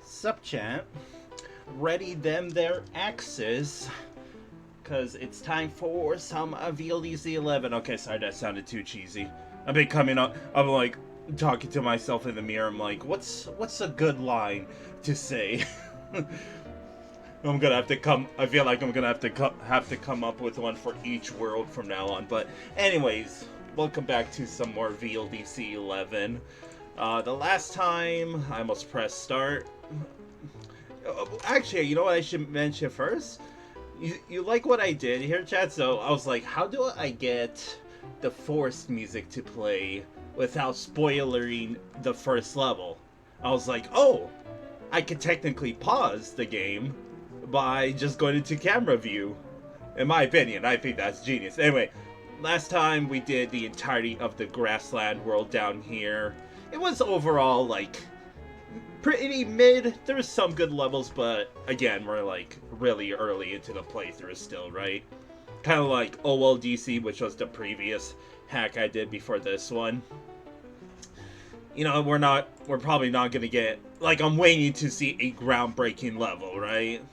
Sup, chat? Ready them their axes, cause it's time for some VLDC 11. Okay, sorry, that sounded too cheesy. I've been coming up. I'm like talking to myself in the mirror. I'm like, what's a good line to say? I'm gonna have to come. I feel like I'm gonna have to come up with one for each world from now on. But anyways, welcome back to some more VLDC 11. The last time I almost pressed start. Actually, you know what I should mention first? You like what I did here, chat? So I was like, how do I get the forced music to play without spoiling the first level? I was like, oh, I could technically pause the game by just going into camera view. In my opinion, I think that's genius. Anyway, last time we did the entirety of the grassland world down here. It was overall, like, pretty mid. There was some good levels, but again, we're like really early into the playthrough still, right? Kind of like OLDC, which was the previous hack I did before this one. You know, we're probably not gonna get, like, I'm waiting to see a groundbreaking level, right?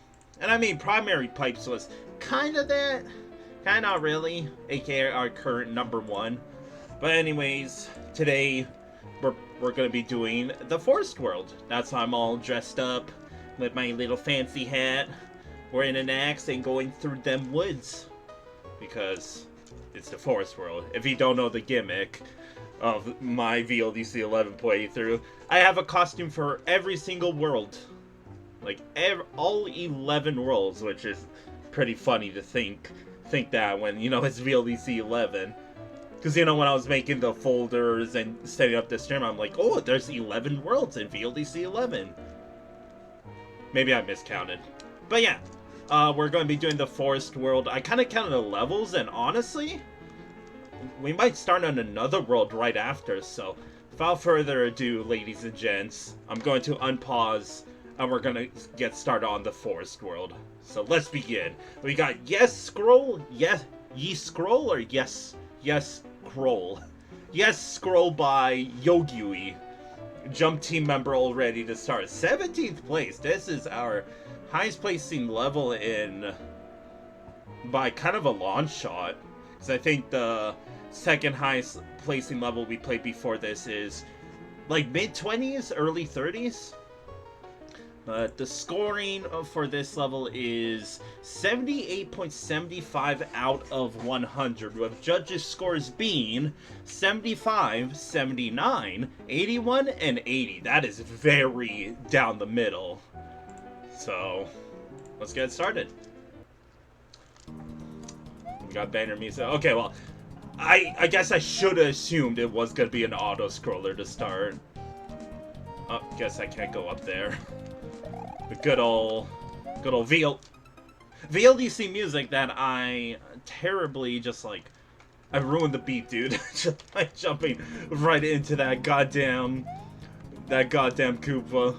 And I mean, Primary Pipes was kind of that, kind of not really, aka our current #1. But anyways, today we're gonna be doing the Forest World. That's why I'm all dressed up with my little fancy hat, wearing an axe and going through them woods. Because it's the Forest World. If you don't know the gimmick of my VLDC 11 playthrough, I have a costume for every single world. Like, all 11 worlds, which is pretty funny to think that when, you know, it's VLDC 11. Because, you know, when I was making the folders and setting up the stream, I'm like, oh, there's 11 worlds in VLDC 11. Maybe I miscounted. But yeah, we're going to be doing the Forest World. I kind of counted the levels, and honestly, we might start on another world right after. So, without further ado, ladies and gents, I'm going to unpause, and we're going to get started on the Forest World. So, let's begin. We got YESCROLL, YESCROLL, or YESCROLL. YESCROLL by yogui. Jump team member all ready to start. 17th place. This is our highest placing level in by kind of a long shot. Because I think the second highest placing level we played before this is like mid-20s, early 30s. The scoring for this level is 78.75 out of 100, with judges' scores being 75, 79, 81, and 80. That is very down the middle. So, let's get started. We got banner music. Okay, well, I guess I should have assumed it was going to be an auto-scroller to start. Oh, guess I can't go up there. The good old VLDC music that I terribly just, like, I ruined the beat, dude. Just like jumping right into that goddamn Koopa.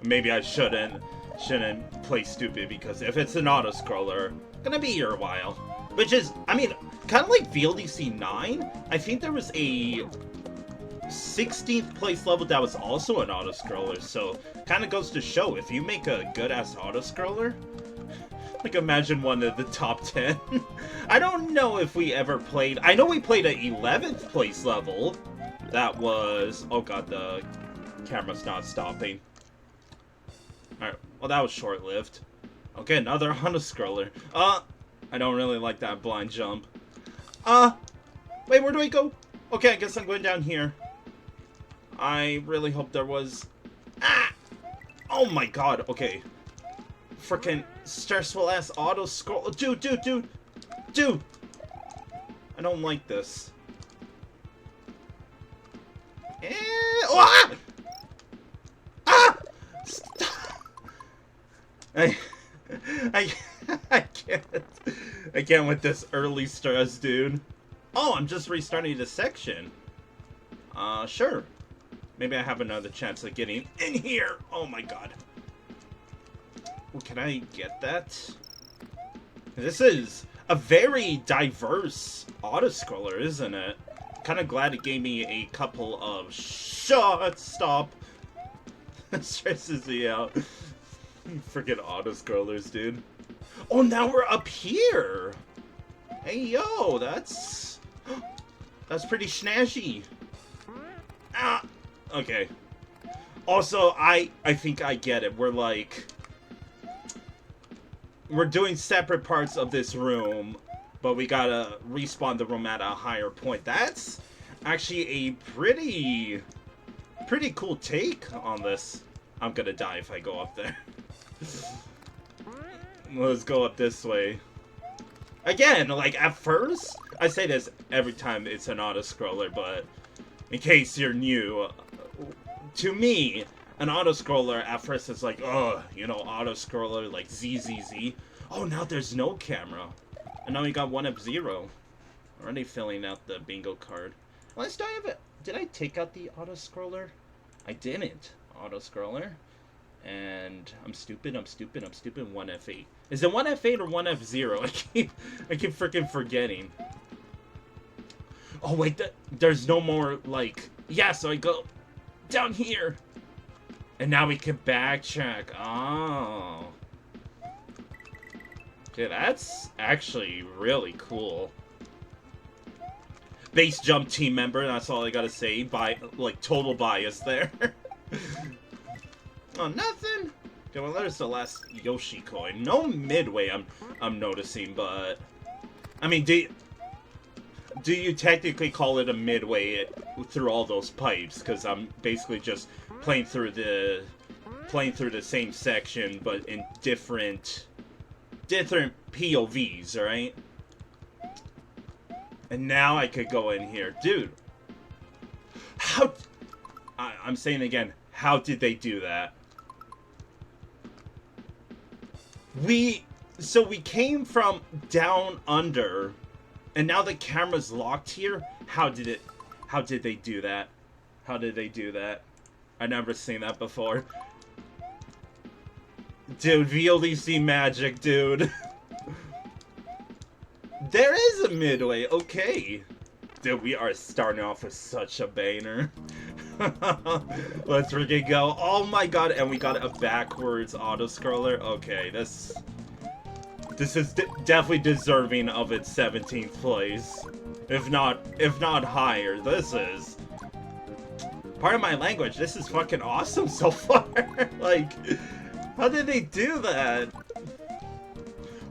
Maybe I shouldn't play stupid, because if it's an auto-scroller, gonna be here a while. Which is, I mean, kind of like VLDC 9. I think there was a 16th place level that was also an auto-scroller, so kind of goes to show, if you make a good-ass auto-scroller, like, imagine one of the top 10. I don't know if we ever played, I know we played an 11th place level, that was, oh god, the camera's not stopping. Alright, well, that was short-lived. Okay, another auto-scroller. I don't really like that blind jump. Wait, where do I go? Okay, I guess I'm going down here. I really hope there was... Ah! Oh my god, okay. Frickin' stressful-ass auto-scroll... Dude! I don't like this. Oh, ah! Ah! Stop! I can't with this early stress, dude. Oh, I'm just restarting the section. Sure. Maybe I have another chance of getting in here. Oh my god. Well, can I get that? This is a very diverse auto-scroller, isn't it? Kind of glad it gave me a couple of shots. Stop. Stresses me out. Freaking auto-scrollers, dude. Oh, now we're up here! Hey, yo, that's pretty snazzy. Ah, okay. Also, I think I get it. We're doing separate parts of this room, but we gotta respawn the room at a higher point. That's actually a pretty cool take on this. I'm gonna die if I go up there. Let's go up this way. Again, like, at first, I say this every time it's an auto-scroller, but in case you're new, to me, an auto-scroller at first is like, oh, you know, auto-scroller, like ZZZ. Oh, now there's no camera. And now we got 1F0. Already filling out the bingo card. Let's dive it. Did I take out the auto-scroller? I didn't. Auto-scroller. And I'm stupid, 1F8. Is it 1F8 or 1F0? I keep freaking forgetting. Oh wait, there's no more, like, yeah, so I go down here. And now we can backtrack. Oh. Okay, that's actually really cool. Base jump team member, that's all I gotta say. Like, total bias there. Oh, nothing? Okay, well, there's the last Yoshi coin. No midway I'm noticing, but... I mean, do you technically call it a midway through all those pipes? Because I'm basically just playing through the same section, but in different POVs, right? And now I could go in here. Dude, how... I'm saying again, how did they do that? So we came from down under, and now the camera's locked here? How did they do that? How did they do that? I've never seen that before. Dude, VLDC magic, dude. There is a midway, okay. Dude, we are starting off with such a banger. Let's freaking go. Oh my god, and we got a backwards auto-scroller. Okay, this is definitely deserving of its 17th place. If not higher. This is... Pardon my language, this is fucking awesome so far. Like, how did they do that?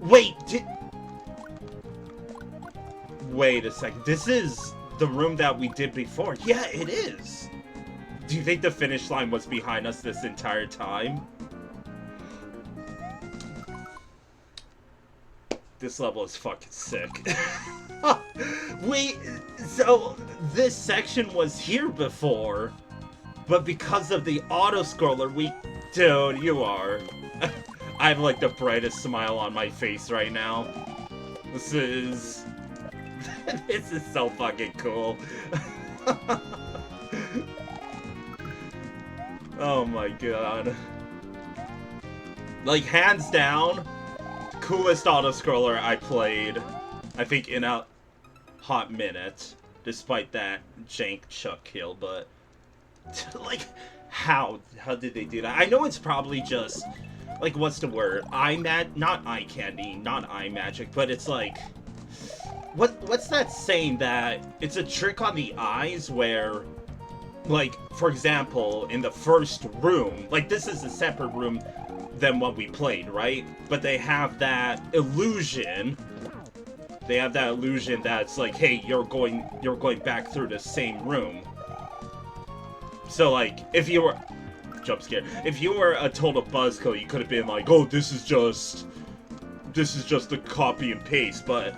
Wait, wait a second. This is the room that we did before. Yeah, it is. Do you think the finish line was behind us this entire time? This level is fucking sick. Wait, so this section was here before, but because of the auto-scroller, Dude, you are... I have like the brightest smile on my face right now. This is... This is so fucking cool. Oh my god. Like, hands down, coolest auto-scroller I played, I think, in a hot minute. Despite that jank Chuck kill, but... Like, how did they do that? I know it's probably just... Like, what's the word? Not eye candy, not eye magic, but it's like... What's that saying that it's a trick on the eyes where... Like, for example, in the first room, like, this is a separate room than what we played, right? But they have that illusion. They have that illusion that's like, hey, you're going back through the same room. So, like, if you were... Jump scare. If you were a total buzzkill, you could have been like, oh, this is just a copy and paste, but...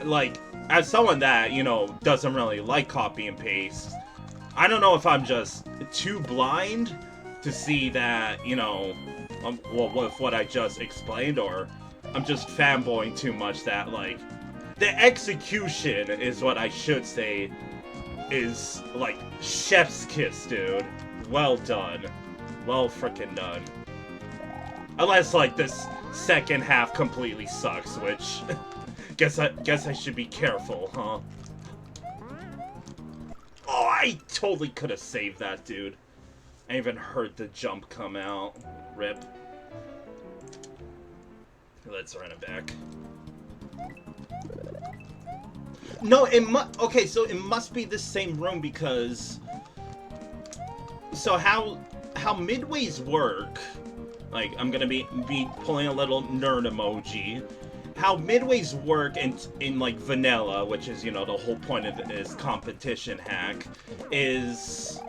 Like, as someone that, you know, doesn't really like copy and paste... I don't know if I'm just too blind to see that, you know, well, with what I just explained, or I'm just fanboying too much that, like, the execution is what I should say is, like, chef's kiss, dude. Well done. Well frickin' done. Unless, like, this second half completely sucks, which, guess I should be careful, huh? Oh, I totally could have saved that, dude. I even heard the jump come out. Rip. Let's run it back. No, okay, so it must be the same room because... So how midways work... Like, I'm gonna be pulling a little nerd emoji. How midways work in like vanilla, which is, you know, the whole point of this competition hack, is...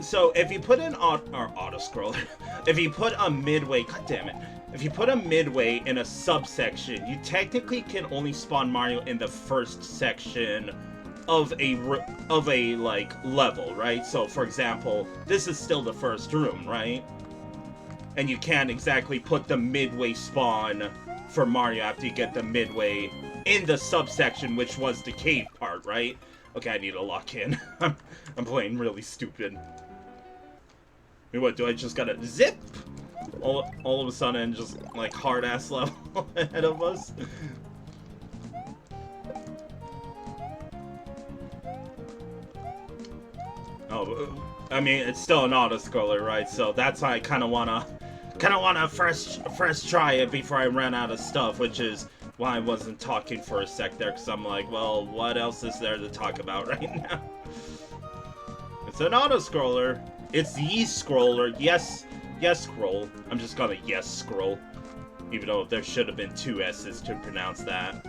So if you put an auto-scroller, if you put a midway, god damn it, if you put a midway in a subsection, you technically can only spawn Mario in the first section of a like level, right? So for example, this is still the first room, right? And you can't exactly put the midway spawn for Mario after you get the midway in the subsection, which was the cave part, right? Okay, I need to lock in. I'm playing really stupid. I mean, what, do I just gotta zip? All of a sudden, just, like, hard-ass level ahead of us? Oh, I mean, it's still an auto-scroller, right? So that's why I kind of wanna first try it before I run out of stuff, which is why I wasn't talking for a sec there, because I'm like, well, what else is there to talk about right now? It's an auto-scroller. It's the YESCROLL. YESCROLL. I'm just gonna YESCROLL, even though there should have been 2 S's to pronounce that.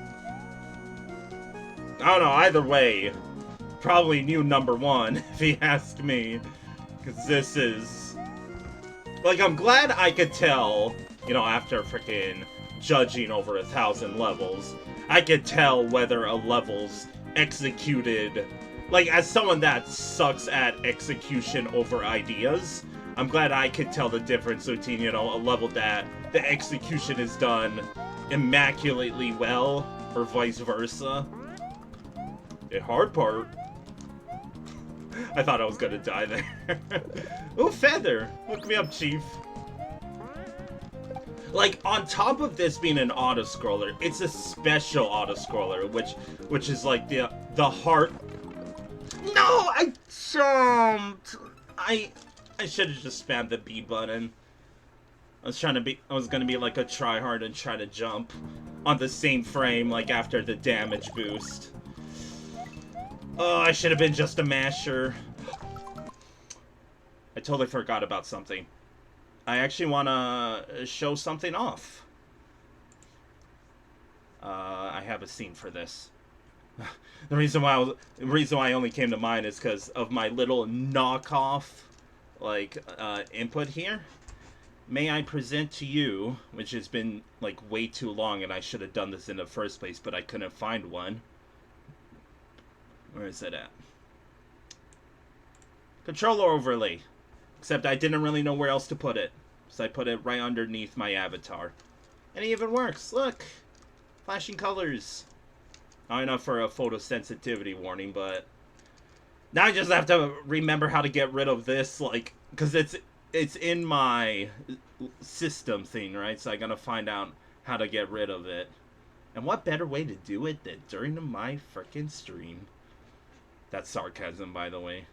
I don't know, either way, probably new #1, if you ask me, because this is... Like, I'm glad I could tell, you know, after freaking judging over 1,000 levels, I could tell whether a level's executed... Like, as someone that sucks at execution over ideas, I'm glad I could tell the difference between, you know, a level that the execution is done immaculately well, or vice versa. The hard part. I thought I was gonna die there. Ooh, feather! Look me up, chief. Like, on top of this being an auto-scroller, it's a special auto-scroller, which is like the heart... No! I jumped! I should have just spammed the B button. I was gonna be like a tryhard and try to jump on the same frame, like after the damage boost. Oh, I should have been just a masher. I totally forgot about something. I actually want to show something off. I have a scene for this. The reason why I only came to mind is because of my little knockoff, like, input here. May I present to you, which has been, like, way too long, and I should have done this in the first place, but I couldn't find one. Where is it at? Controller overlay. Except I didn't really know where else to put it. So I put it right underneath my avatar. And it even works. Look! Flashing colors. Not enough for a photosensitivity warning, but... Now I just have to remember how to get rid of this, like... Because it's in my system thing, right? So I gotta find out how to get rid of it. And what better way to do it than during my frickin' stream? That's sarcasm, by the way.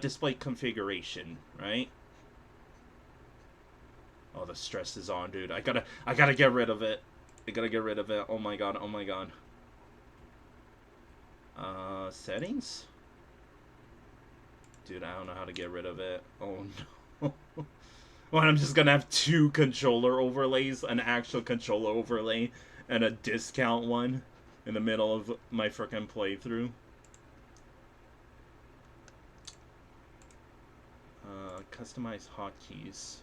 Display configuration, right? Oh, the stress is on, dude. I gotta get rid of it. I gotta get rid of it. Oh my god, oh my god. Settings? Dude, I don't know how to get rid of it. Oh no. Well, I'm just gonna have 2 controller overlays, an actual controller overlay, and a discount one in the middle of my frickin' playthrough. Customize hotkeys.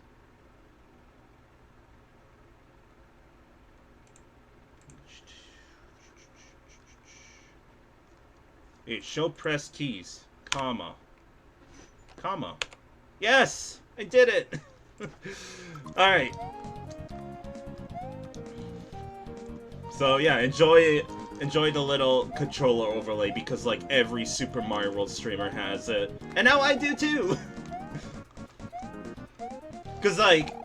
Hey, show press keys, comma. Yes! I did it! Alright. So yeah, enjoy the little controller overlay because like every Super Mario World streamer has it. And now I do too! Cause like,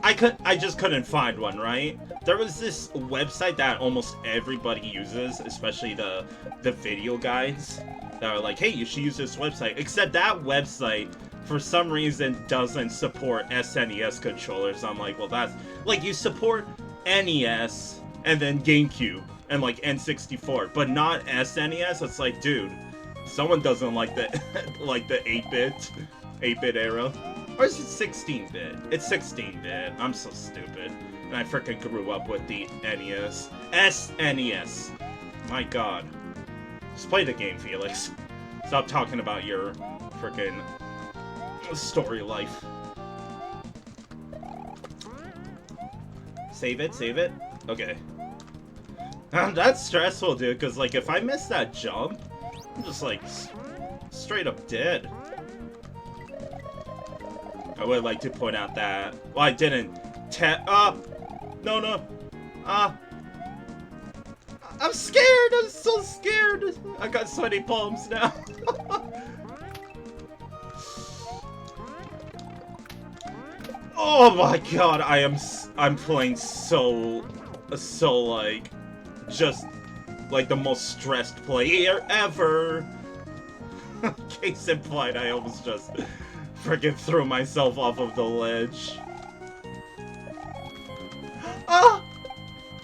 I just couldn't find one, right? There was this website that almost everybody uses, especially the video guides, that are like, hey, you should use this website. Except that website for some reason doesn't support SNES controllers. I'm like, well, that's like, you support NES and then GameCube and like N64, but not SNES. It's like, dude, someone doesn't like the like the 8-bit era. Or is it 16-bit? It's 16-bit. I'm so stupid. And I freaking grew up with the NES. SNES. My god. Just play the game, Felix. Stop talking about your freaking story life. Save it, save it. Okay. That's stressful, dude, because, like, if I miss that jump, I'm just, like, straight up dead. I would like to point out that, well, I didn't no. I'm scared! I'm so scared! I got sweaty palms now. Oh my god, I'm playing so like, just like the most stressed player ever. Case in point, I almost just freaking threw myself off of the ledge. Ah!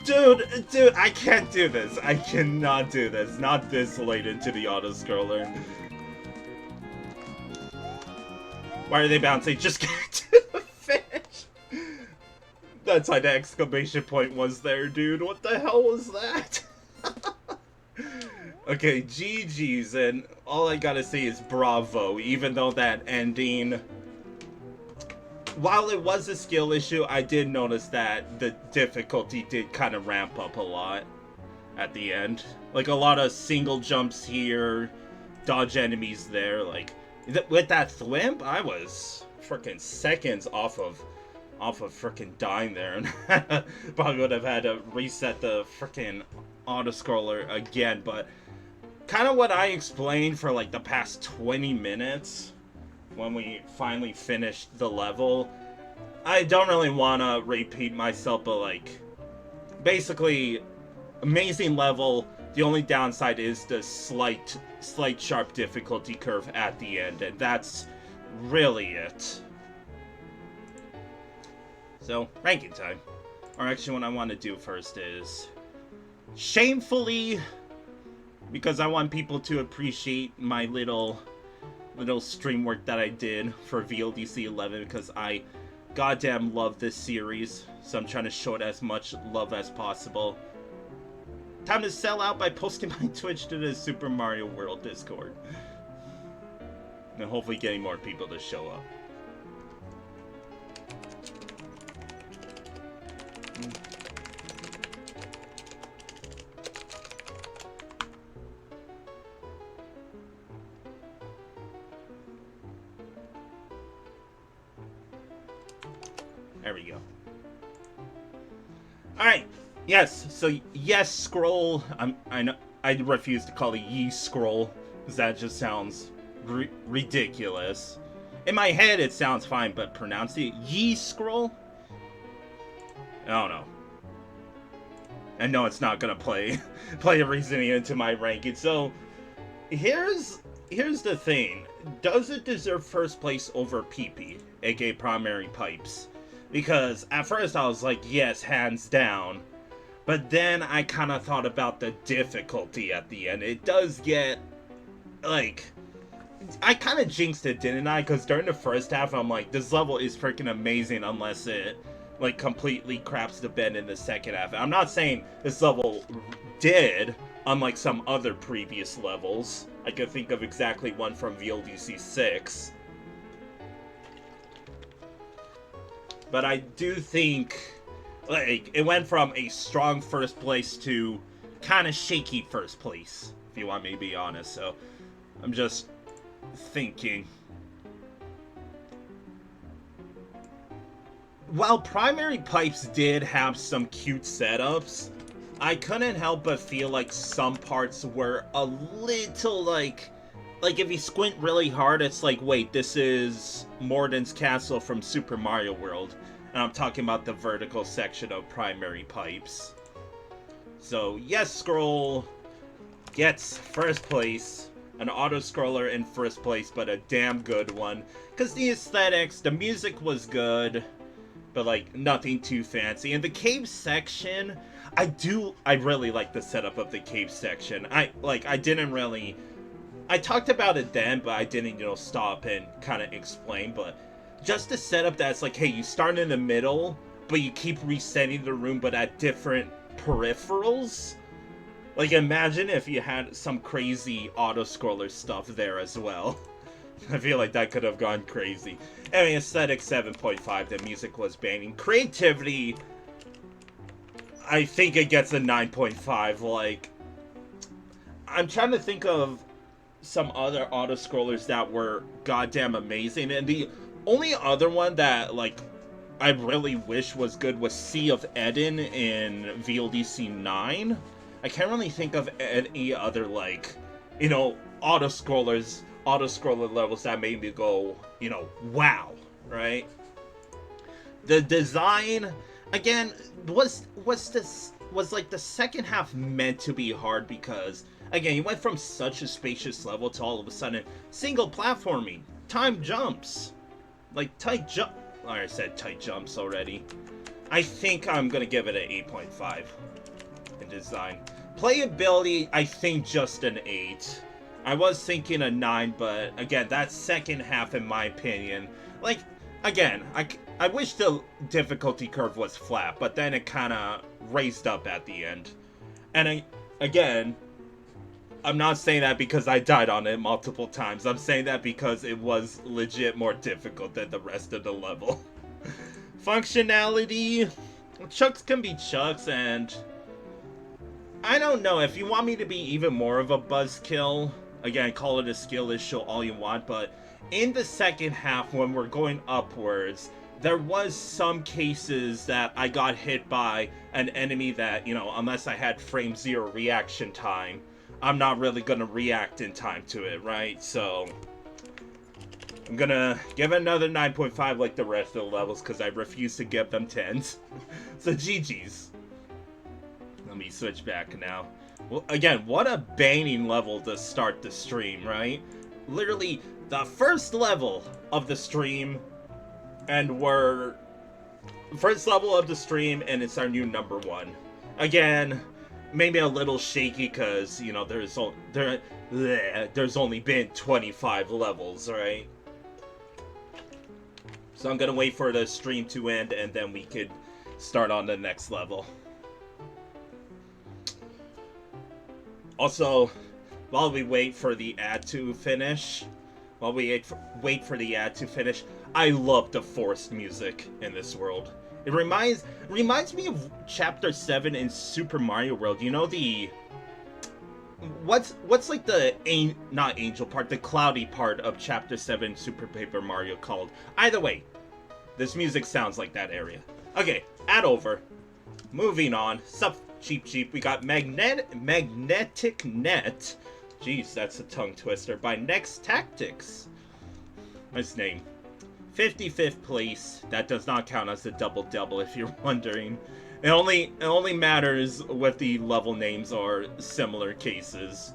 Dude, I can't do this. I cannot do this. Not this late into the auto-scroller. Why are they bouncing? Just get to the finish. That's why the exclamation point was there, dude. What the hell was that? Okay, GG's, and all I gotta say is bravo, even though that ending, while it was a skill issue, I did notice that the difficulty did kind of ramp up a lot at the end. Like, a lot of single jumps here, dodge enemies there. Like, with that thwimp, I was freaking seconds off of freaking dying there, and probably would have had to reset the freaking auto-scroller again. But kind of what I explained for like the past 20 minutes when we finally finished the level, I don't really want to repeat myself, but like, basically, amazing level. The only downside is the slight sharp difficulty curve at the end, and that's really it. So, ranking time. Or actually, what I want to do first is, shamefully, because I want people to appreciate my little stream work that I did for VLDC 11, because I goddamn love this series, so I'm trying to show it as much love as possible. Time to sell out by posting my Twitch to the Super Mario World Discord. And hopefully getting more people to show up. There we go. Alright, yes, so YESCROLL, I know, I refuse to call it YESCROLL, because that just sounds ridiculous. In my head it sounds fine, but pronounce it YESCROLL? I don't know. I know it's not gonna play a reasoning into my ranking, so here's the thing. Does it deserve first place over PP, aka Primary Pipes? Because at first I was like, yes, hands down. But then I kind of thought about the difficulty at the end. It does get, like, I kind of jinxed it, didn't I? Because during the first half, I'm like, this level is freaking amazing unless it, like, completely craps the bed in the second half. I'm not saying this level did, unlike some other previous levels. I could think of exactly one from VLDC 6. But I do think, like, it went from a strong first place to kind of shaky first place, if you want me to be honest. So, I'm just thinking. While Primary Pipes did have some cute setups, I couldn't help but feel like some parts were a little, like if you squint really hard, it's like, wait, this is Morden's Castle from Super Mario World. And I'm talking about the vertical section of Primary Pipes. So, YESCROLL gets first place. an auto-scroller in first place, but a damn good one. Because the aesthetics, the music was good, but like nothing too fancy. And the cave section, I really like the setup of the cave section. I talked about it then, but I didn't, stop and kind of explain. But just the setup that's like, hey, you start in the middle, but you keep resetting the room, but at different peripherals. Like, imagine if you had some crazy auto-scroller stuff there as well. I feel like that could have gone crazy. Anyway, aesthetic 7.5, the music was banging. Creativity, I think it gets a 9.5. Like, I'm trying to think of some other auto-scrollers that were goddamn amazing, and the only other one that, like, I really wish was good was Sea of Eden in VLDC 9. I can't really think of any other, like, auto-scroller levels that made me go, wow, right? The design, again, was like the second half meant to be hard because, again, you went from such a spacious level to all of a sudden single platforming, time jumps, like tight jump. I said tight jumps already. I think I'm gonna give it an 8.5 in design. Playability, I think just an 8. I was thinking a 9, but again, that second half, in my opinion, like, again, I wish the difficulty curve was flat, but then it kind of raised up at the end. And again, I'm not saying that because I died on it multiple times. I'm saying that because it was legit more difficult than the rest of the level. Functionality, chucks can be chucks, and I don't know, if you want me to be even more of a buzzkill, again, call it a skill issue all you want, but in the second half, when we're going upwards, there was some cases that I got hit by an enemy that, unless I had frame 0 reaction time, I'm not really gonna react in time to it, right? So I'm gonna give it another 9.5 like the rest of the levels, because I refuse to give them 10s. So GG's. Let me switch back now. Well, again, what a banging level to start the stream, right? Literally, the first level of the stream, and it's our new number 1. Again, maybe a little shaky because, there's only been 25 levels, right? So I'm gonna wait for the stream to end, and then we could start on the next level. Also, while we wait for the ad to finish, I love the forced music in this world. It reminds me of Chapter 7 in Super Mario World. What's like the not angel part, the cloudy part of Chapter 7 Super Paper Mario called? Either way, this music sounds like that area. Okay, ad over. Moving on. Sup, cheap. We got Magnetic Net. Jeez, that's a tongue twister. By NextTactics. Nice name. 55th place. That does not count as a double if you're wondering. It only matters with the level names or similar cases.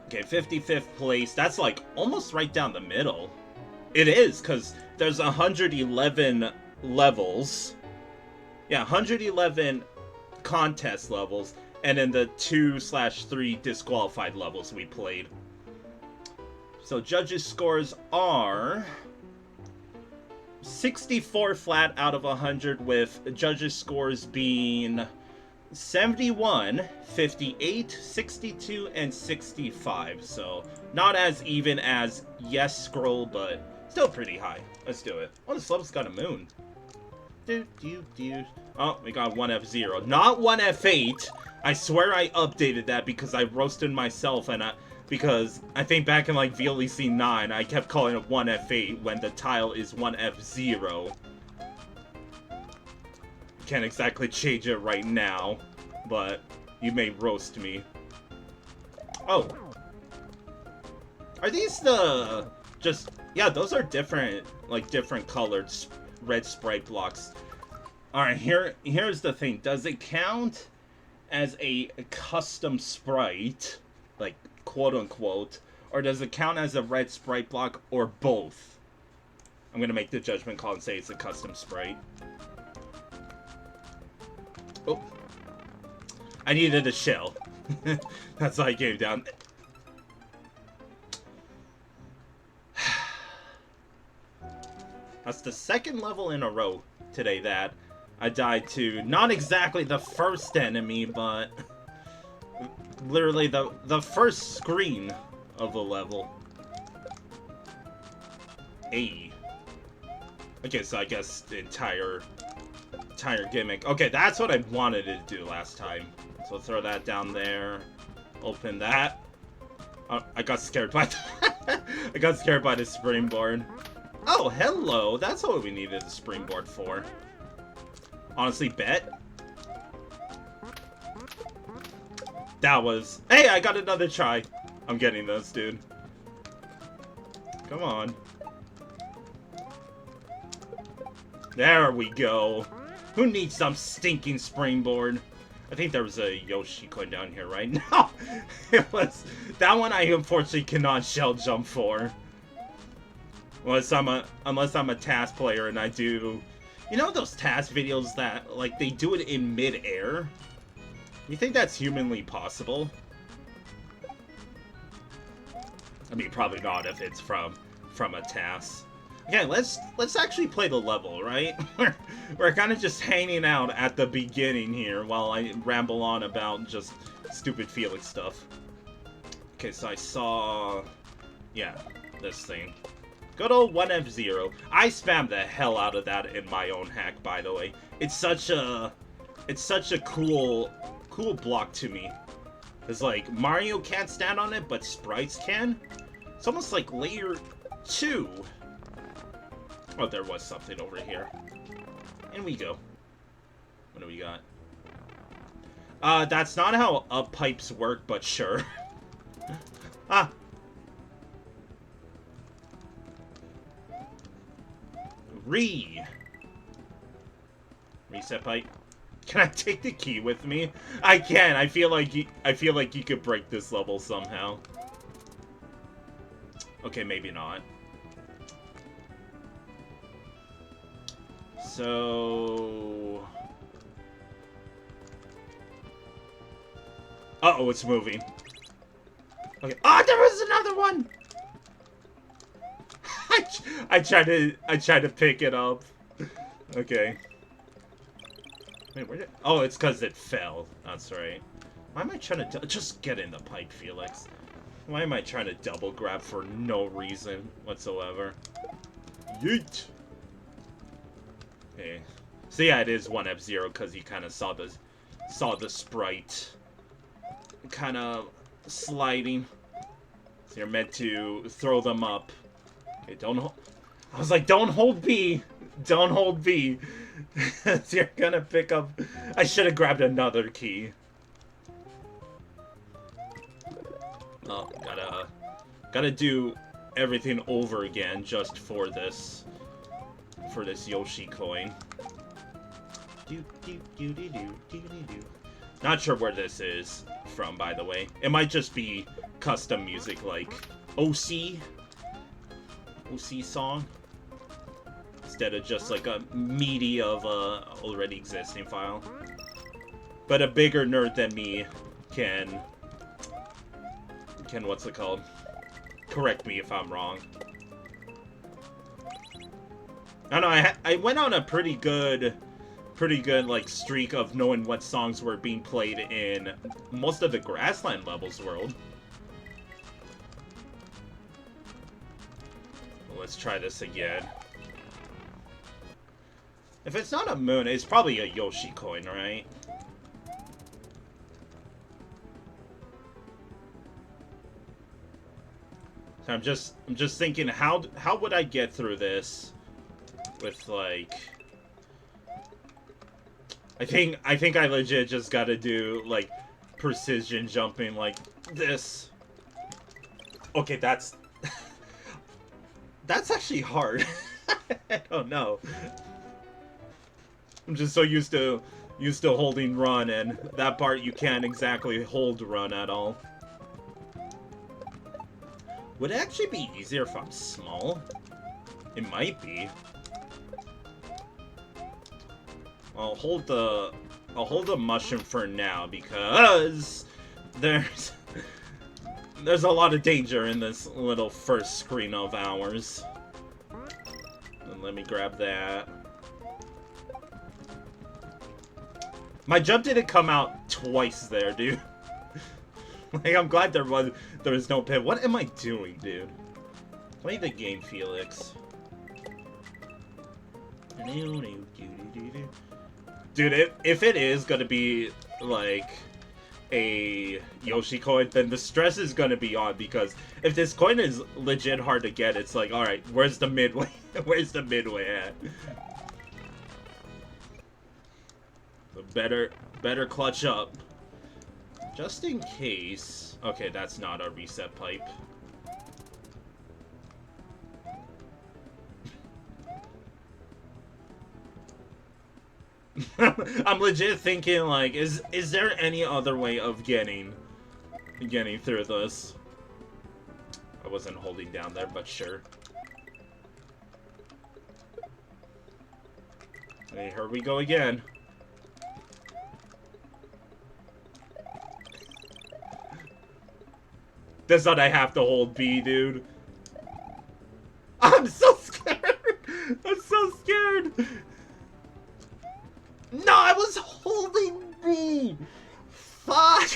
Okay, 55th place. That's like almost right down the middle. It is, because there's 111 levels. Yeah, 111 contest levels, and then the 2/3 disqualified levels we played. So judges' scores are 64 flat out of 100, with judges' scores being 71, 58, 62, and 65. So not as even as YESCROLL, but still pretty high. Let's do it. Oh, this level's got a moon. Oh, we got 1F0. Not 1F8. I swear I updated that because I roasted myself, and because I think back in like VLEC 9, I kept calling it 1F8 when the tile is 1F0. Can't exactly change it right now, but you may roast me. Oh. Are these the... Yeah, those are different, like different colored red sprite blocks. Alright, here's the thing. Does it count as a custom sprite? Like, quote-unquote, or does it count as a red sprite block, or both? I'm gonna make the judgment call and say it's a custom sprite. Oh. I needed a shell. That's why I gave down. That's the second level in a row today that I died to not exactly the first enemy, but literally the first screen of a level. Hey. Okay, so I guess the entire gimmick. Okay, that's what I wanted to do last time. So throw that down there. Open that. Oh, I got scared by I got scared by the springboard. Oh, hello. That's what we needed the springboard for. Honestly, bet. That was... Hey, I got another try. I'm getting this, dude. Come on. There we go. Who needs some stinking springboard? I think there was a Yoshi coin down here, right? No! It was... That one I unfortunately cannot shell jump for. Unless I'm a task player and I do... You know those task videos that, like, they do it in mid-air? You think that's humanly possible? I mean, probably not if it's from a task. Okay, let's actually play the level, right? We're kind of just hanging out at the beginning here while I ramble on about just stupid Felix stuff. Okay, so I saw... Yeah, this thing. Good old 1F0. I spammed the hell out of that in my own hack, by the way. It's such a cool block to me. It's like, Mario can't stand on it, but sprites can? It's almost like layer 2. Oh, there was something over here. In we go. What do we got? That's not how up pipes work, but sure. Ah! Reset pipe. Can I take the key with me? I can. I feel like you could break this level somehow. Okay, maybe not. So... Uh-oh, it's moving. Okay. Oh, there was another one! I tried to pick it up. Okay. Wait, where did... Oh, it's because it fell. That's right. Why am I trying to... Just get in the pipe, Felix. Why am I trying to double grab for no reason whatsoever? Yeet! Okay. So yeah, it is 1F0 because you kind of saw the sprite kind of sliding. So you're meant to throw them up. Okay, don't hold... I was like, don't hold B! Don't hold B! So you're gonna pick up... I should have grabbed another key. Oh, gotta do everything over again just for this Yoshi coin. Not sure where this is from, by the way. It might just be custom music like OC song, instead of just like a meaty of a already existing file. But a bigger nerd than me can what's it called? Correct me if I'm wrong. I don't know, I went on a pretty good like streak of knowing what songs were being played in most of the Grassland levels world. Well, let's try this again. If it's not a moon, it's probably a Yoshi coin, right? So I'm just thinking, how would I get through this with like... I think I legit just gotta do like precision jumping like this. Okay, that's actually hard. I don't know. I'm just so used to holding run, and that part you can't exactly hold run at all. Would it actually be easier if I'm small? It might be. I'll hold the mushroom for now because there's a lot of danger in this little first screen of ours. And let me grab that. My jump didn't come out twice there, dude. Like, I'm glad there was no pit. What am I doing, dude? Play the game, Felix. Dude, if it is gonna be, like, a Yoshi coin, then the stress is gonna be on, because if this coin is legit hard to get, it's like, alright, where's the midway? Where's the midway at? Better clutch up. Just in case... Okay, that's not a reset pipe. I'm legit thinking, like, is there any other way of getting through this? I wasn't holding down there, but sure. Hey, here we go again. That's what I have to hold B, dude. I'm so scared! I'm so scared! No, I was holding B! Fuck!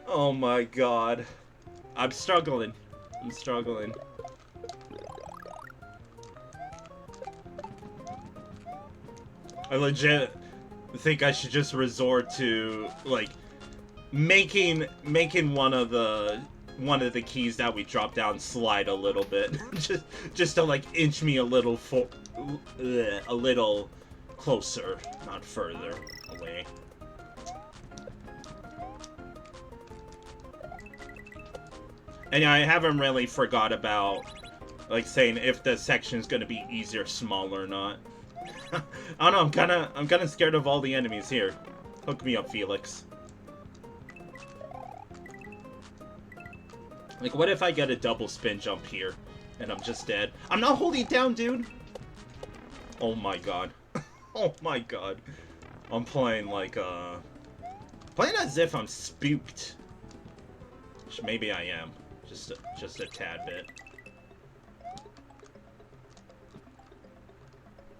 Oh my god. I'm struggling. I'm struggling. I legit think I should just resort to, like, making one of the keys that we dropped down slide a little bit, just to like inch me a little closer, not further away. And yeah, I haven't really forgot about like saying if the section's gonna be easier, smaller or not. I don't know. I'm kind of scared of all the enemies here. Hook me up, Felix. Like, what if I get a double spin jump here, and I'm just dead? I'm not holding it down, dude! Oh my god. Oh my god. I'm playing like, playing as if I'm spooked. Which maybe I am. Just a tad bit.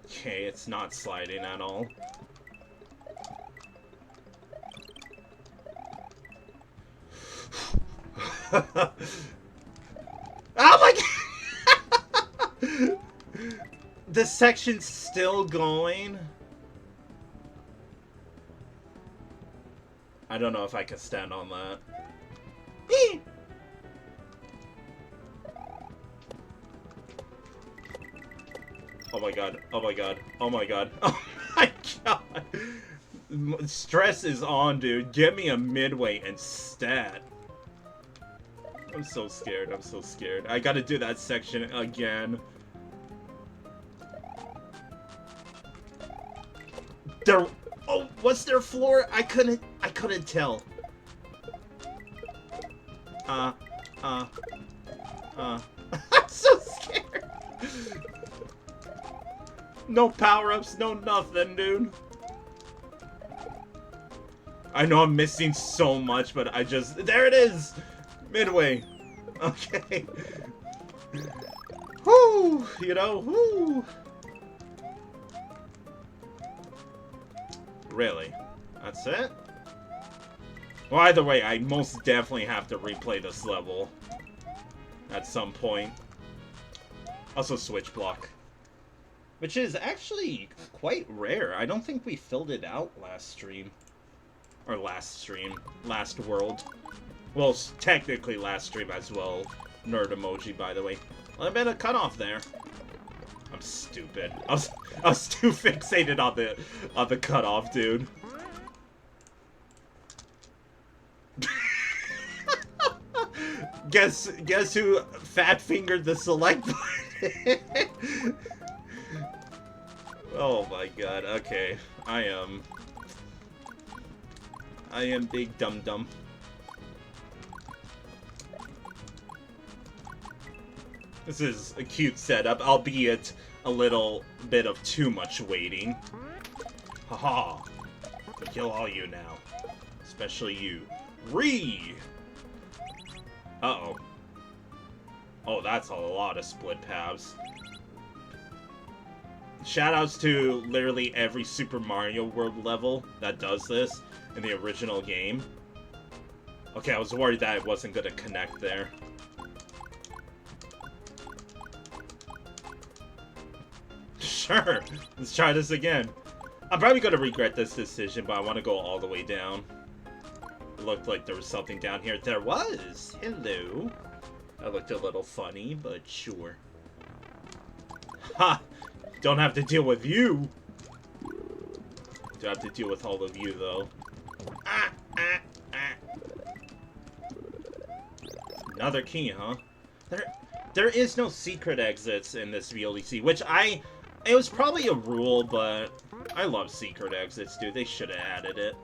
Okay, it's not sliding at all. Oh my god! The section's still going. I don't know if I can stand on that. Oh my god, oh my god, oh my god, oh my god. Stress is on, dude. Get me a midway and stat. I'm so scared, I'm so scared. I gotta do that section again. There... Oh, what's their floor? I couldn't tell. I'm so scared. No power-ups, no nothing, dude. I know I'm missing so much, but I just... There it is! Midway. Okay. Whoo! You know, whoo! Really? That's it? Well, either way, I most definitely have to replay this level. At some point. Also, switch block. Which is actually quite rare. I don't think we filled it out last stream. Or last stream. Last world. Well, technically last stream as well. Nerd emoji, by the way. A little bit of cutoff there. I'm stupid. I was too fixated on the cutoff, dude. Guess who fat fingered the select button? Oh my god, okay. I am big dum dum. This is a cute setup, albeit a little bit of too much waiting. Haha. I'll kill all you now. Especially you. Uh-oh. Oh, that's a lot of split paths. Shoutouts to literally every Super Mario World level that does this in the original game. Okay, I was worried that it wasn't gonna connect there. Sure, let's try this again. I'm probably gonna regret this decision, but I want to go all the way down. It looked like there was something down here. There was! Hello! That looked a little funny, but sure. Ha! Don't have to deal with you! Do have to deal with all of you, though. Ah! Ah! Ah! Another key, huh? There is no secret exits in this VLDC, which it was probably a rule, but I love secret exits, dude. They should have added it.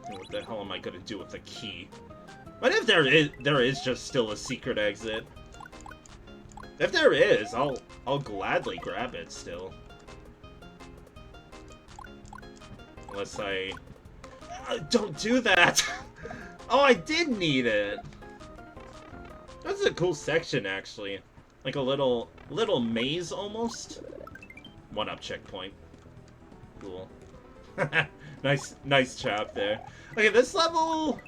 What the hell am I gonna do with the key? What if there is just still a secret exit? If there is, I'll gladly grab it still. Unless I don't do that. Oh, I did need it. That's a cool section, actually. Like a little maze almost. 1-up checkpoint. Cool. nice chop there. Okay, this level,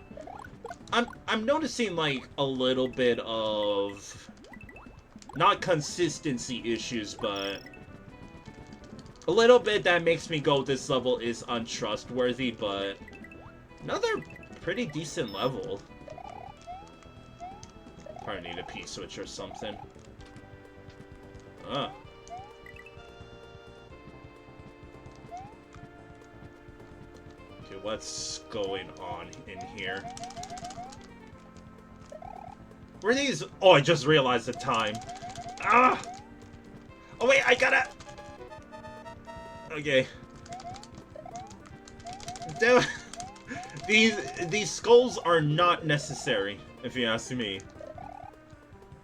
I'm noticing like a little bit of not consistency issues, but a little bit that makes me go, this level is untrustworthy, but another pretty decent level. Probably need a P-switch or something. Ah. Okay, what's going on in here? Were these... Oh, I just realized the time. Ah! Oh, wait, I gotta... Okay. Dude, these skulls are not necessary, if you ask me.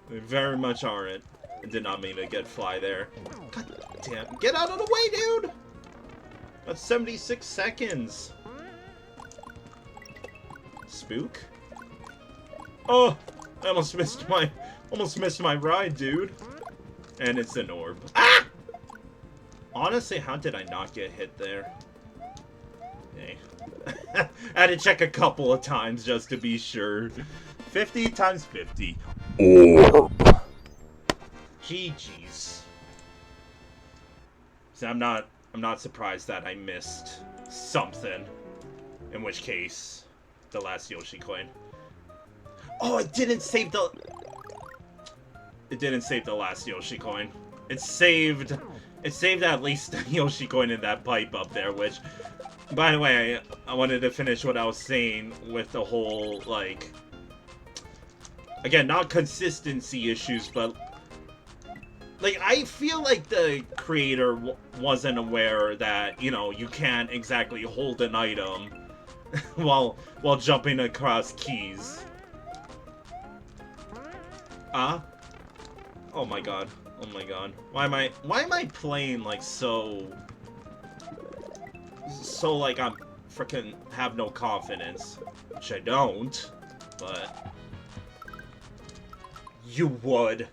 They very much aren't. I did not mean to get fly there. God damn. Get out of the way, dude! That's 76 seconds. Spook? Oh! I almost missed my ride, dude. And it's an orb. Ah! Honestly, how did I not get hit there? Okay. I had to check a couple of times just to be sure. 50 times 50. Orb. GG's. So I'm not surprised that I missed something. In which case, the last Yoshi coin. Oh, it didn't save the... It didn't save the last Yoshi coin. It saved at least a Yoshi coin in that pipe up there, which... By the way, I wanted to finish what I was saying with the whole, like... Again, not consistency issues, but... Like, I feel like the creator wasn't aware that, you know, you can't exactly hold an item while jumping across keys. Oh my god. Oh my god. Why am I playing like so like I'm freaking have no confidence, which I don't, but you would.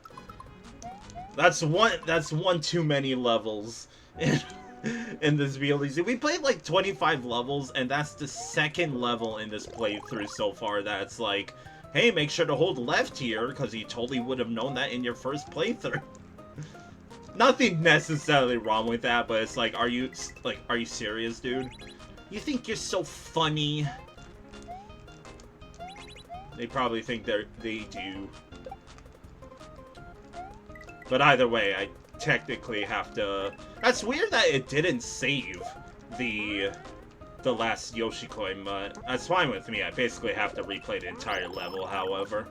That's one too many levels in this VLDC. We played like 25 levels, and that's the second level in this playthrough so far that's like, hey, make sure to hold left here, because you totally would have known that in your first playthrough. Nothing necessarily wrong with that, but it's like, are you serious, dude? You think you're so funny? They probably think they do. But either way, I technically have to... That's weird that it didn't save the last Yoshi coin, but that's fine with me. I basically have to replay the entire level, however.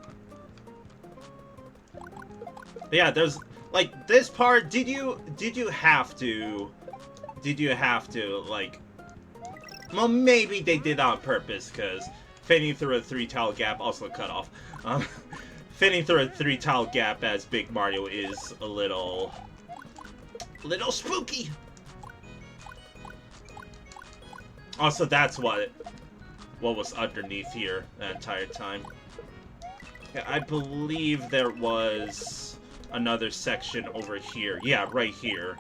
But yeah, there's... Like, this part, did you have to, like... Well, maybe they did on purpose, because fading through a 3-tile gap also cut off. fitting through a 3-tile gap as Big Mario is a little spooky. Also, that's what was underneath here that entire time. Yeah, I believe there was another section over here. Yeah, right here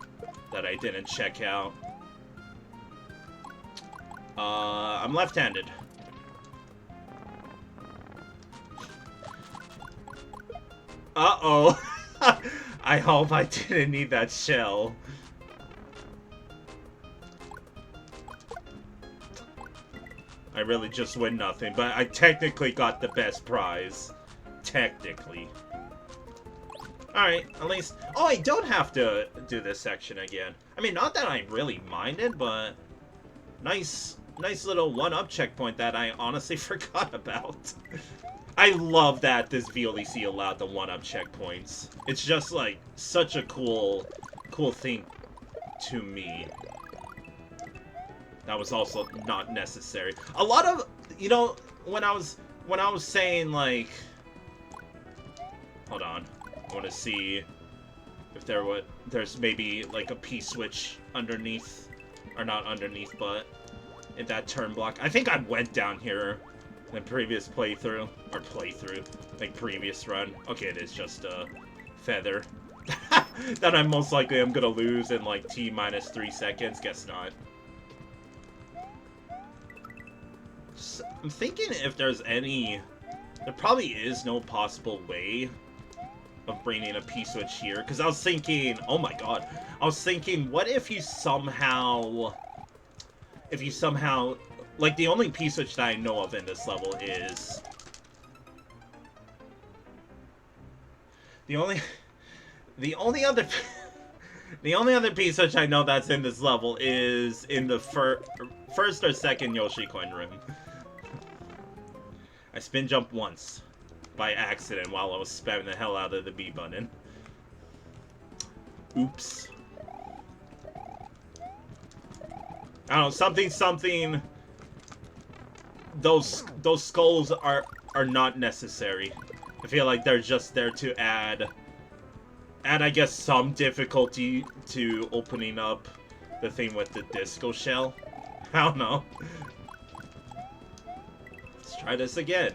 that I didn't check out. I'm left-handed. Uh-oh. I hope I didn't need that shell. I really just win nothing, but I technically got the best prize. Technically. Alright, at least... Oh, I don't have to do this section again. I mean, not that I really minded, but... Nice little one-up checkpoint that I honestly forgot about. I love that this VLEC allowed the one-up checkpoints. It's just, like, such a cool thing to me. That was also not necessary. A lot of, you know, when I was saying, like... Hold on. I want to see if there's maybe, like, a P-switch underneath. Or not underneath, but in that turn block. I think I went down here in the previous playthrough. Or playthrough. Like, previous run. Okay, it is just a feather. That I most likely am gonna lose in, like, T-3 seconds. Guess not. I'm thinking if there's any... There probably is no possible way of bringing a P-switch here. Because I was thinking... Oh my god. I was thinking, what if you somehow... Like, the only P-switch that I know of in this level is... The only other P-switch I know that's in this level is in the first or second Yoshi coin room. I spin jumped once by accident while I was spamming the hell out of the B button. Oops. I don't know, something. Those skulls are not necessary. I feel like they're just there to add I guess some difficulty to opening up the thing with the disco shell. I don't know. Let's try this again.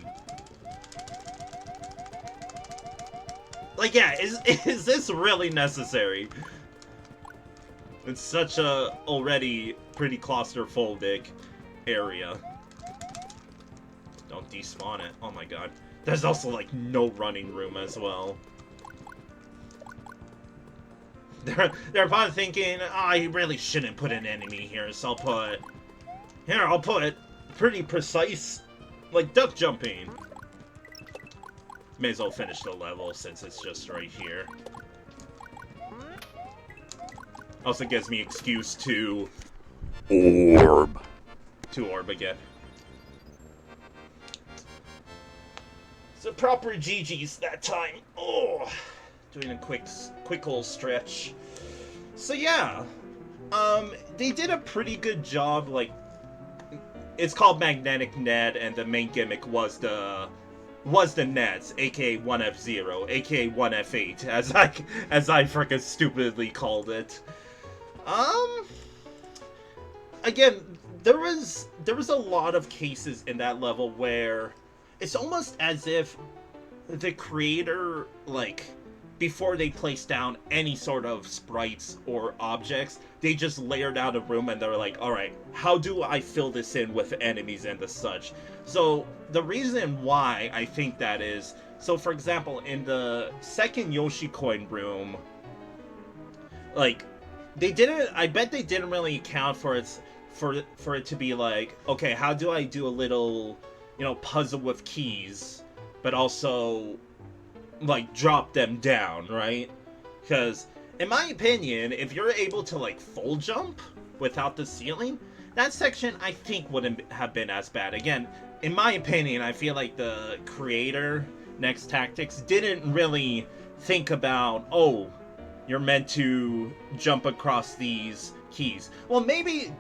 Like, yeah, is this really necessary? It's such a already pretty claustrophobic area. Don't despawn it. Oh my god. There's also, like, no running room as well. They're probably thinking, oh, I really shouldn't put an enemy here, so I'll put pretty precise, like, duck jumping. May as well finish the level since it's just right here. Also gives me excuse to orb. To orb again. So proper GG's that time. Oh, doing a quick little stretch. So yeah, they did a pretty good job. Like, it's called Magnetic Net, and the main gimmick was the nets, aka 1F0, aka 1F8, as I frickin' stupidly called it. Again, there was a lot of cases in that level where it's almost as if the creator, like, before they placed down any sort of sprites or objects, they just layered out a room and they were like, alright, how do I fill this in with enemies and the such? So, the reason why I think that is, so for example, in the second Yoshi coin room, like, I bet they didn't really account for it to be like, okay, how do I do a little, you know, puzzle with keys, but also, like, drop them down, right? Because, in my opinion, if you're able to, like, full jump without the ceiling, that section, I think, wouldn't have been as bad. Again, in my opinion, I feel like the creator, NextTactics, didn't really think about, oh, you're meant to jump across these keys. Well, maybe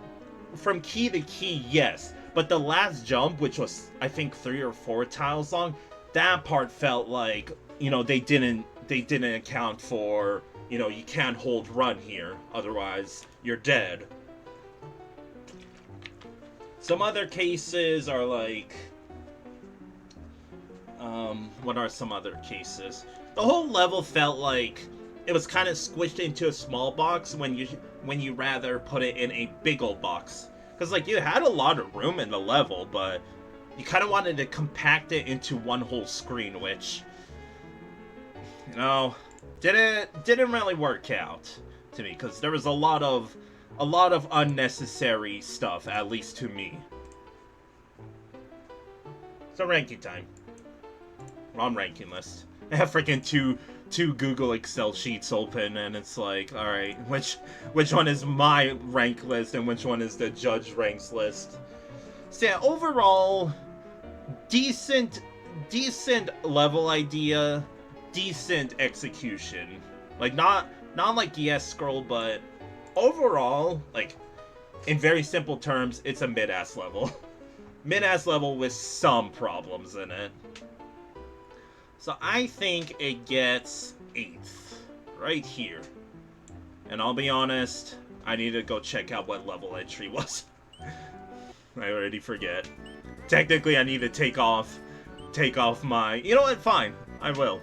from key to key, yes. But the last jump, which was, I think, 3 or 4 tiles long, that part felt like you know, they didn't account for, you know, you can't hold run here, otherwise you're dead. Some other cases are like, what are some other cases? The whole level felt like it was kind of squished into a small box when you rather put it in a big old box. Because, like, you had a lot of room in the level, but you kind of wanted to compact it into one whole screen, which, you know, didn't really work out to me, because there was a lot of unnecessary stuff, at least to me. So ranking time. We're on ranking list. I have freaking two Google Excel sheets open, and it's like, all right, which one is my rank list and which one is the judge ranks list? So yeah, overall, decent level idea, decent execution. Like not like YESCROLL, but overall, like, in very simple terms, it's a mid-ass level. Mid-ass level with some problems in it. So I think it gets 8th, right here. And I'll be honest, I need to go check out what level entry was. I already forget. Technically, I need to take off my... You know what? Fine, I will.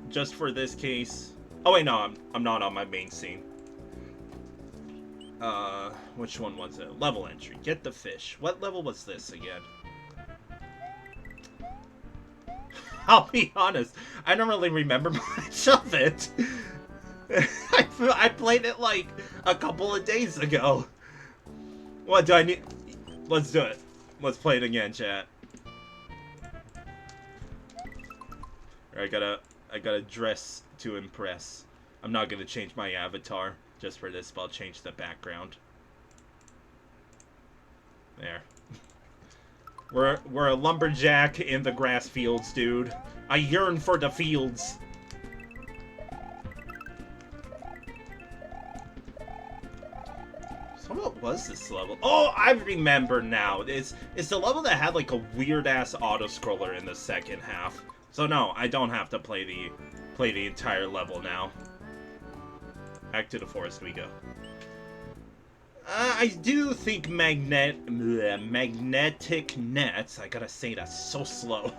Just for this case. Oh wait, no, I'm not on my main scene. Which one was it? Level entry. Get the fish. What level was this again? I'll be honest, I don't really remember much of it. I played it like a couple of days ago. What do I need? Let's do it. Let's play it again, chat. I gotta dress to impress. I'm not gonna change my avatar just for this, but I'll change the background. There. We're a lumberjack in the grass fields, dude. I yearn for the fields. So what was this level? Oh, I remember now. It's the level that had like a weird ass auto scroller in the second half. So no, I don't have to play the entire level now. Back to the forest we go. I do think magnetic nets, I gotta say that so slow.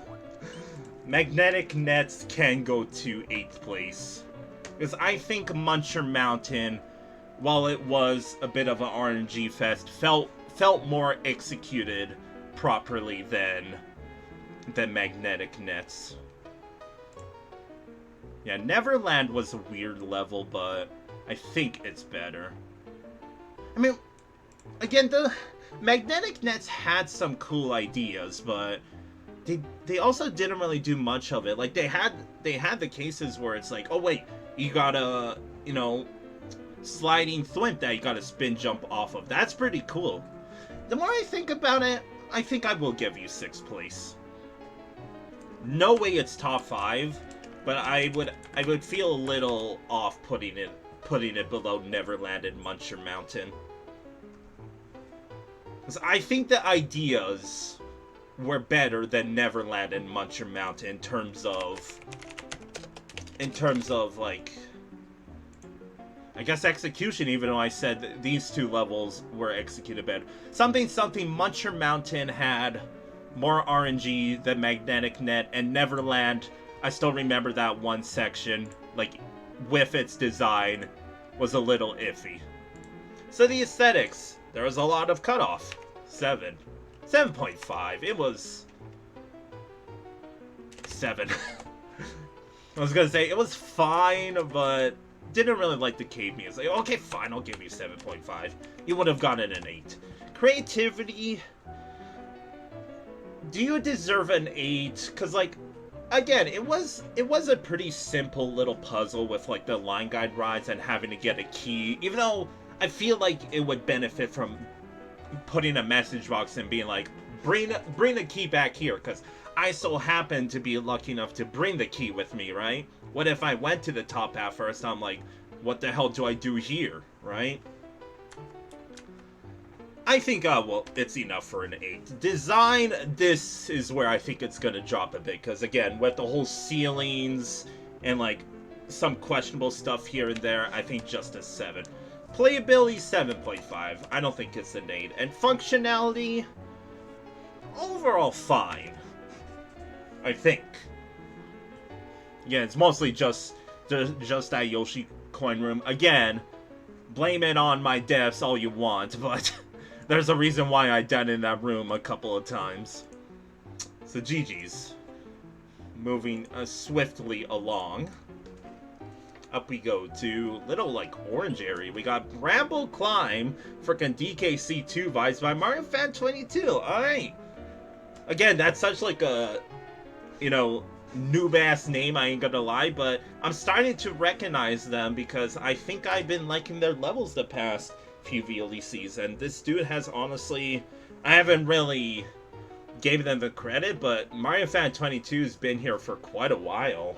Magnetic nets can go to 8th place. Because I think Muncher Mountain, while it was a bit of an RNG fest, felt more executed properly than magnetic nets. Yeah, Neverland was a weird level, but I think it's better. I mean, again, the magnetic nets had some cool ideas, but they also didn't really do much of it. Like, they had the cases where it's like, oh wait, you got a, you know, sliding thwimp that you got to spin jump off of. That's pretty cool. The more I think about it, I think I will give you 6th place. No way it's top 5, but I would feel a little off putting it below Neverland and Muncher Mountain. Because I think the ideas were better than Neverland and Muncher Mountain in terms of like, I guess execution, even though I said that these two levels were executed better. Something Muncher Mountain had more RNG than Magnetic Net, and Neverland, I still remember that one section, like, with its design, was a little iffy. So the aesthetics, there was a lot of cutoff. 7. 7.5. It was 7. I was gonna say, it was fine, but didn't really like the cave music. Like, okay, fine, I'll give you 7.5. You would have gotten an 8. Creativity, do you deserve an 8? Because, like, again, it was a pretty simple little puzzle with, like, the line guide rides and having to get a key. Even though I feel like it would benefit from putting a message box and being like, bring the key back here, because I so happen to be lucky enough to bring the key with me, right? What if I went to the top half first? I'm like, what the hell do I do here, right? I think, well, it's enough for an 8. Design, this is where I think it's gonna drop a bit, because again, with the whole ceilings and, like, some questionable stuff here and there, I think just a 7. Playability, 7.5. I don't think it's an 8. And functionality, overall fine. I think. Yeah, it's mostly just that Yoshi coin room. Again, blame it on my devs all you want, but there's a reason why I died in that room a couple of times. So GG's. Moving swiftly along. Up we go to little, like, orange area. We got Bramble Climb, frickin' DKC2 vibes by Mario Fan 22. Alright. Again, that's such, like, a, you know, noob-ass name, I ain't gonna lie, but I'm starting to recognize them because I think I've been liking their levels the past few VLDCs, and this dude has honestly, I haven't really gave them the credit, but Mario Fan 22's been here for quite a while.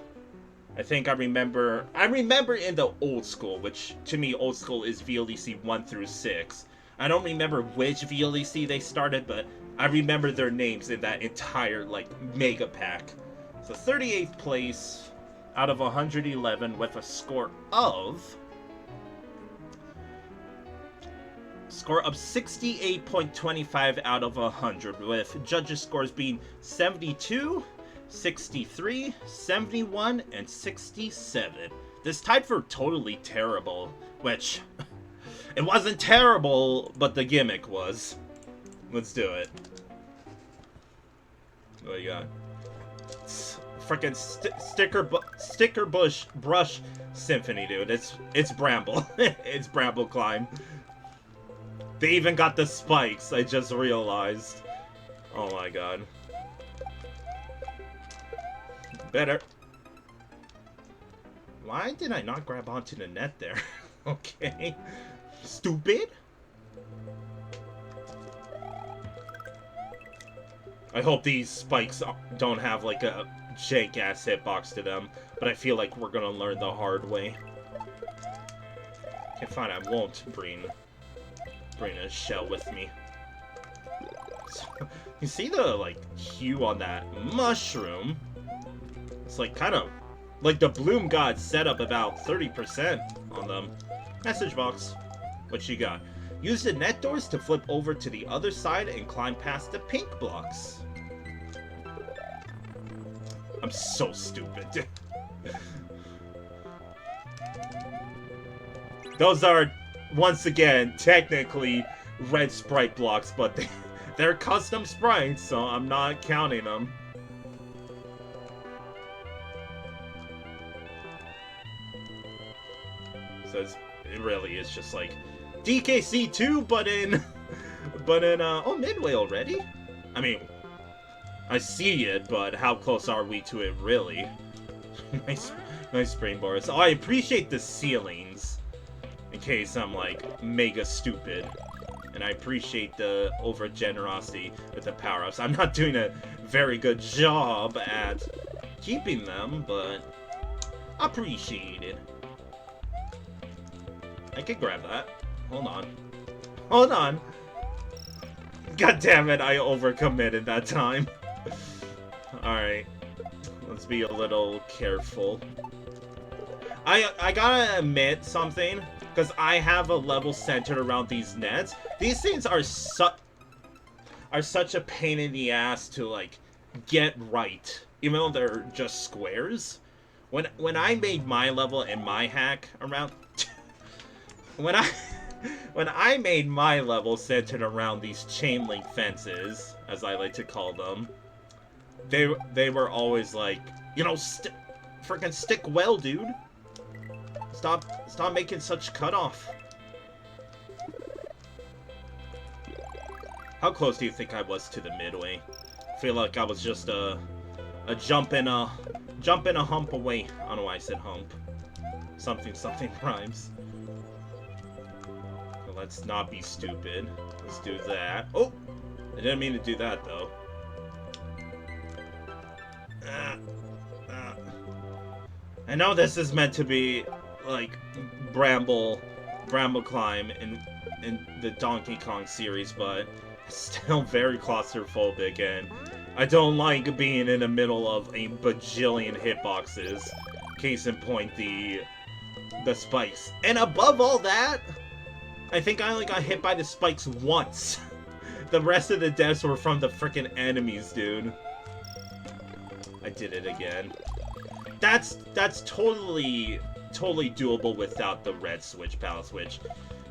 I think I remember in the old school, which to me old school is VLDC 1 through 6. I don't remember which VLDC they started, but I remember their names in that entire, like, mega pack. So 38th place out of 111 with a score of 68.25 out of 100, with judges' scores being 72, 63, 71, and 67. This tied for totally terrible, which it wasn't terrible, but the gimmick was. Let's do it. What do you got? Frickin' sticker brush symphony, dude. It's Bramble. It's Bramble Climb. They even got the spikes, I just realized. Oh my god. Better. Why did I not grab onto the net there? Okay. Stupid. I hope these spikes don't have like a jank-ass hitbox to them, but I feel like we're gonna learn the hard way. Okay, fine, I won't bring a shell with me. So, you see the, like, hue on that mushroom? It's like kind of like the Bloom God set up about 30% on them. Message box. What you got? Use the net doors to flip over to the other side and climb past the pink blocks. I'm so stupid. Those are, once again, technically red sprite blocks, but they're custom sprites, so I'm not counting them. So it really is just like DKC2, but in oh, Midway already? I mean, I see it, but how close are we to it really? nice springboards. Oh, I appreciate the ceilings, in case I'm like mega stupid. And I appreciate the over generosity with the power-ups. I'm not doing a very good job at keeping them, but appreciate it. I could grab that. Hold on. Hold on. God damn it, I overcommitted that time. Alright. Let's be a little careful. I gotta admit something, because I have a level centered around these nets. These things are such a pain in the ass to, like, get right, even though they're just squares. When I made my level and my hack around... When I made my level centered around these chain link fences, as I like to call them, they were always like, you know, frickin' stick well, dude. Stop making such cutoff. How close do you think I was to the midway? I feel like I was just a jump and a hump away. I don't know why I said hump. Something rhymes. Let's not be stupid. Let's do that. Oh! I didn't mean to do that, though. I know this is meant to be, like, Bramble Climb in the Donkey Kong series, but it's still very claustrophobic, and I don't like being in the middle of a bajillion hitboxes. Case in point, the spikes. And above all that, I think I only got hit by the spikes once. The rest of the deaths were from the frickin' enemies, dude. I did it again. That's totally doable without the red switch palace, which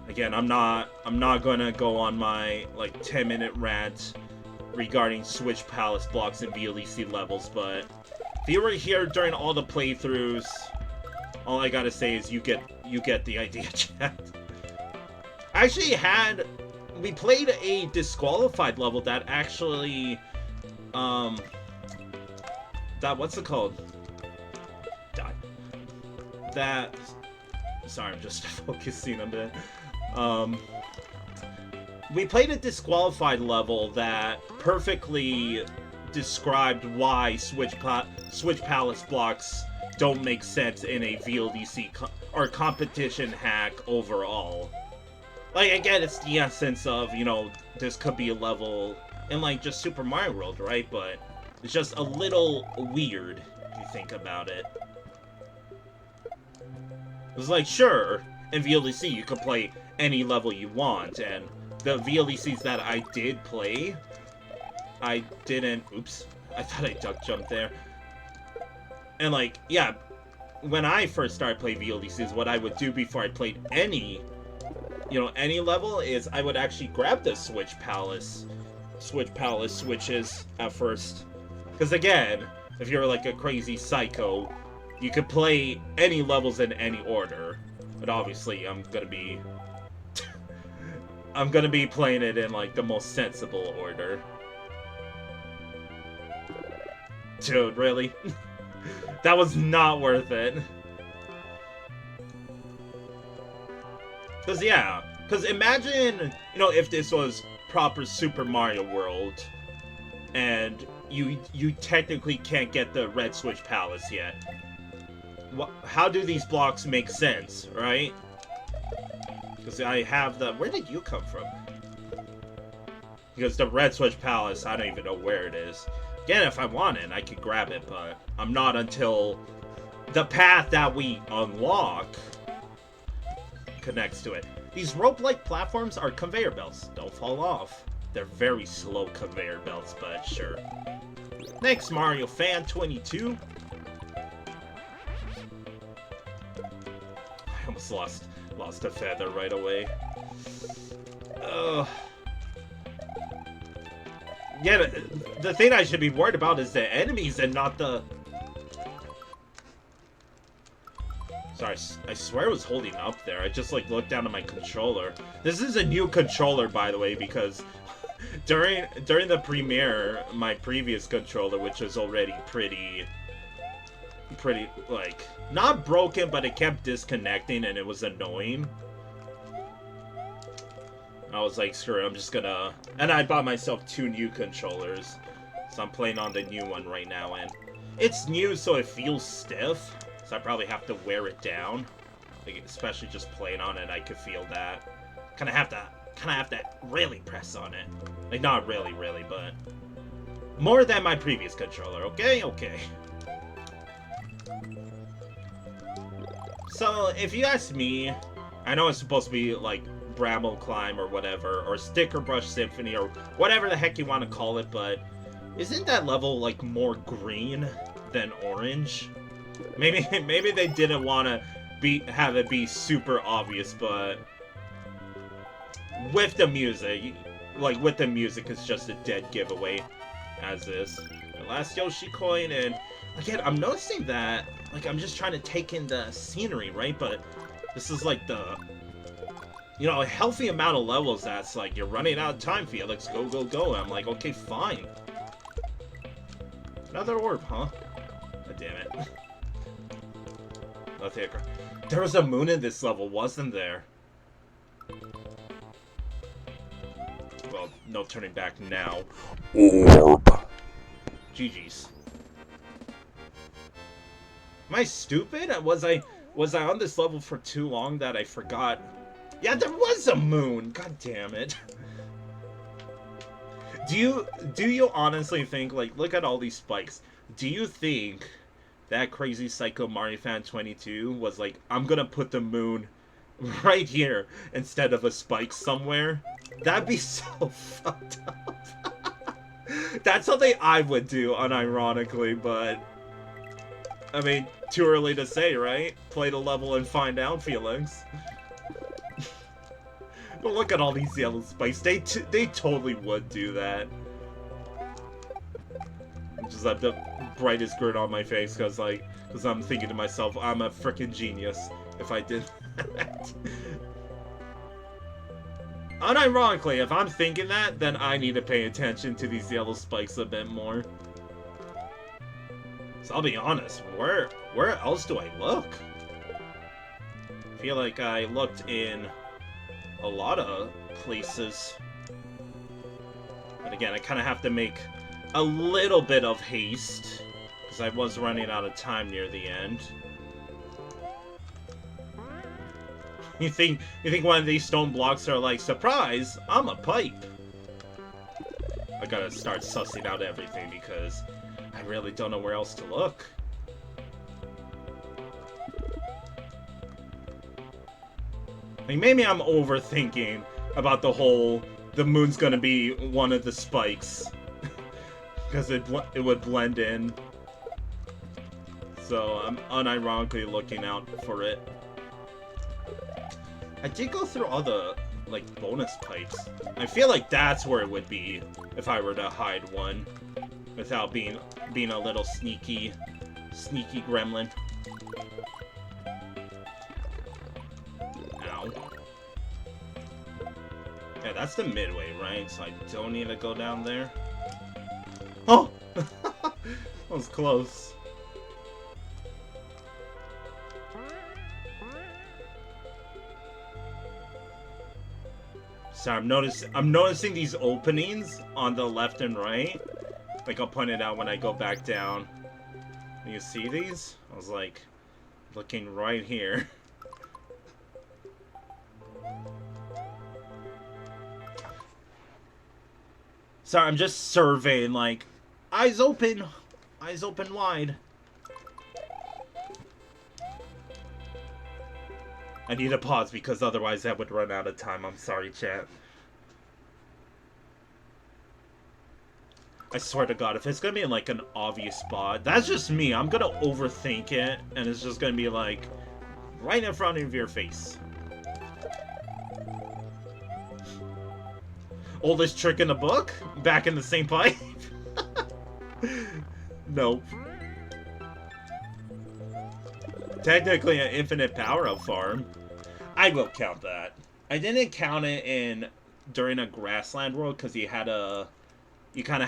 again, I'm not gonna go on my like 10-minute rant regarding switch palace blocks and VLEC levels, but if you were here during all the playthroughs, all I gotta say is you get the idea, chat. I actually we played a disqualified level that actually, what's it called? Sorry, I'm just focusing a bit. We played a disqualified level that perfectly described why switch palace blocks don't make sense in a VLDC or competition hack overall. Like, again, it's the essence of, you know, this could be a level in, like, just Super Mario World, right? But it's just a little weird, if you think about it. It's like, sure, in VLDC you could play any level you want, and the VLDCs that I did play, I didn't... Oops. I thought I duck jumped there. And, like, yeah, when I first started playing VLDCs, what I would do before I played any level is I would actually grab the switch palace switches at first. Because again, if you're like a crazy psycho, you could play any levels in any order. But obviously, I'm gonna be playing it in like the most sensible order. Dude, really? That was not worth it. Because imagine, you know, if this was proper Super Mario World, and you technically can't get the red switch palace yet. How do these blocks make sense, right? Because I have the... Where did you come from? Because the red switch palace, I don't even know where it is. Again, if I want it, I could grab it, but I'm not until the path that we unlock connects to it. These rope-like platforms are conveyor belts. Don't fall off. They're very slow conveyor belts, but sure. Next, Mario Fan 22. I almost lost a feather right away. Yeah, the thing I should be worried about is the enemies and not the... Sorry, I swear I was holding up there. I just, like, looked down at my controller. This is a new controller, by the way, because during the premiere, my previous controller, which was already pretty, like, not broken, but it kept disconnecting, and it was annoying. I was like, screw it, I'm just gonna... And I bought myself 2 new controllers, so I'm playing on the new one right now, and it's new, so it feels stiff. So I probably have to wear it down, like, especially just playing on it. I could feel that. Kind of have to really press on it. Like, not really, but more than my previous controller. Okay. So if you ask me, I know it's supposed to be like Bramble Climb or whatever, or Sticker Brush Symphony or whatever the heck you want to call it, but isn't that level like more green than orange? Maybe they didn't want to have it be super obvious, but with the music, it's just a dead giveaway as is. The last Yoshi coin, and again, I'm noticing that, like, I'm just trying to take in the scenery, right? But this is like the, you know, a healthy amount of levels that's like, you're running out of time, Felix, go. And I'm like, okay, fine. Another orb, huh? God damn it. There was a moon in this level, wasn't there? Well, no turning back now. Orb. GG's. Am I stupid? Was I on this level for too long that I forgot? Yeah, there was a moon. God damn it. Do you honestly think, like, look at all these spikes. Do you think that crazy psycho Mario fan 22 was like, I'm gonna put the moon right here instead of a spike somewhere? That'd be so fucked up. That's something I would do, unironically, but I mean, too early to say, right? Play the level and find out, Felix. But look at all these yellow spikes. They totally would do that. Just have the brightest grin on my face because I'm thinking to myself, I'm a freaking genius if I did that. Unironically, if I'm thinking that, then I need to pay attention to these yellow spikes a bit more. So I'll be honest, where else do I look? I feel like I looked in a lot of places. But again, I kind of have to make a little bit of haste because I was running out of time near the end. You think one of these stone blocks are like, surprise, I'm a pipe? I gotta start sussing out everything because I really don't know where else to look. Like, maybe I'm overthinking about the whole, the moon's gonna be one of the spikes. Because it would blend in. So I'm unironically looking out for it. I did go through all the, like, bonus pipes. I feel like that's where it would be if I were to hide one. Without being a little sneaky gremlin. Ow. Yeah, that's the midway, right? So I don't need to go down there. Oh! That was close. Sorry, I'm noticing these openings on the left and right. Like, I'll point it out when I go back down. You see these? I was like, looking right here. Sorry, I'm just surveying, like, eyes open wide. I need to pause because otherwise that would run out of time. I'm sorry, chat. I swear to God, if it's gonna be in, like, an obvious spot, that's just me. I'm gonna overthink it, and it's just gonna be, like, right in front of your face. Oldest trick in the book? Back in the same pipe? Nope. Technically an infinite power-up farm. I will count that. I didn't count it during a grassland world because you kind of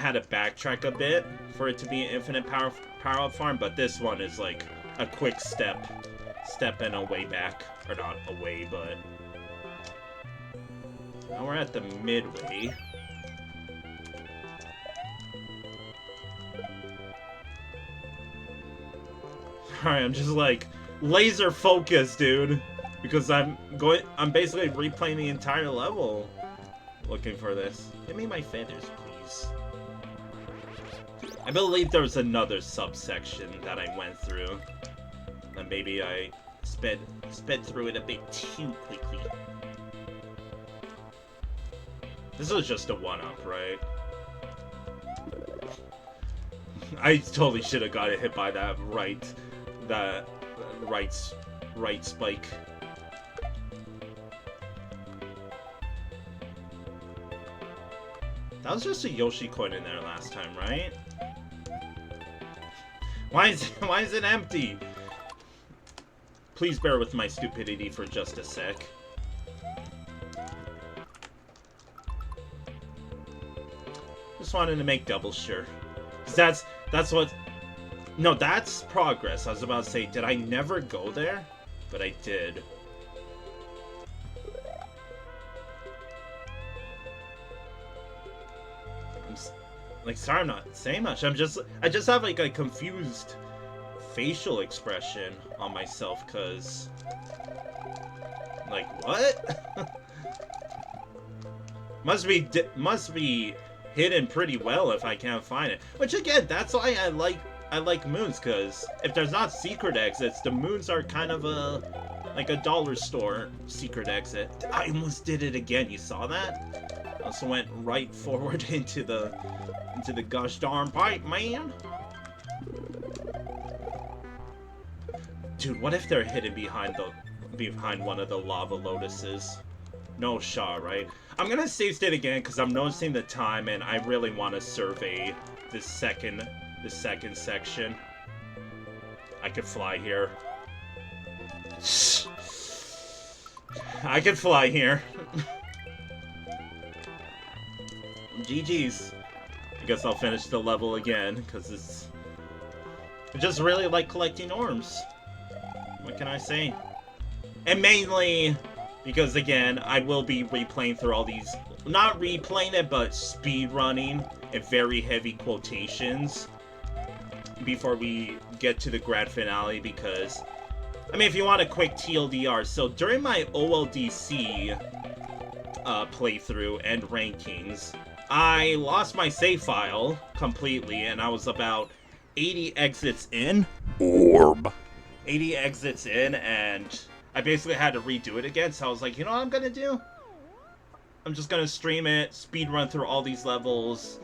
had to backtrack a bit for it to be an infinite power-up farm, but this one is like a quick step and a way back. Or not a way, but... Now we're at the midway. Alright, I'm just like laser focused, dude. Because I'm basically replaying the entire level looking for this. Give me my feathers, please. I believe there was another subsection that I went through. And maybe I sped through it a bit too quickly. This was just a one-up, right? I totally should have got hit by that right spike. That was just a Yoshi coin in there last time, right? Why is it empty? Please bear with my stupidity for just a sec. Just wanted to make double sure. 'Cause that's what... No, that's progress. I was about to say, did I never go there? But I did. Like, sorry, I'm not saying much. I just have like a confused facial expression on myself, cause Like, what? must be hidden pretty well if I can't find it. Which again, that's why I like moons, because if there's not secret exits, the moons are kind of like a dollar store secret exit. I almost did it again. You saw that? I also went right forward into the gosh darn pipe, man. Dude, what if they're hidden behind one of the lava lotuses? No shot, right? I'm gonna save state again because I'm noticing the time and I really want to survey this second section. I could fly here. I could fly here. GG's. I guess I'll finish the level again because I just really like collecting orbs. What can I say? And mainly because, again, I will be replaying through all these... Not replaying it, but speedrunning in very heavy quotations before we get to the grand finale, because... I mean, if you want a quick TLDR, so during my OLDC playthrough and rankings, I lost my save file completely, and I was about 80 exits in. 80 exits in, and I basically had to redo it again, so I was like, you know what I'm gonna do? I'm just gonna stream it, speed run through all these levels,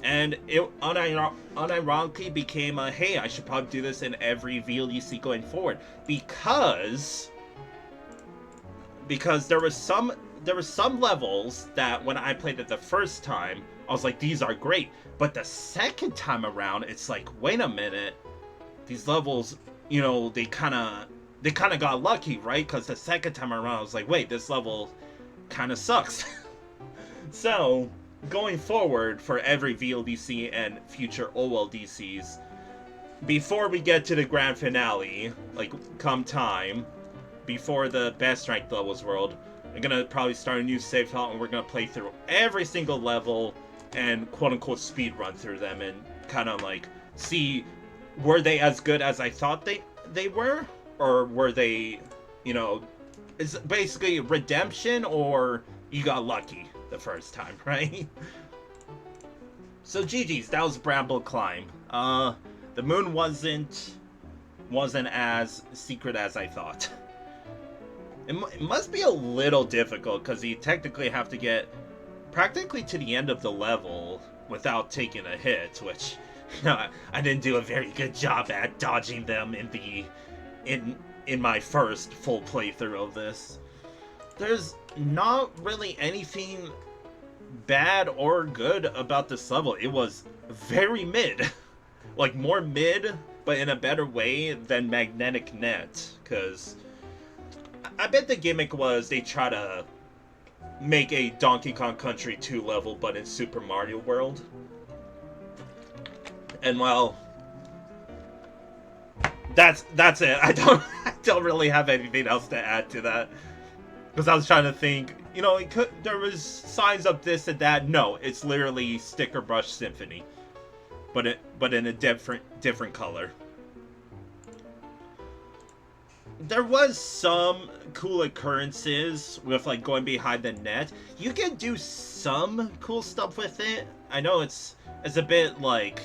and it unironically became a, hey, I should probably do this in every VLDC going forward, because there was some levels that when I played it the first time, I was like, these are great, but the second time around, it's like, wait a minute, these levels, you know, they kind of got lucky, right? Because the second time around, I was like, wait, this level kind of sucks. So, going forward for every VLDC and future OLDCs, before we get to the grand finale, like, come time, before the best ranked levels world, we're gonna probably start a new save file, and we're gonna play through every single level and quote-unquote speed run through them and kind of, like, see, were they as good as I thought they were? Or were they, you know, it's basically redemption, or you got lucky the first time, right? So GG's, that was Bramble Climb. The moon wasn't as secret as I thought. It must be a little difficult, because you technically have to get practically to the end of the level without taking a hit, which, you know, I didn't do a very good job at dodging them in my first full playthrough of this. There's not really anything bad or good about this level. It was very mid. Like, more mid, but in a better way than Magnetic Net, because I bet the gimmick was they try to make a Donkey Kong Country 2 level, but in Super Mario World. And, well, that's it. I don't really have anything else to add to that. Because I was trying to think, you know, there was signs of this and that. No, it's literally Sticker Brush Symphony, but in a different color. There was some cool occurrences with, like, going behind the net. You can do some cool stuff with it. I know it's a bit, like,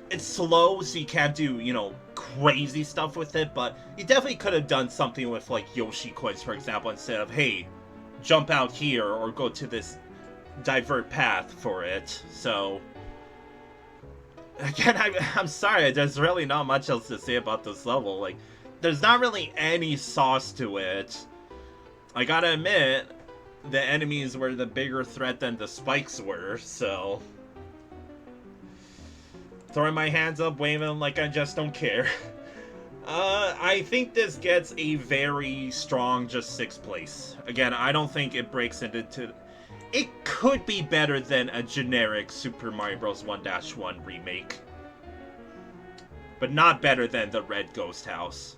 it's slow, so you can't do, you know, crazy stuff with it, but you definitely could have done something with, like, Yoshi coins, for example, instead of, hey, jump out here or go to this divert path for it. So, again, I'm sorry, there's really not much else to say about this level. Like, there's not really any sauce to it. I gotta admit, the enemies were the bigger threat than the spikes were, so... Throwing my hands up, waving like I just don't care. I think this gets a very strong just 6th place. Again, I don't think it breaks into... It could be better than a generic Super Mario Bros. 1-1 remake. But not better than the Red Ghost House.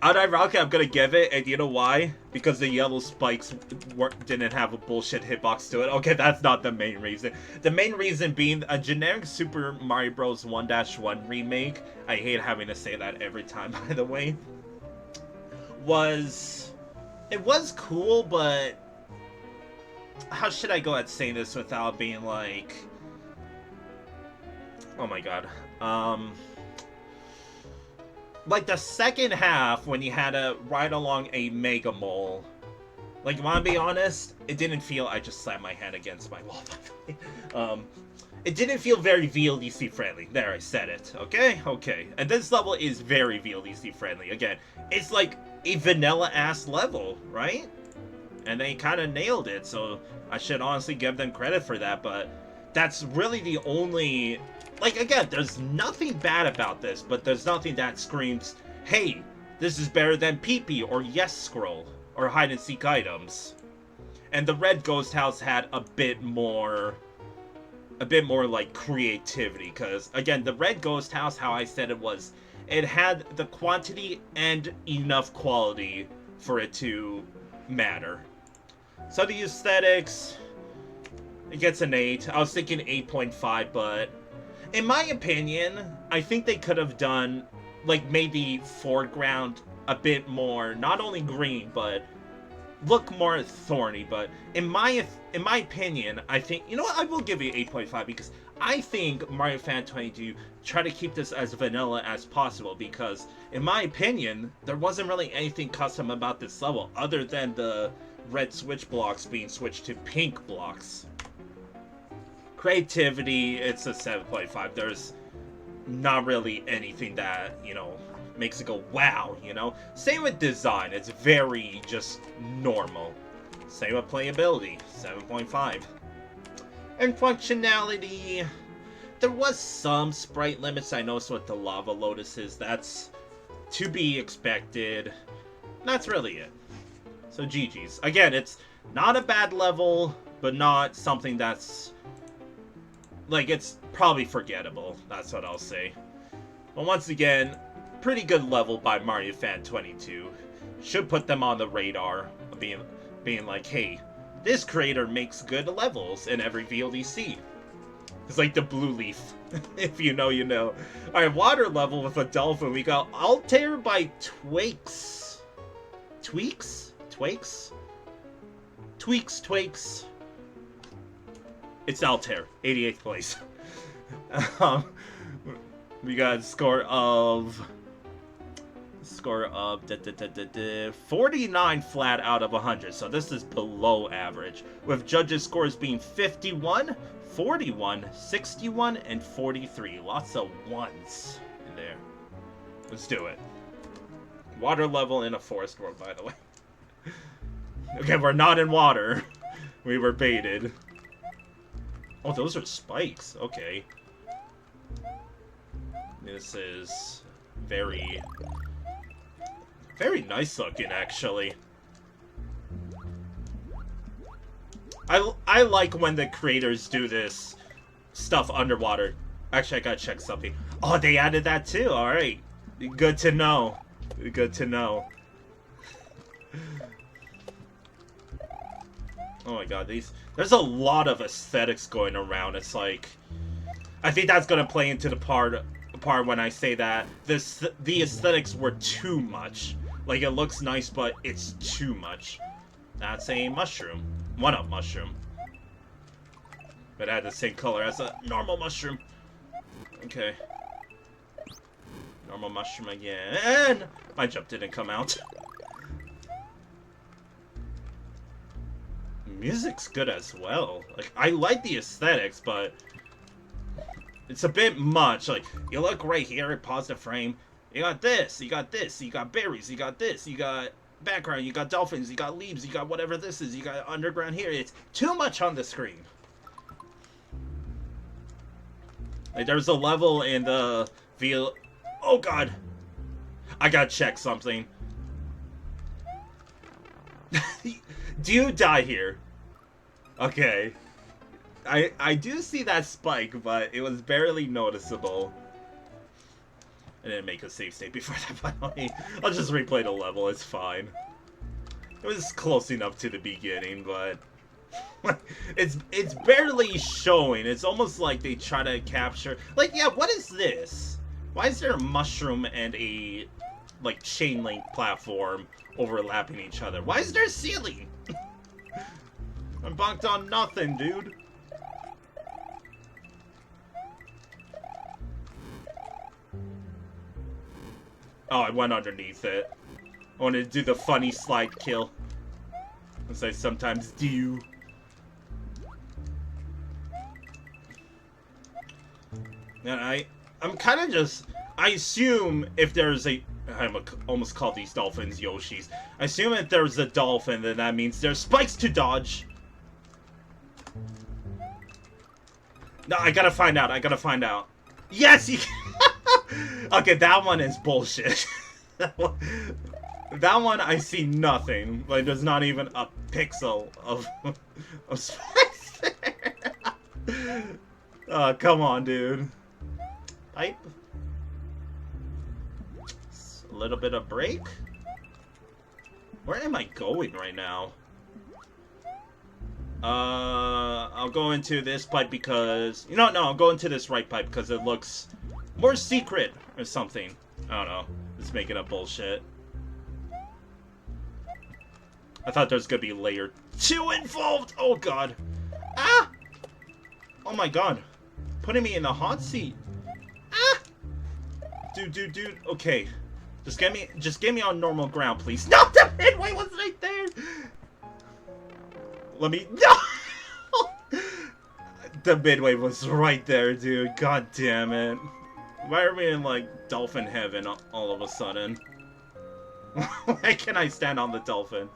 Unironically, I'm gonna give it, and you know why? Because the yellow spikes didn't have a bullshit hitbox to it. Okay, that's not the main reason. The main reason being a generic Super Mario Bros. 1-1 remake, I hate having to say that every time, by the way, it was cool, but how should I go at saying this without being like, oh my god, like the second half when you had to ride along a Mega Mole, like, wanna be honest, it didn't feel, I just slammed my hand against my wall, by the way. It didn't feel very VLDC friendly. There, I said it. Okay? Okay. And this level is very VLDC friendly. Again, it's like a vanilla-ass level, right? And they kind of nailed it, so I should honestly give them credit for that, but that's really the only... Like, again, there's nothing bad about this, but there's nothing that screams, hey, this is better than PP or YESCROLL or hide-and-seek items. And the Red Ghost House had a bit more like creativity, because again, the Red Ghost House, how I said it had the quantity and enough quality for it to matter. So the aesthetics, it gets an 8. I was thinking 8.5, but in my opinion, I think they could have done, like, made the foreground a bit more, not only green, but look more thorny. But in my opinion, I think, you know what, I will give you 8.5, because I think Mario Fan 22 try to keep this as vanilla as possible, because in my opinion, there wasn't really anything custom about this level other than the red switch blocks being switched to pink blocks. Creativity, it's a 7.5. There's not really anything that, you know, makes it go wow, you know? Same with design, it's very just normal. Same with playability, 7.5. And functionality, there was some sprite limits I noticed with the lava lotuses. That's to be expected. That's really it. So GG's. Again, it's not a bad level, but not something that's... like, it's probably forgettable. That's what I'll say. But once again, pretty good level by Mario Fan 22. Should put them on the radar, being like, hey, this creator makes good levels in every VLDC. It's like the blue leaf. If you know, you know. Alright, water level with a dolphin. We got Altair by Tweyxx. Tweyxx? Tweyxx? Tweyxx. It's Altair, 88th place. We got a score of 49 flat out of 100, so this is below average, with judges' scores being 51, 41, 61, and 43. Lots of ones in there. Let's do it. Water level in a forest world, by the way. Okay, we're not in water. We were baited. Oh, those are spikes. Okay. This is very nice looking, actually. I like when the creators do this stuff underwater. Actually, I gotta check something. Oh, they added that too. Alright. Good to know. Good to know. Oh my god, there's a lot of aesthetics going around. It's like, I think that's gonna play into the part when I say that the aesthetics were too much. Like, it looks nice, but it's too much. That's a mushroom. One-up mushroom. But it had the same color as a normal mushroom. Okay. Normal mushroom again. My jump didn't come out. Music's good as well. Like, I like the aesthetics, but it's a bit much. Like, you look right here, pause the frame. You got this, you got this, you got berries, you got this, you got background, you got dolphins, you got leaves, you got whatever this is, you got underground here. It's too much on the screen. Like, there's a level in the oh god! I gotta check something. Do you die here? Okay. I do see that spike, but it was barely noticeable. I didn't make a save state before that, by the way. I'll just replay the level, it's fine. It was close enough to the beginning, but... it's barely showing. It's almost like they try to capture... Like, yeah, what is this? Why is there a mushroom and a, like, chain link platform overlapping each other? Why is there a ceiling? I'm bonked on nothing, dude. Oh, I went underneath it. I wanted to do the funny slide kill, as I sometimes do. And I'm kind of just... I assume if there's a... almost call these dolphins Yoshis. I assume if there's a dolphin, then that means there's spikes to dodge. No, I gotta find out. I gotta find out. Yes! You okay, that one is bullshit. That one, I see nothing. Like, there's not even a pixel of spikes there. Oh, come on, dude. Pipe. A little bit of break. Where am I going right now? I'll go into this pipe because... No, I'll go into this right pipe because it looks more secret or something. I don't know. Just making up bullshit. I thought there's gonna be layer 2 involved! Oh god. Ah! Oh my god. Putting me in the hot seat. Ah! Dude. Okay. Just get me on normal ground, please. No! The midway was right there! Let me... No! The midway was right there, dude. God damn it. Why are we in, like, dolphin heaven all of a sudden? Why can't I stand on the dolphin?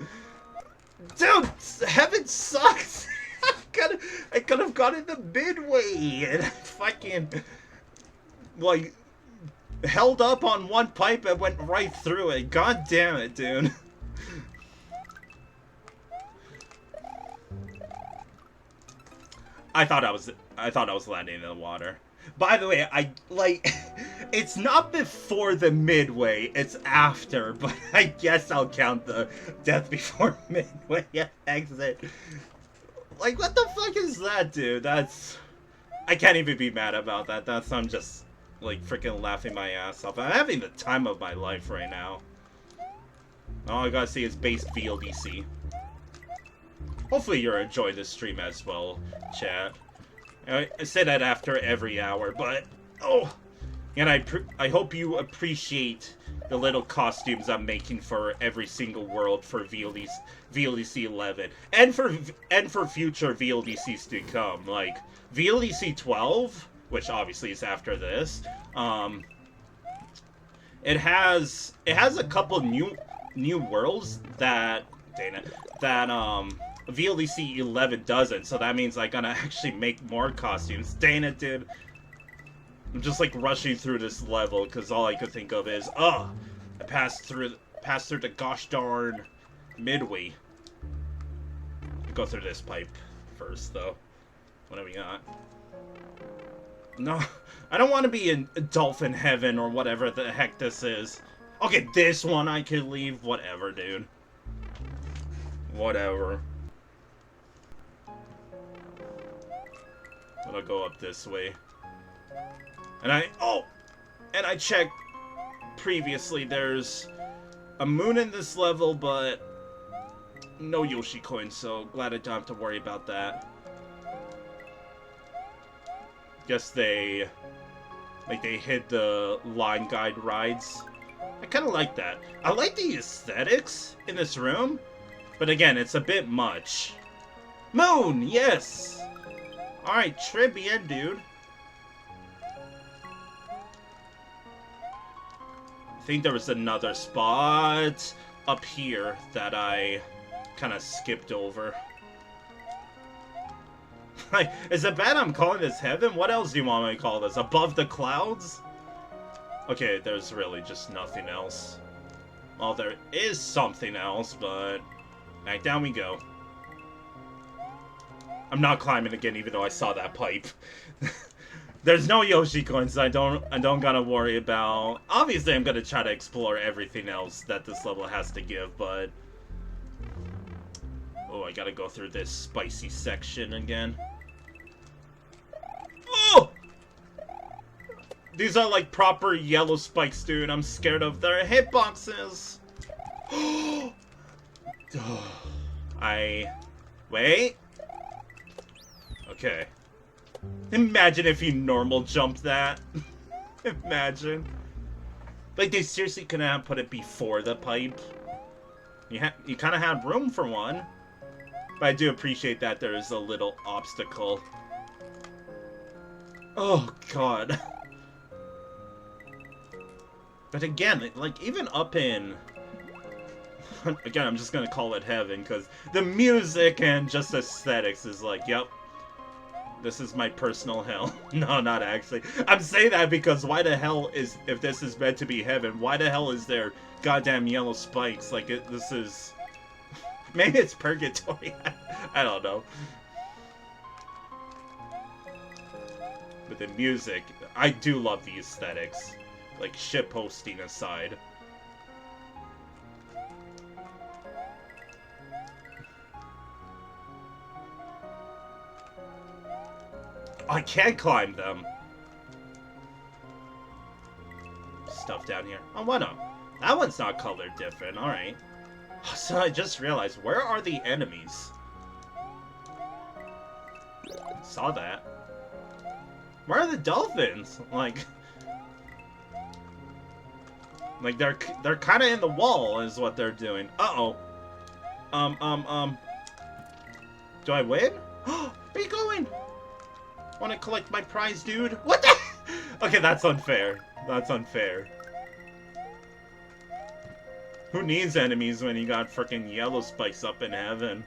Dude! Heaven sucks! I could have gotten the midway! And I fucking... like... held up on one pipe and went right through it. God damn it, dude. I thought I was landing in the water. By the way, it's not before the midway, it's after, but I guess I'll count the death before midway exit. Like, what the fuck is that, dude? I can't even be mad about that. I'm just, like, freaking laughing my ass off. I'm having the time of my life right now. All I gotta see is base VLDC. Hopefully you're enjoying this stream as well, chat. I say that after every hour, but... Oh! And I hope you appreciate the little costumes I'm making for every single world for VLDC 11. And for future VLDCs to come. Like, VLDC 12, which obviously is after this, it has a couple new worlds that... Dang it. That, VLDC 11 doesn't, so that means I'm gonna actually make more costumes. Dang it, dude. I'm just, like, rushing through this level, because all I could think of is, I passed through the gosh darn midway. Go through this pipe first, though. What do we got? No, I don't want to be in dolphin heaven or whatever the heck this is. Okay, this one I could leave. Whatever, dude. Whatever. I'll go up this way. And I checked previously, there's a moon in this level, but no Yoshi coins, so glad I don't have to worry about that. Guess they hid the line guide rides. I kind of like that. I like the aesthetics in this room, but again, it's a bit much. Moon, yes! Alright, très bien, dude. I think there was another spot up here that I kind of skipped over. Like, is it bad I'm calling this heaven? What else do you want me to call this? Above the clouds? Okay, there's really just nothing else. Well, there is something else, but... Alright, down we go. I'm not climbing again, even though I saw that pipe. There's no Yoshi coins I don't gotta worry about. Obviously, I'm gonna try to explore everything else that this level has to give, but... Oh, I gotta go through this spicy section again. Oh! These are like proper yellow spikes, dude. I'm scared of their hitboxes. Wait. Okay. Imagine if you normal jumped that. Imagine. Like, they seriously couldn't have put it before the pipe. You kind of had room for one. But I do appreciate that there is a little obstacle. Oh, God. But again, like, even up in... Again, I'm just gonna call it heaven, because the music and just aesthetics is like, yep. This is my personal hell. No, not actually. I'm saying that because why the hell is... If this is meant to be heaven, why the hell is there goddamn yellow spikes? Like, this is... Maybe it's purgatory. I don't know. But the music, I do love the aesthetics. Like, shitposting aside. I can't climb them. Stuff down here. Oh, what up? That one's not colored different. Alright. So I just realized, where are the enemies? Saw that. Where are the dolphins? Like they're kind of in the wall is what they're doing. Uh-oh. Do I win? Where are you going? Want to collect my prize, dude? What the? Okay, that's unfair. That's unfair. Who needs enemies when you got frickin' yellow spikes up in heaven?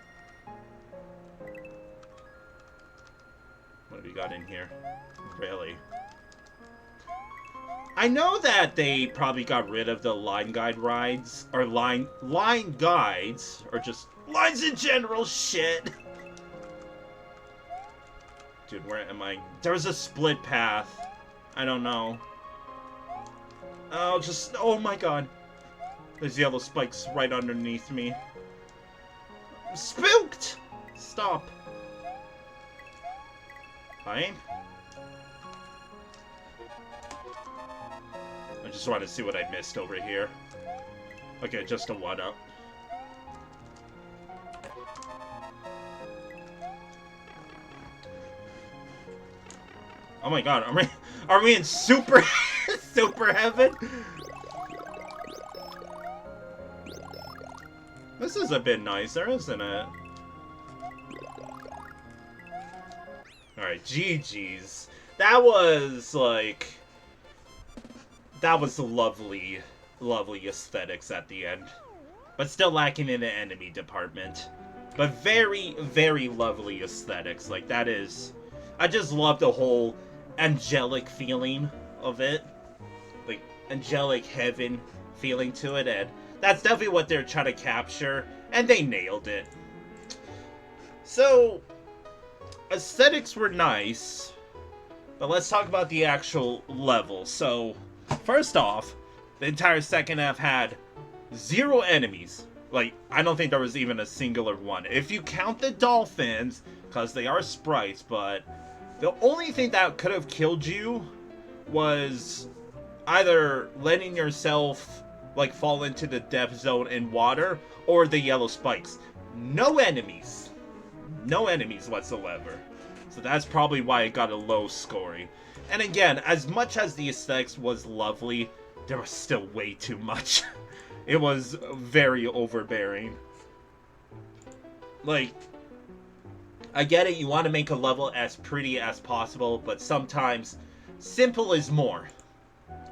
What have we got in here? Really? I know that they probably got rid of the line guide rides, or line guides, or just lines in general, shit. Dude, where am I? There's a split path. I don't know. Oh my god. There's yellow spikes right underneath me. I'm spooked! Stop. Fine. I just want to see what I missed over here. Okay, just a one-up. Oh my god, are we in super super heaven? This is a bit nicer, isn't it? Alright, GG's. That was, like... That was lovely, lovely aesthetics at the end. But still lacking in the enemy department. But very, very lovely aesthetics. Like, that is... I just love the whole angelic feeling of it. Like, angelic heaven feeling to it, and that's definitely what they're trying to capture, and they nailed it. So, aesthetics were nice, but let's talk about the actual level. So, first off, the entire second half had 0 enemies. Like, I don't think there was even a singular one. If you count the dolphins, because they are sprites, but the only thing that could have killed you was either letting yourself, like, fall into the death zone in water, or the yellow spikes. No enemies. No enemies whatsoever. So that's probably why it got a low scoring. And again, as much as the aesthetics was lovely, there was still way too much. It was very overbearing. Like, I get it, you want to make a level as pretty as possible, but sometimes simple is more.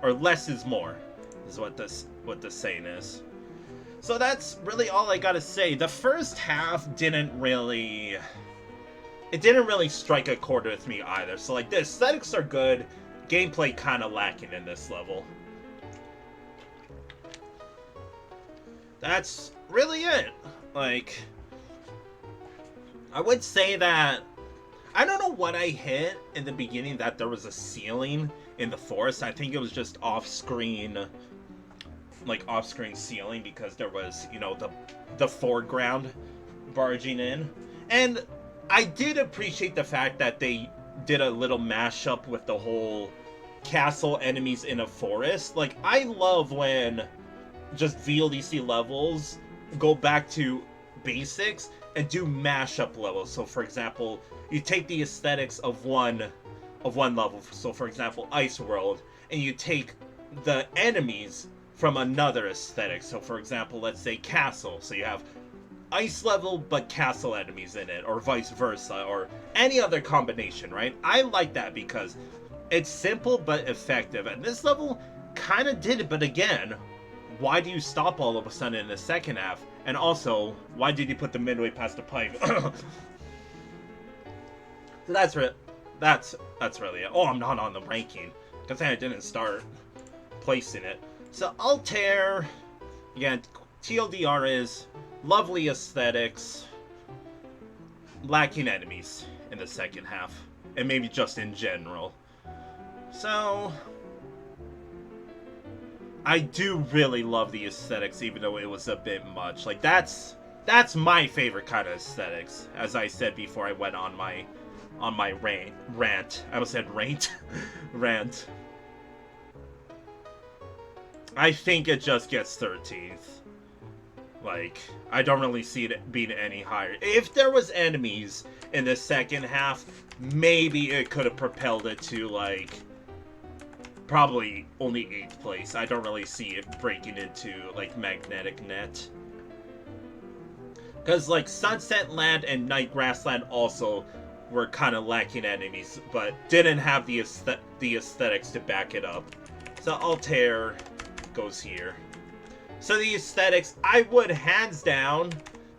Or less is more, is what the saying is. So that's really all I gotta say. The first half didn't really strike a chord with me either. So, like, the aesthetics are good, gameplay kind of lacking in this level. That's really it. Like, I would say that I don't know what I hit in the beginning that there was a ceiling in the forest. I think it was just off-screen, like off-screen ceiling because there was, you know, the foreground barging in. And I did appreciate the fact that they did a little mashup with the whole castle enemies in a forest. Like, I love when just VLDC levels go back to basics and do mashup levels. So for example, you take the aesthetics of one level, so for example Ice World, and you take the enemies from another aesthetic. So for example, let's say Castle, so you have ice level but castle enemies in it, or vice versa, or any other combination, right? I like that because it's simple but effective, and this level kind of did it. But again, why do you stop all of a sudden in the second half? And also, why did you put the midway past the pipe? So that's really it. Oh, I'm not on the ranking because I didn't start placing it. So Altair, again, TLDR is lovely aesthetics, lacking enemies in the second half, and maybe just in general. So I do really love the aesthetics, even though it was a bit much. Like, that's my favorite kind of aesthetics, as I said before I went on my rant. I almost said rant. Rant. I think it just gets 13th. Like, I don't really see it being any higher. If there was enemies in the second half, maybe it could have propelled it to, like, probably only 8th place. I don't really see it breaking into, like, Magnetic Net. Because, like, Sunset Land and Night Grassland also were kind of lacking enemies, but didn't have the aesthetics to back it up. So Altair goes here. So the aesthetics, I would hands down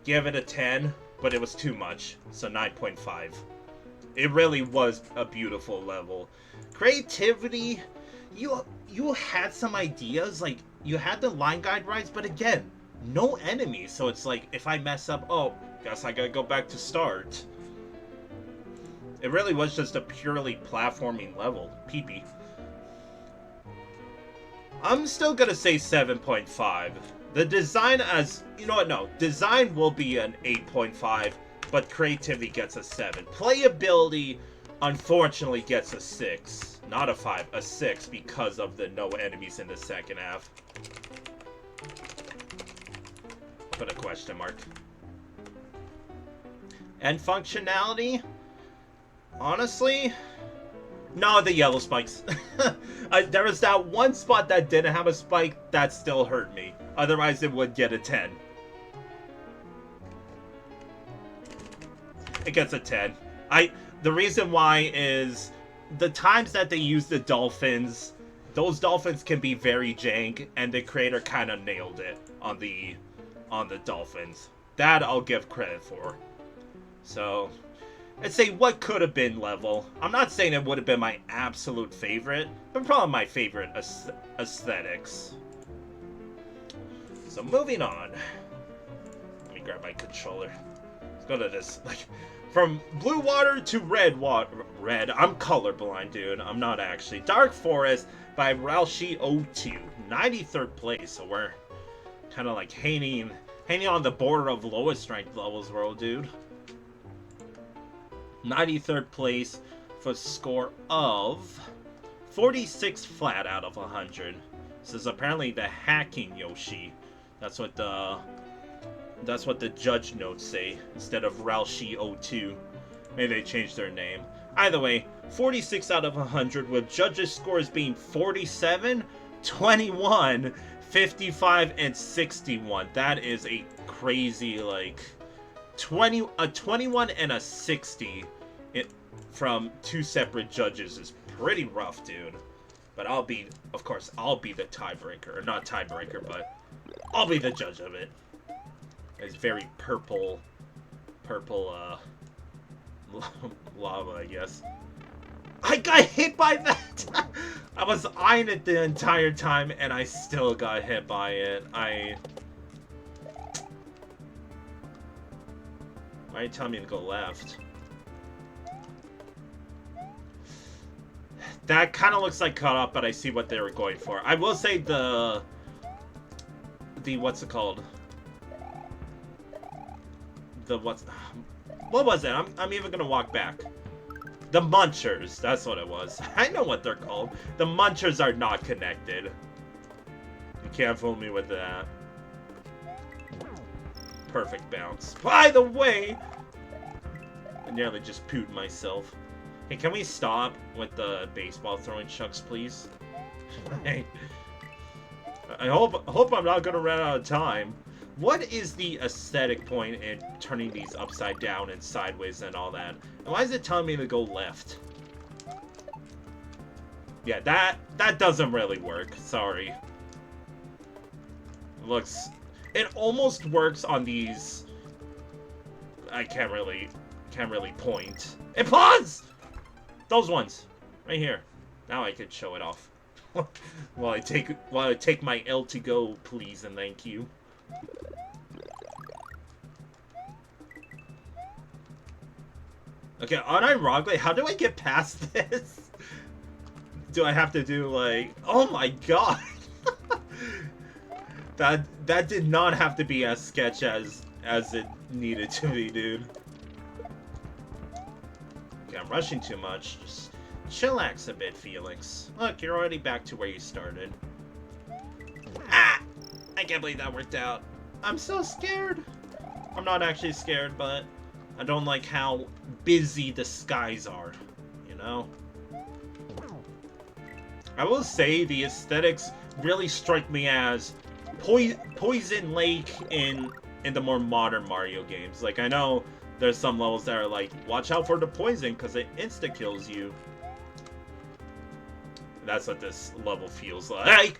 give it a 10, but it was too much. So 9.5. It really was a beautiful level. Creativity, you had some ideas, like you had the line guide rides, but again, no enemies. So it's like, if I mess up, oh, guess I gotta go back to start. It really was just a purely platforming level. Pee-pee. I'm still gonna say 7.5. The design as... You know what? No. Design will be an 8.5, but creativity gets a 7. Playability, unfortunately, gets a 6. Not a 5, a 6, because of the no enemies in the second half. Put a question mark. And functionality? Honestly, no, the yellow spikes. There was that one spot that didn't have a spike that still hurt me. Otherwise, it would get a 10. It gets a 10. The reason why is the times that they use the dolphins, those dolphins can be very jank, and the creator kind of nailed it on the dolphins. That I'll give credit for. So, I'd say what could have been level. I'm not saying it would have been my absolute favorite, but probably my favorite aesthetics. So moving on. Let me grab my controller. Let's go to this. Like, from blue water to red water. Red. I'm colorblind, dude. I'm not actually. Dark Forest by Ralshi02. 93rd place. So we're kind of like hanging on the border of lowest ranked levels world, dude. 93rd place for a score of 46 flat out of 100. This is apparently the hacking Yoshi. That's what the judge notes say instead of Ralshi02. Maybe they changed their name. Either way, 46 out of 100 with judges' scores being 47, 21, 55, and 61. That is a crazy, like, 21 and a 60 from two separate judges is pretty rough, dude. But of course, I'll be the tiebreaker. Or not tiebreaker, but I'll be the judge of it. It's very purple, lava, I guess. I got hit by that! I was eyeing it the entire time, and I still got hit by it. Why are you telling me to go left? that kind of looks like cut off, but I see what they were going for. I will say the what's it called? What was it? I'm even gonna walk back. The munchers, that's what it was. I know what they're called. The munchers are not connected. You can't fool me with that. Perfect bounce. By the way, I nearly just pooed myself. Hey, can we stop with the baseball throwing chucks, please? Hey, I hope I'm not gonna run out of time. What is the aesthetic point in turning these upside down and sideways and all that? And why is it telling me to go left? Yeah, that doesn't really work. Sorry. It almost works on these. I can't really point. It paused! Those ones right here. Now I could show it off. while I take my L to go, please and thank you. Okay, unironically, how do I get past this? Do I have to do like... Oh my god! that did not have to be as sketch as it needed to be, dude. Okay, I'm rushing too much. Just chillax a bit, Felix. Look, you're already back to where you started. Ah! I can't believe that worked out. I'm so scared. I'm not actually scared, but I don't like how busy the skies are, you know? I will say the aesthetics really strike me as Poison Lake in the more modern Mario games. Like, I know there's some levels that are like, watch out for the poison because it insta-kills you. That's what this level feels like.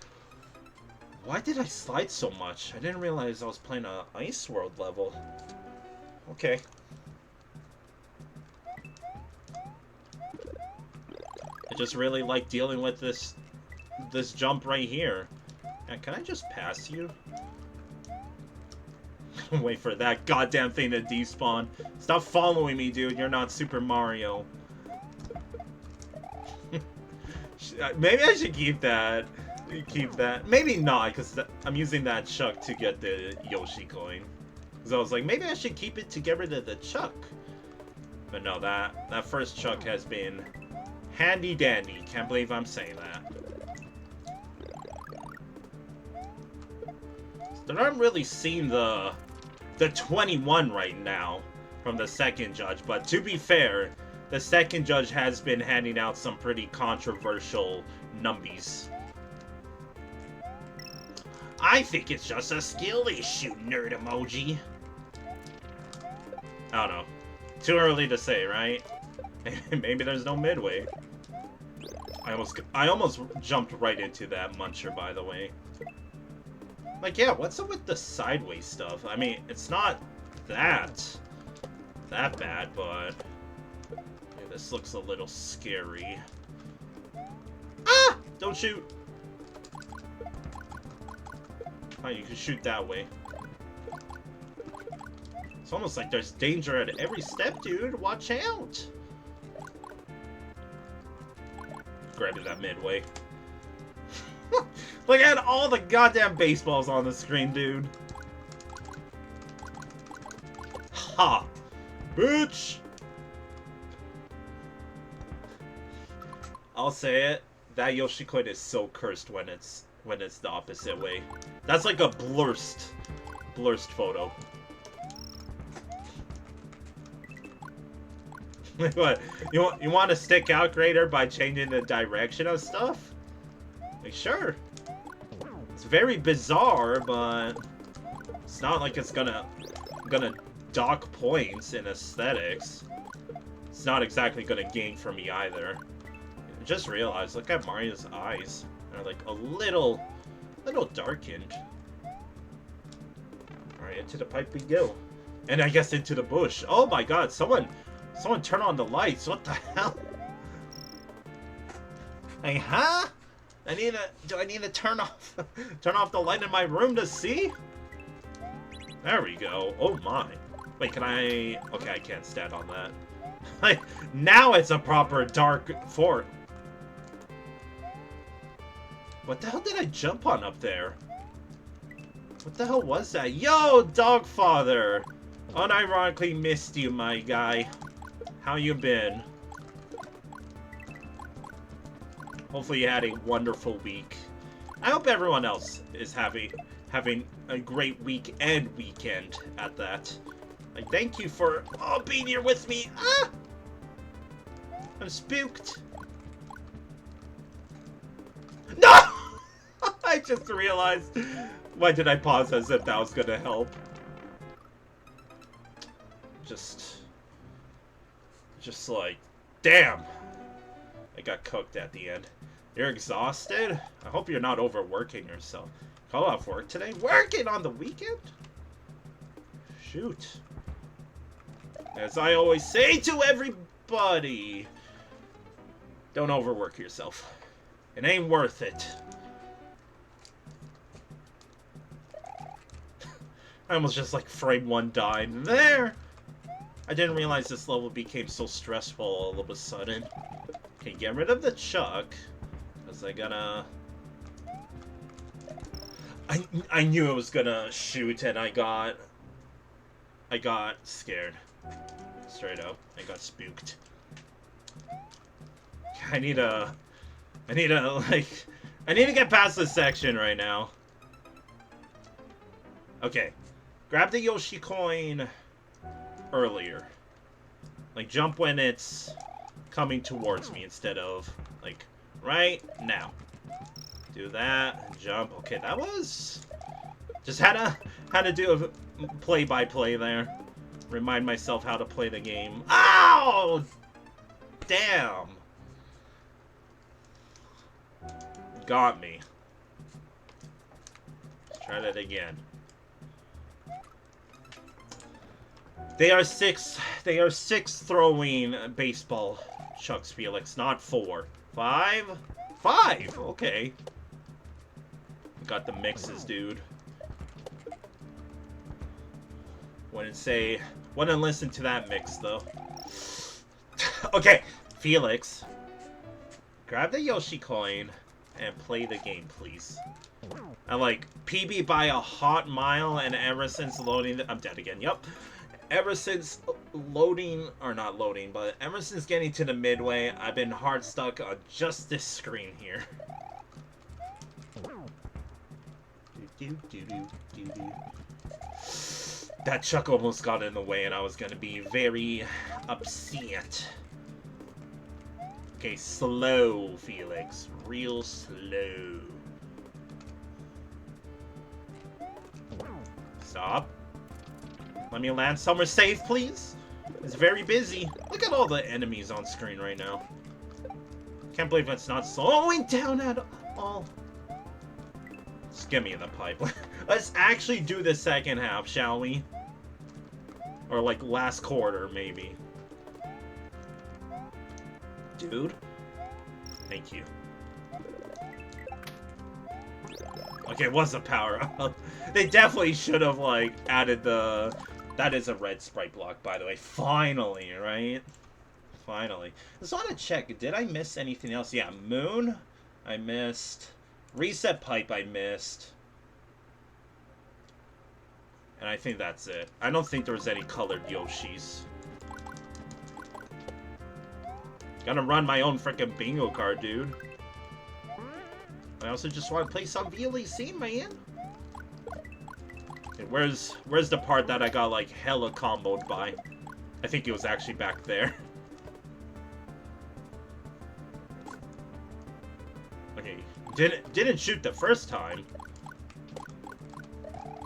Why did I slide so much? I didn't realize I was playing a Ice World level. Okay. I just really like dealing with this jump right here. Yeah, can I just pass you? Wait for that goddamn thing to despawn. Stop following me, dude. You're not Super Mario. Maybe I should keep that. Keep that. Maybe not, because I'm using that chuck to get the Yoshi coin. Because I was like, maybe I should keep it to get rid of the chuck. But no, that first chuck has been handy dandy. Can't believe I'm saying that. They're not really seeing the 21 right now from the second judge, but to be fair, the second judge has been handing out some pretty controversial numbies. I think it's just a skill issue, nerd emoji. I don't know. Too early to say, right? Maybe there's no midway. I almost jumped right into that muncher, by the way. Like, yeah, what's up with the sideways stuff? I mean, it's not that bad, but yeah, this looks a little scary. Ah! Don't shoot! Oh, you can shoot that way. It's almost like there's danger at every step, dude. Watch out! Grabbing that midway. Look at all the goddamn baseballs on the screen, dude. Ha! Bitch! I'll say it. That Yoshi coin is so cursed when it's the opposite way. That's like a blurst photo. What? You want to stick out greater by changing the direction of stuff? Like, sure. It's very bizarre, but it's not like it's gonna dock points in aesthetics. It's not exactly gonna gain for me either. I just realized, look at Mario's eyes. They're like a little darkened. Alright, into the pipe we go. And I guess into the bush. Oh my god, someone turn on the lights. What the hell? Hey, huh? Do I need to turn off the light in my room to see? There we go. Oh my. Wait, can I... Okay, I can't stand on that. Now it's a proper dark fort. What the hell did I jump on up there? What the hell was that? Yo, Dogfather! Unironically missed you, my guy. How you been? Hopefully you had a wonderful week. I hope everyone else is having a great week and weekend at that. I thank you for being here with me. Ah! I'm spooked. No! I just realized. Why did I pause as if that was gonna help? Just like, damn. I got cooked at the end. You're exhausted? I hope you're not overworking yourself. Call off work today? Working on the weekend? Shoot. As I always say to everybody, don't overwork yourself. It ain't worth it. I almost just like frame one died. There! I didn't realize this level became so stressful all of a sudden. Okay, get rid of the chuck. Because I gotta... I knew it was gonna shoot and I got scared. Straight up. I got spooked. I need to get past this section right now. Okay. Grab the Yoshi coin earlier. Like, jump when it's coming towards me instead of, like, right now. Do that. Jump. Okay, that was... Just had to do a play-by-play there. Remind myself how to play the game. Ow! Damn. Got me. Let's try that again. They are six throwing baseball chucks, Felix, not 4. 5? 5! Okay. Got the mixes, dude. Wouldn't listen to that mix, though. Okay, Felix. Grab the Yoshi coin and play the game, please. I like PB by a hot mile, and ever since loading... I'm dead again, yep. Ever since loading, or not loading, but ever since getting to the midway, I've been hard stuck on just this screen here. That chuck almost got in the way and I was gonna be very upset. Okay, slow, Felix. Real slow. Stop. Let me land somewhere safe, please. It's very busy. Look at all the enemies on screen right now. Can't believe it's not slowing down at all. Just get me in the pipe. Let's actually do the second half, shall we? Or like last quarter, maybe. Dude. Thank you. Okay, it was a power up. They definitely should have, like, added the... That is a red sprite block, by the way. Finally, right? Finally. I just want to check. Did I miss anything else? Yeah, Moon. I missed. Reset Pipe I missed. And I think that's it. I don't think there was any colored Yoshis. Gotta run my own freaking bingo card, dude. I also just want to play some VLEC, man. Okay, where's the part that I got, like, hella comboed by? I think it was actually back there. Okay, didn't shoot the first time.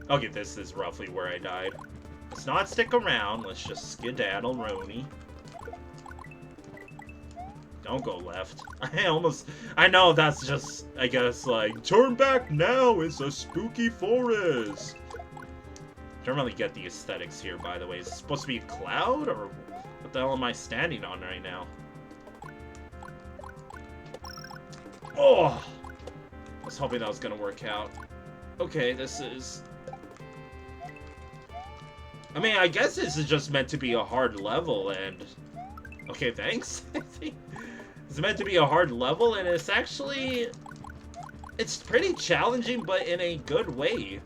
Okay, this is roughly where I died. Let's not stick around. Let's just skedaddle, Roni. Don't go left. I know that's just, I guess, like, turn back now, it's a spooky forest. Don't really get the aesthetics here, by the way. Is it supposed to be a cloud, or what the hell am I standing on right now? Oh! I was hoping that was gonna work out. Okay, this is... I mean, I guess this is just meant to be a hard level, and... Okay, thanks. I think it's meant to be a hard level, and it's actually... it's pretty challenging, but in a good way.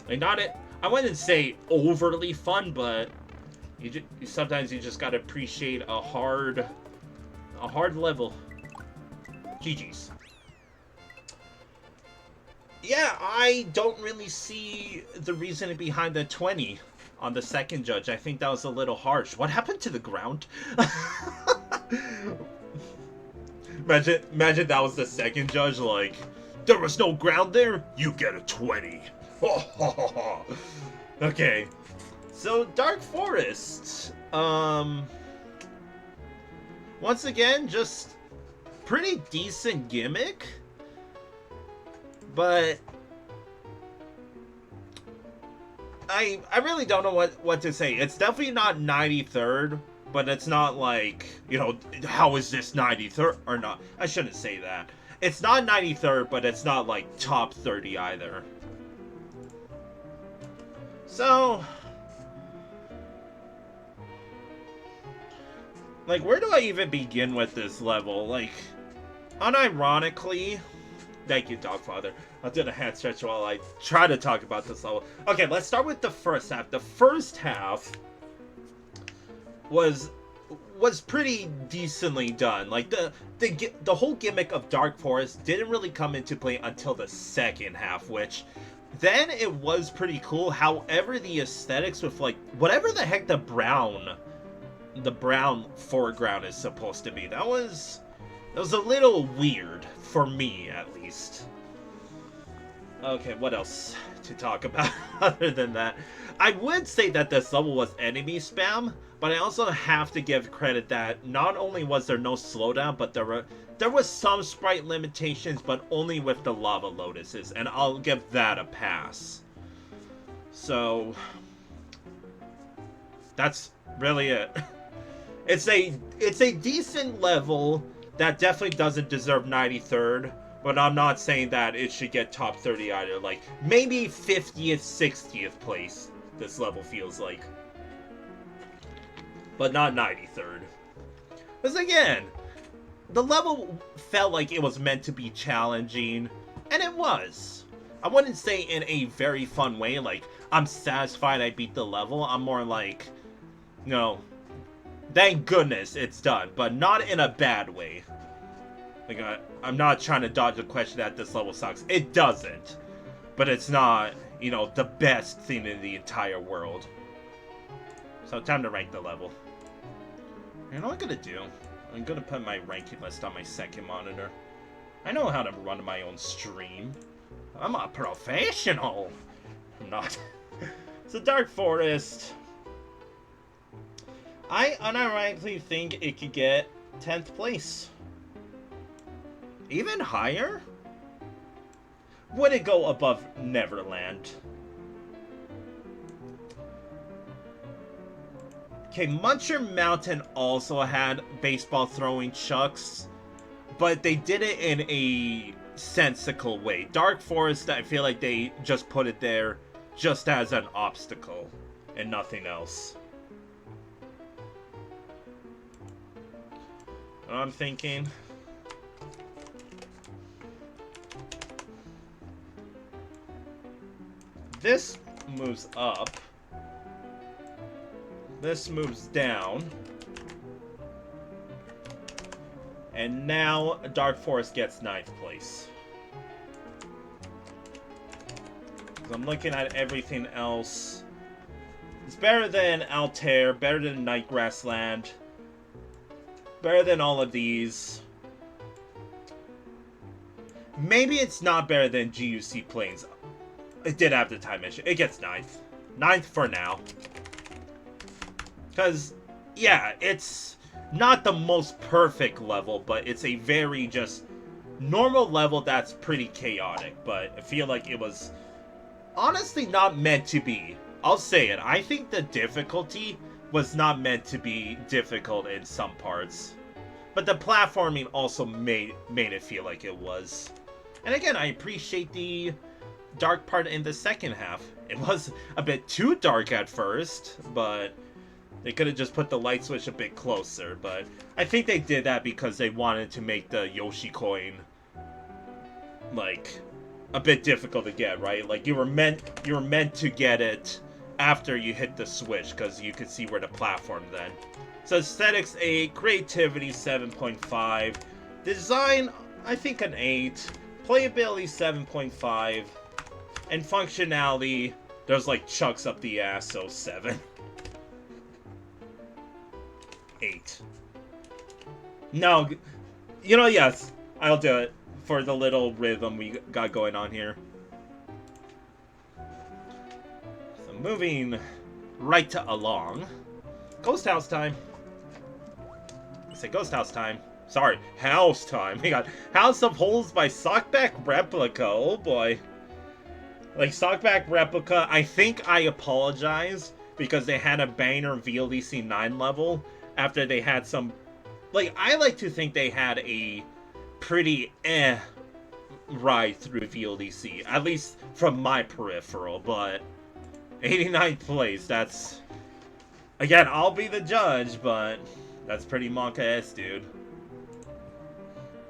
Like, not it. I wouldn't say overly fun, but sometimes you just gotta appreciate a hard level. GG's. Yeah, I don't really see the reasoning behind the 20 on the second judge. I think that was a little harsh. What happened to the ground? Imagine that was the second judge, like, there was no ground there, you get a 20. Okay. So, Dark Forest. Once again, just pretty decent gimmick. But I really don't know what to say. It's definitely not 93rd, but it's not like, you know, how is this 93rd or not? I shouldn't say that. It's not 93rd, but it's not like top 30 either. So, like, where do I even begin with this level? Like, unironically, thank you, Dogfather. I'll do the hand stretch while I try to talk about this level. Okay, let's start with the first half. The first half was pretty decently done. Like, the whole gimmick of Dark Forest didn't really come into play until the second half, which then it was pretty cool. However, the aesthetics with, like, whatever the heck the brown foreground is supposed to be, that was a little weird for me, at least. Okay, what else to talk about other than that? I would say that this level was enemy spam, but I also have to give credit that not only was there no slowdown, but there was some sprite limitations, but only with the lava lotuses, and I'll give that a pass. So that's really it. It's a decent level that definitely doesn't deserve 93rd, but I'm not saying that it should get top 30 either. Like, maybe 50th, 60th place, this level feels like. But not 93rd. Because again, the level felt like it was meant to be challenging, and it was. I wouldn't say in a very fun way, like, I'm satisfied I beat the level. I'm more like, you know, thank goodness it's done, but not in a bad way. Like, I'm not trying to dodge the question that this level sucks. It doesn't. But it's not, you know, the best thing in the entire world. So, time to rank the level. You know what I'm gonna do? I'm gonna put my ranking list on my second monitor. I know how to run my own stream. I'm a professional. I'm not. So, Dark Forest. I unironically think it could get 10th place. Even higher? Would it go above Neverland? Okay, Muncher Mountain also had baseball throwing chucks, but they did it in a sensical way. Dark Forest, I feel like they just put it there just as an obstacle and nothing else. I'm thinking, this moves up, this moves down, and now Dark Forest gets 9th place. So I'm looking at everything else. It's better than Altair, better than Nightgrass Land, better than all of these. Maybe it's not better than GUC Plains. It did have the time issue. It gets 9th. 9th for now. Because, yeah, it's not the most perfect level, but it's a very just normal level that's pretty chaotic. But I feel like it was honestly not meant to be. I'll say it. I think the difficulty was not meant to be difficult in some parts. But the platforming also made it feel like it was. And again, I appreciate the dark part in the second half. It was a bit too dark at first, but they could have just put the light switch a bit closer. But I think they did that because they wanted to make the Yoshi coin like, a bit difficult to get, right? Like, you were meant to get it after you hit the switch, because you could see where the platform then. So aesthetics 8, creativity 7.5, design I think an 8, playability 7.5, and functionality there's like chucks up the ass, so 7. 8. No, you know, yes, I'll do it for the little rhythm we got going on here. So moving right along. Ghost house time. I say ghost house time. Sorry, house time. We got House of Holes by Sockbat Replica. Oh boy. Like, Sockbat Replica, I think I apologize because they had a banger VLDC 9 level after they had some... Like, I like to think they had a pretty ride through VLDC, at least from my peripheral, but 89th place, that's... Again, I'll be the judge, but that's pretty monka-esque, dude.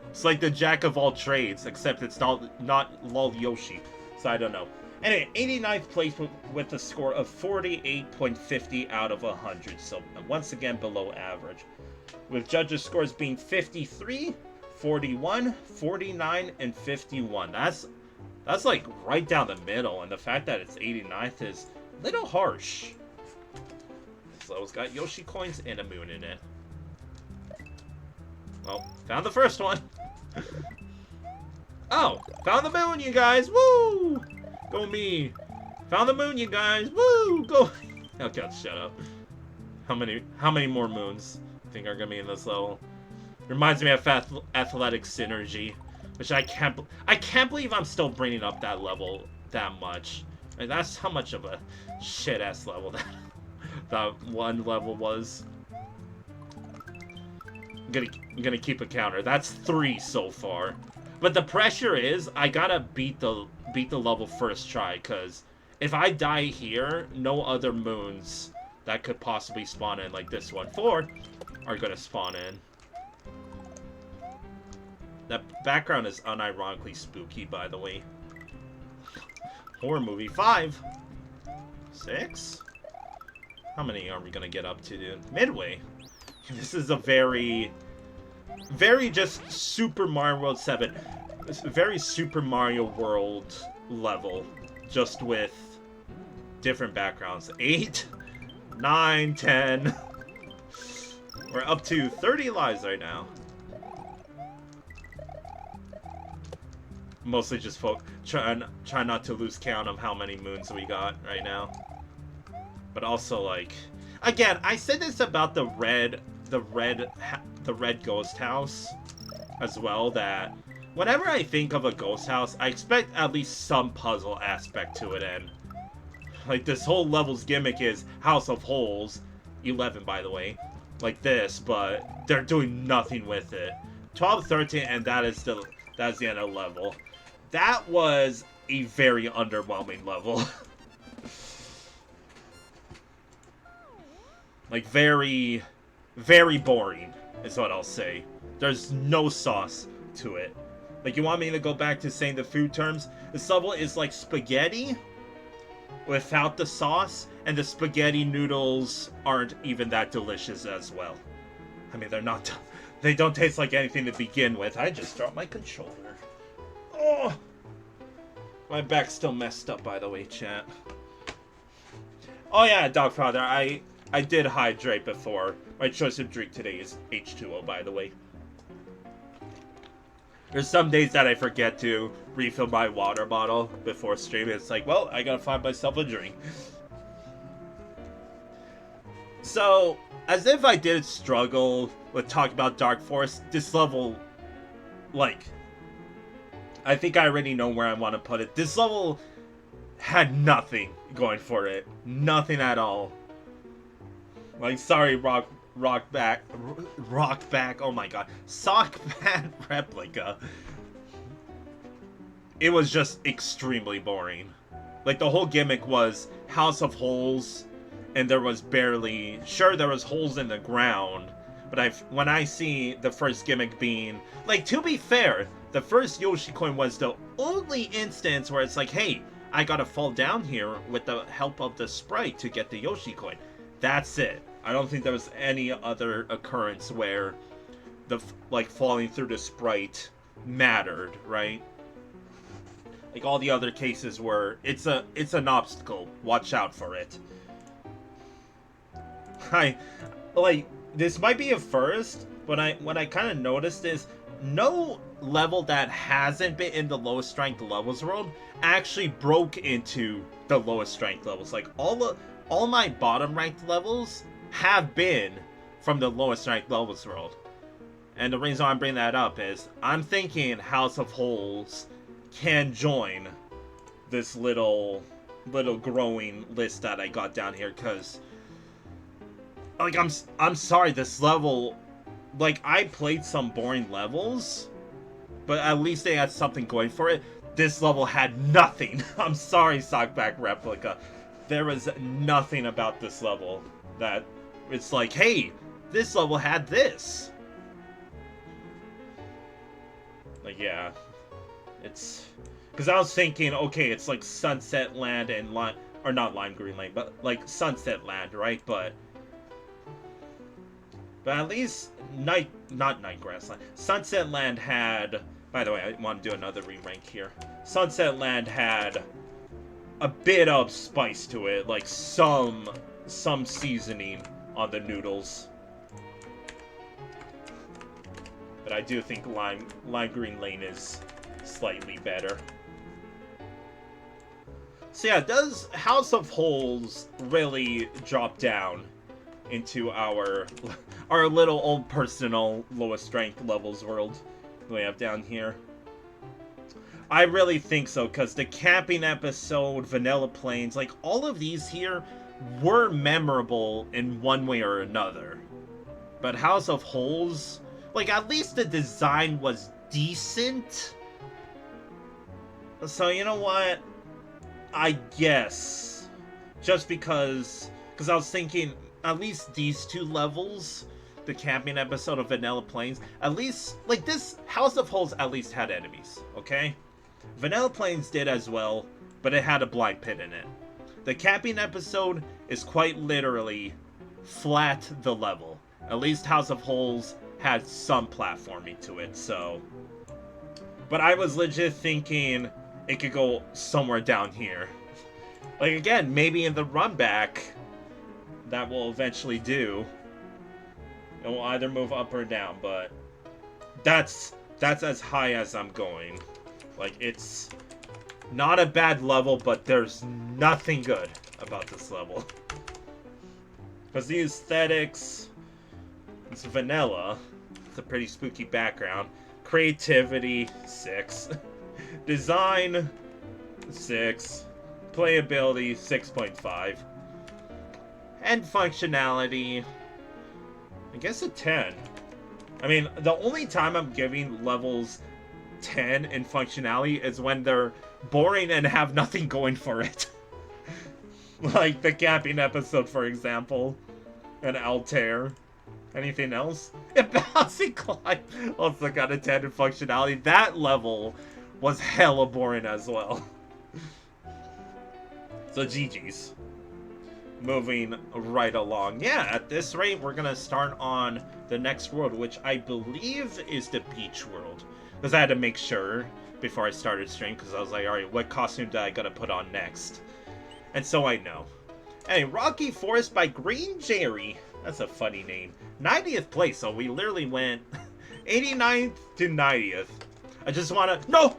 It's like the jack of all trades, except it's not Lol Yoshi, so I don't know. Anyway, 89th place with a score of 48.50 out of 100, so once again below average. With judges' scores being 53, 41, 49, and 51. That's like right down the middle, and the fact that it's 89th is a little harsh. So it's got Yoshi coins and a moon in it. Well, found the first one. Oh, found the moon, you guys! Woo! Go me! Found the moon, you guys! Woo! Go! Oh god, shut up. How many more moons I think are gonna be in this level? Reminds me of Athletic Synergy, which I can't believe I'm still bringing up that level that much. And that's how much of a shit ass level that one level was. I'm gonna keep a counter. That's 3 so far. But the pressure is I gotta beat the level first try, because if I die here, no other moons that could possibly spawn in, like this one, 4, are gonna spawn in. That background is unironically spooky, by the way. Horror movie 5. 6? How many are we gonna get up to, dude? Midway. This is a very just Super Mario World 7. Very Super Mario World level. Just with different backgrounds. 8, 9, 10. We're up to 30 lives right now. Mostly just try not to lose count of how many moons we got right now. But also, like, again, I said this about the red ghost house as well, that whenever I think of a ghost house, I expect at least some puzzle aspect to it, and like this whole level's gimmick is House of Holes, 11 by the way, like this, but they're doing nothing with it. 12, 13, and that's the end of the level. That was a very underwhelming level. Like, very boring, is what I'll say. There's no sauce to it. Like, you want me to go back to saying the food terms? This level is like spaghetti without the sauce, and the spaghetti noodles aren't even that delicious as well. I mean, they don't taste like anything to begin with. I just dropped my controller. Oh! My back's still messed up, by the way, chat. Oh yeah, Dogfather, I did hydrate before. My choice of drink today is H2O, by the way. There's some days that I forget to refill my water bottle before streaming. It's like, well, I gotta find myself a drink. So, as if I did struggle with talking about Dark Forest, this level, like, I think I already know where I want to put it. This level had nothing going for it. Nothing at all. Like, sorry, rock back, oh my god, Sockbat Replica. It was just extremely boring. Like, the whole gimmick was House of Holes, and there was barely, sure, there was holes in the ground, but when I see the first gimmick being, like, to be fair, the first Yoshi coin was the only instance where it's like, hey, I gotta fall down here with the help of the sprite to get the Yoshi coin. That's it. I don't think there was any other occurrence where the like falling through the sprite mattered, right? Like all the other cases were it's an obstacle. Watch out for it. This might be a first, but what I kind of noticed is no level that hasn't been in the lowest strength levels world actually broke into the lowest strength levels. Like all my bottom ranked levels have been from the lowest ranked levels world. And the reason I'm bringing that up is I'm thinking House of Holes can join this little growing list that I got down here, because like I'm sorry, this level, like I played some boring levels, but at least they had something going for it. This level had nothing. I'm sorry, Sockbat Replica. There was nothing about this level that it's like, hey, this level had this. Like, yeah. It's... Because I was thinking, okay, it's like Sunset Land and or not Lime Green Lane, but like Sunset Land, right? But at least not Nightgrass Land. Sunset Land had... By the way, I want to do another re-rank here. Sunset Land had a bit of spice to it, like some seasoning on the noodles. But I do think Lime Green Lane is slightly better. So yeah, does House of Holes really drop down into our little old personal lowest strength levels world we have down here? I really think so, because the camping episode, Vanilla Plains, like all of these here were memorable in one way or another. But House of Holes, like at least the design was decent. So you know what? I guess just because I was thinking at least these two levels, the camping episode of Vanilla Plains, at least like this House of Holes at least had enemies, okay? Vanilla Plains did as well, but it had a blind pit in it. The camping episode is quite literally flat the level. At least House of Holes had some platforming to it, so... But I was legit thinking it could go somewhere down here. Like, again, maybe in the run back, that will eventually do. It will either move up or down, but that's as high as I'm going. Like, it's not a bad level, but there's nothing good about this level. Because the aesthetics, it's vanilla. It's a pretty spooky background. Creativity, 6. Design, 6. Playability, 6.5. And functionality, I guess a 10. I mean, the only time I'm giving levels 10 in functionality is when they're boring and have nothing going for it. Like the camping episode, for example, and Altair. Anything else? And Bouncing Climb also got a 10 in functionality. That level was hella boring as well. So GG's. Moving right along. Yeah, at this rate, we're gonna start on the next world, which I believe is the beach world. Because I had to make sure before I started stream, because I was like, alright, what costume do I gotta put on next? And so I know. Hey, Rocky Forest by Green Jerry. That's a funny name. 90th place, so we literally went 89th to 90th. I just wanna... No!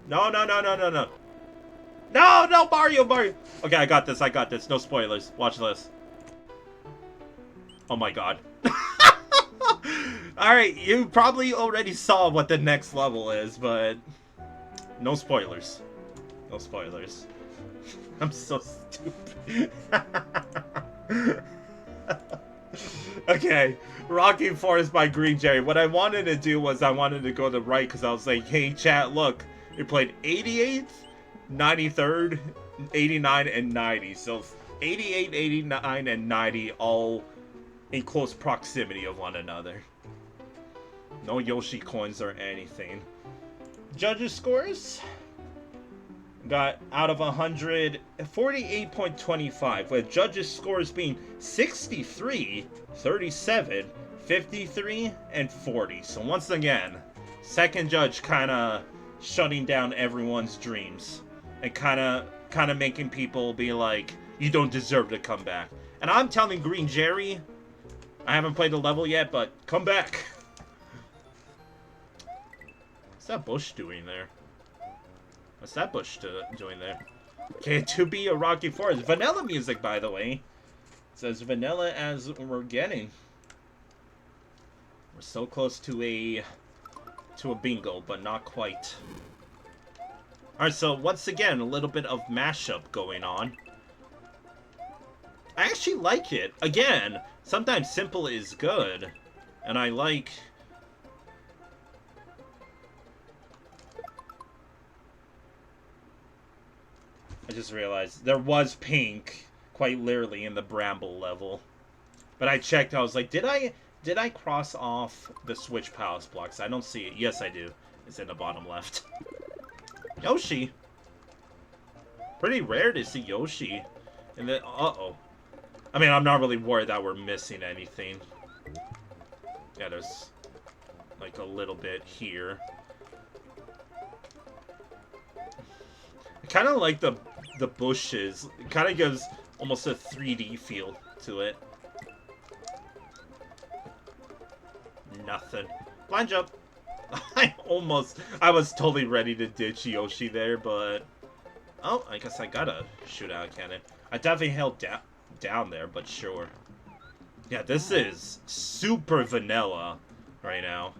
No, no, no, no, no, no. No, no, Mario. Okay, I got this. No spoilers. Watch this. Oh my god. Alright, you probably already saw what the next level is, but... No spoilers. No spoilers. I'm so stupid. Okay, Rocky Forest by Green Jerry. What I wanted to do was I wanted to go to the right, because I was like, hey, chat, look. We played 88th, 93rd, 89, and 90. So 88, 89, and 90 all in close proximity of one another. No Yoshi coins or anything. Judges scores. Got out of 100, 48.25, with judges scores being 63, 37, 53, and 40. So once again, second judge kind of shutting down everyone's dreams and kind of making people be like, you don't deserve to come back. And I'm telling Green Jerry, I haven't played the level yet, but come back. What's that bush doing there? What's that bush doing there? Okay, to be a rocky forest. Vanilla music, by the way. It says vanilla as we're getting. We're so close to a bingo, but not quite. Alright, so once again, a little bit of mashup going on. I actually like it. Again, sometimes simple is good. And I like... I just realized there was pink, quite literally, in the Bramble level. But I checked, I was like, did I cross off the Switch Palace blocks? I don't see it. Yes, I do. It's in the bottom left. Yoshi. Pretty rare to see Yoshi. And then, uh-oh. I mean, I'm not really worried that we're missing anything. Yeah, there's, like, a little bit here. I kind of like the bushes. It kind of gives almost a 3D feel to it. Nothing. Blind jump. I was totally ready to ditch Yoshi there, but... Oh, I guess I gotta shoot out a cannon. I definitely held down there, but sure. Yeah, this is super vanilla right now.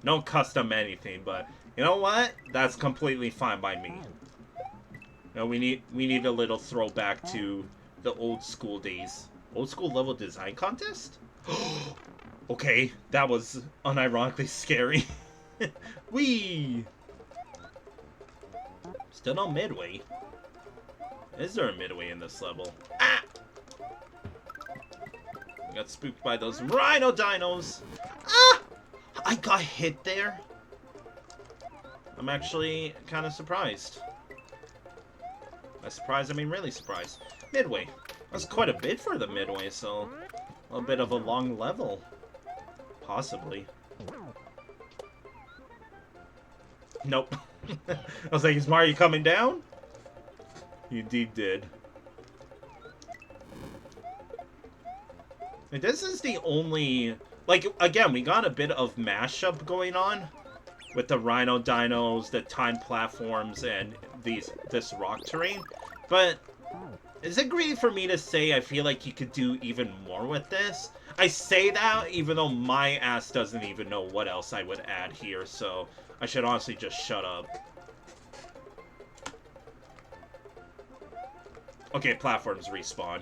No custom anything, but you know what? That's completely fine by me. No, we need a little throwback to the old school days. Old school level design contest? Okay, that was unironically scary. Whee! Still no midway. Is there a midway in this level? Ah! I got spooked by those rhino dinos. Ah! I got hit there. I'm actually kind of surprised. By surprised, I mean really surprised. Midway. That's quite a bit for the midway, so... a little bit of a long level. Possibly. Nope. I was like, is Mario coming down? He indeed did. And this is the only... Like, again, we got a bit of mashup going on. With the rhino dinos, the time platforms, and this rock terrain. But is it greedy for me to say I feel like you could do even more with this? I say that even though my ass doesn't even know what else I would add here, so I should honestly just shut up. Okay, platforms respawn.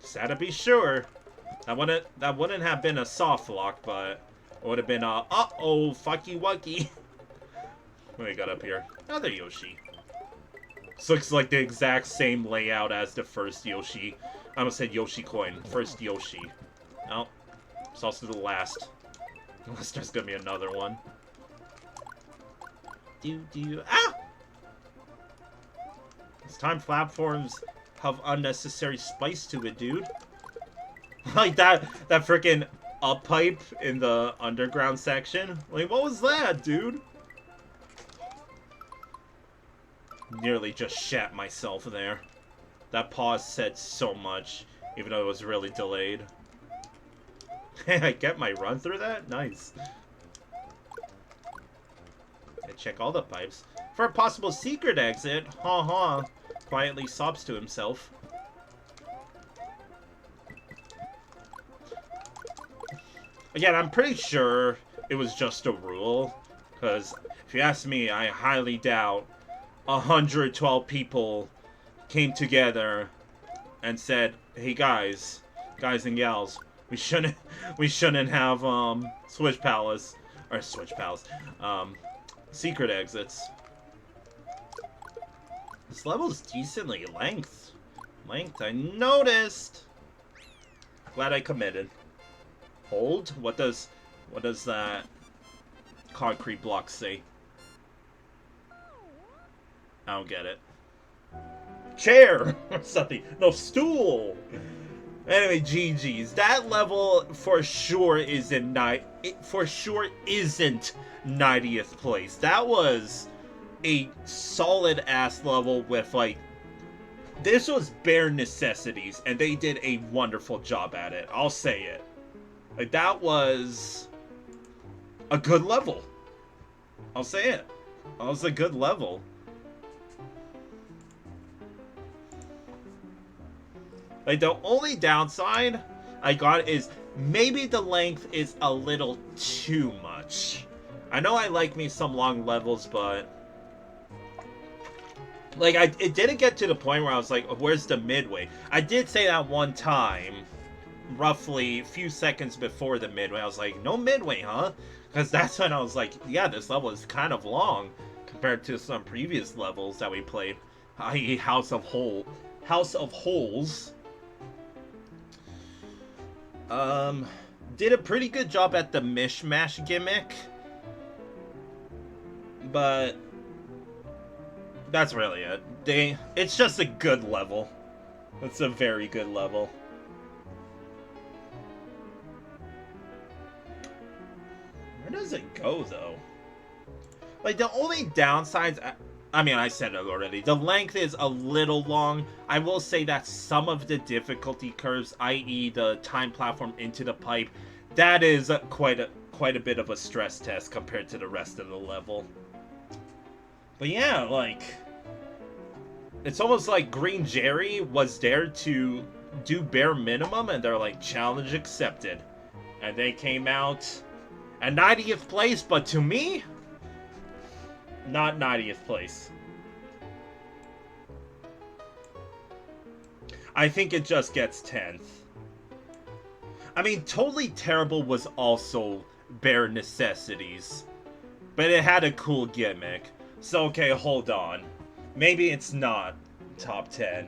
Just had to be sure. That wouldn't have been a soft lock, but it would have been a uh-oh, fucky wucky. What do we got up here? Another Yoshi. This looks like the exact same layout as the first Yoshi. I almost said Yoshi coin. First Yoshi. No. It's also the last. Unless there's gonna be another one. Ah! These time platforms have unnecessary spice to it, dude. Like that freaking up pipe in the underground section. Like, what was that, dude? Nearly just shat myself there. That pause said so much, even though it was really delayed. I get my run through that? Nice. I check all the pipes. For a possible secret exit, quietly sobs to himself. Again, I'm pretty sure it was just a rule, because if you ask me, I highly doubt 112 people came together and said, "Hey guys and gals, we shouldn't have secret exits." This level's decently length, I noticed. Glad I committed. Hold? What does What does that concrete block say? I don't get it. Chair! Or something. No, stool! Anyway, GG's. That level for sure isn't for sure isn't 90th place. That was a solid ass level with like, this was bare necessities, and they did a wonderful job at it. I'll say it. Like, that was a good level. I'll say it. That was a good level. Like, the only downside I got is maybe the length is a little too much. I know I like me some long levels, but like, it didn't get to the point where I was like, where's the midway? I did say that one time, roughly a few seconds before the midway. I was like, no midway, huh? Because that's when I was like, yeah, this level is kind of long compared to some previous levels that we played, i.e. House of Holes. Did a pretty good job at the mishmash gimmick, but that's really it. It's just a good level. It's a very good level. Where does it go, though? Like, the only downsides, I mean, I said it already. The length is a little long. I will say that some of the difficulty curves, i.e. the time platform into the pipe, that is quite a bit of a stress test compared to the rest of the level. But yeah, like, it's almost like Green Jerry was there to do bare minimum, and they're like, challenge accepted. And they came out at 90th place, but to me, not 90th place. I think it just gets 10th. I mean, Totally Terrible was also bare necessities, but it had a cool gimmick. So, okay, hold on. Maybe it's not top 10.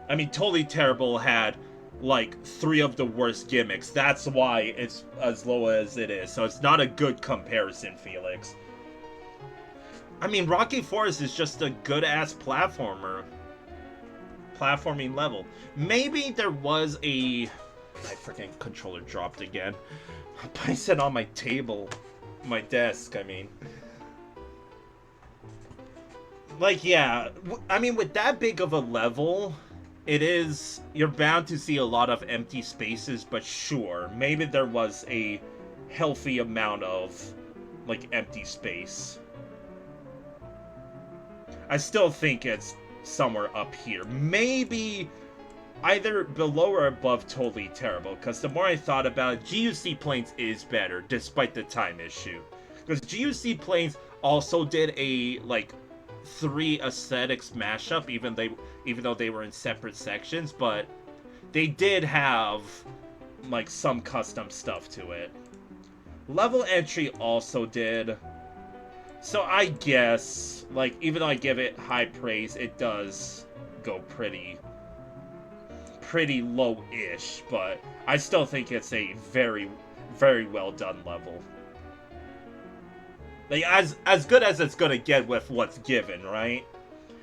I mean, Totally Terrible had, like, 3 of the worst gimmicks. That's why it's as low as it is. So it's not a good comparison, Felix. I mean, Rocky Forest is just a good-ass platforming level. Maybe there was a... My freaking controller dropped again. I placed it on my table. My desk, I mean. Like, yeah. I mean, with that big of a level, it is... You're bound to see a lot of empty spaces, but sure. Maybe there was a healthy amount of, like, empty space. I still think it's somewhere up here. Maybe either below or above Totally Terrible, because the more I thought about it, GUC Plains is better, despite the time issue. Because GUC Plains also did a, like, 3 aesthetics mashup, even though they were in separate sections, but they did have, like, some custom stuff to it. Level Entry also did. So I guess, like, even though I give it high praise, it does go pretty low-ish, but I still think it's a very, very well done level. Like, as good as it's gonna get with what's given, right?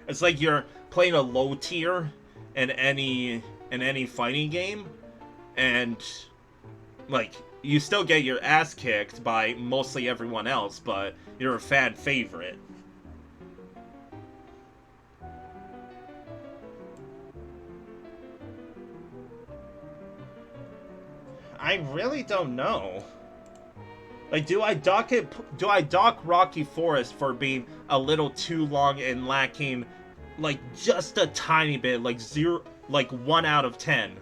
It's like you're playing a low tier in any fighting game, and, like, you still get your ass kicked by mostly everyone else, but you're a fan favorite. I really don't know. Like, do I dock Rocky Forest for being a little too long and lacking, like, just a tiny bit, like 1 out of 10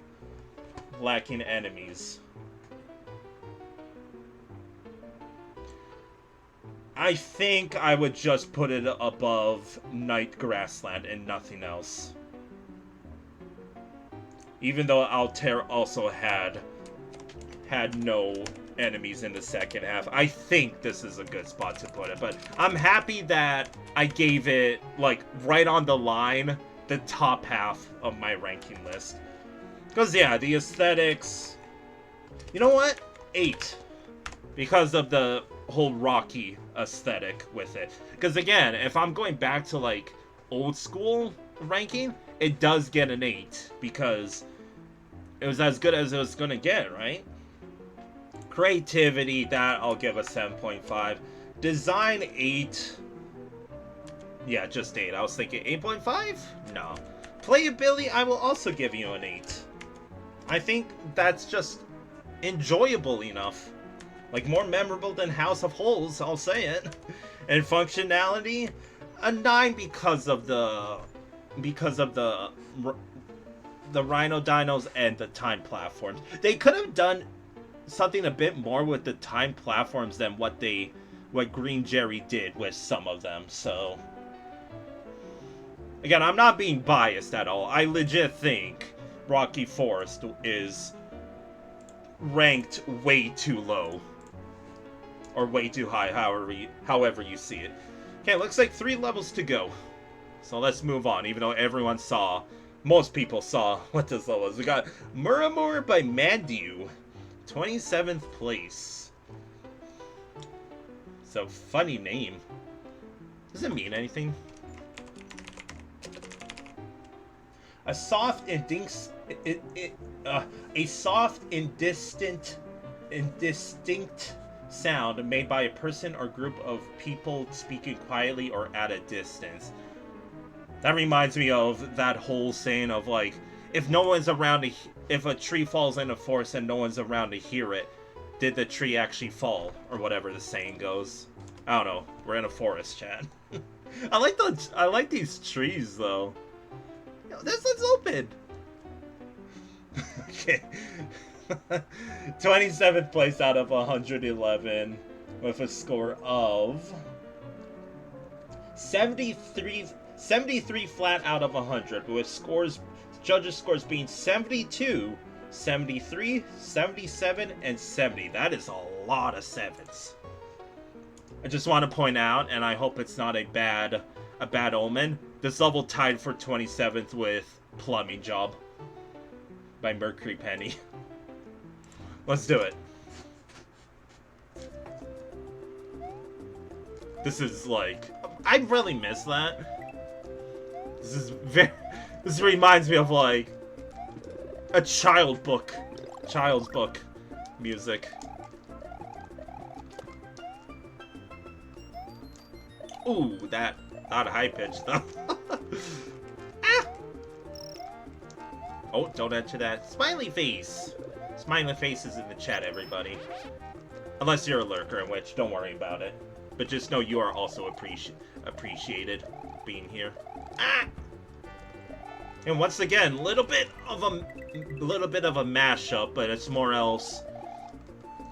lacking enemies? I think I would just put it above Night Grassland and nothing else. Even though Altair also had no enemies in the second half. I think this is a good spot to put it, but I'm happy that I gave it, like, right on the line, the top half of my ranking list. Because, yeah, the aesthetics... You know what? 8. because of the whole rocky aesthetic with it. Because again, if I'm going back to like old school ranking, it does get an 8 because it was as good as it was gonna get, right? Creativity, that I'll give a 7.5. Design, 8. Yeah, just 8. I was thinking 8.5? No. Playability, I will also give you an 8. I think that's just enjoyable enough. Like, more memorable than House of Holes, I'll say it. And functionality, a 9 because of the Rhino Dinos and the time platforms. They could have done something a bit more with the time platforms than what Green Jerry did with some of them, so... Again, I'm not being biased at all. I legit think Rocky Forest is ranked way too low. Or way too high, however you see it. Okay, looks like 3 levels to go. So let's move on, even though most people saw what this level was. We got MURAMUR by Mandew, 27th place. It's a funny name. Does it mean anything? A soft and indistinct sound made by a person or group of people speaking quietly or at a distance. That reminds me of that whole saying of like, if no one's around to, if a tree falls in a forest and no one's around to hear it, did the tree actually fall, or whatever the saying goes. I don't know. We're in a forest, chat. I like these trees though. Yo, this one's open. Okay. 27th place out of 111 with a score of 73 flat out of 100, with judges' scores being 72, 73, 77, and 70. That is a lot of 7s. I just want to point out, and I hope it's not a bad omen, this level tied for 27th with Plumbing Job by Mercury Penny. Let's do it. This is like... I really miss that. This reminds me of like... a child's book music. Ooh, that... not a high pitch though. Ah! Oh, don't enter that. Smiley face! Smiley faces in the chat, everybody. Unless you're a lurker, in which, don't worry about it. But just know you are also appreciated being here. Ah! And once again, little bit of a mashup, but it's more else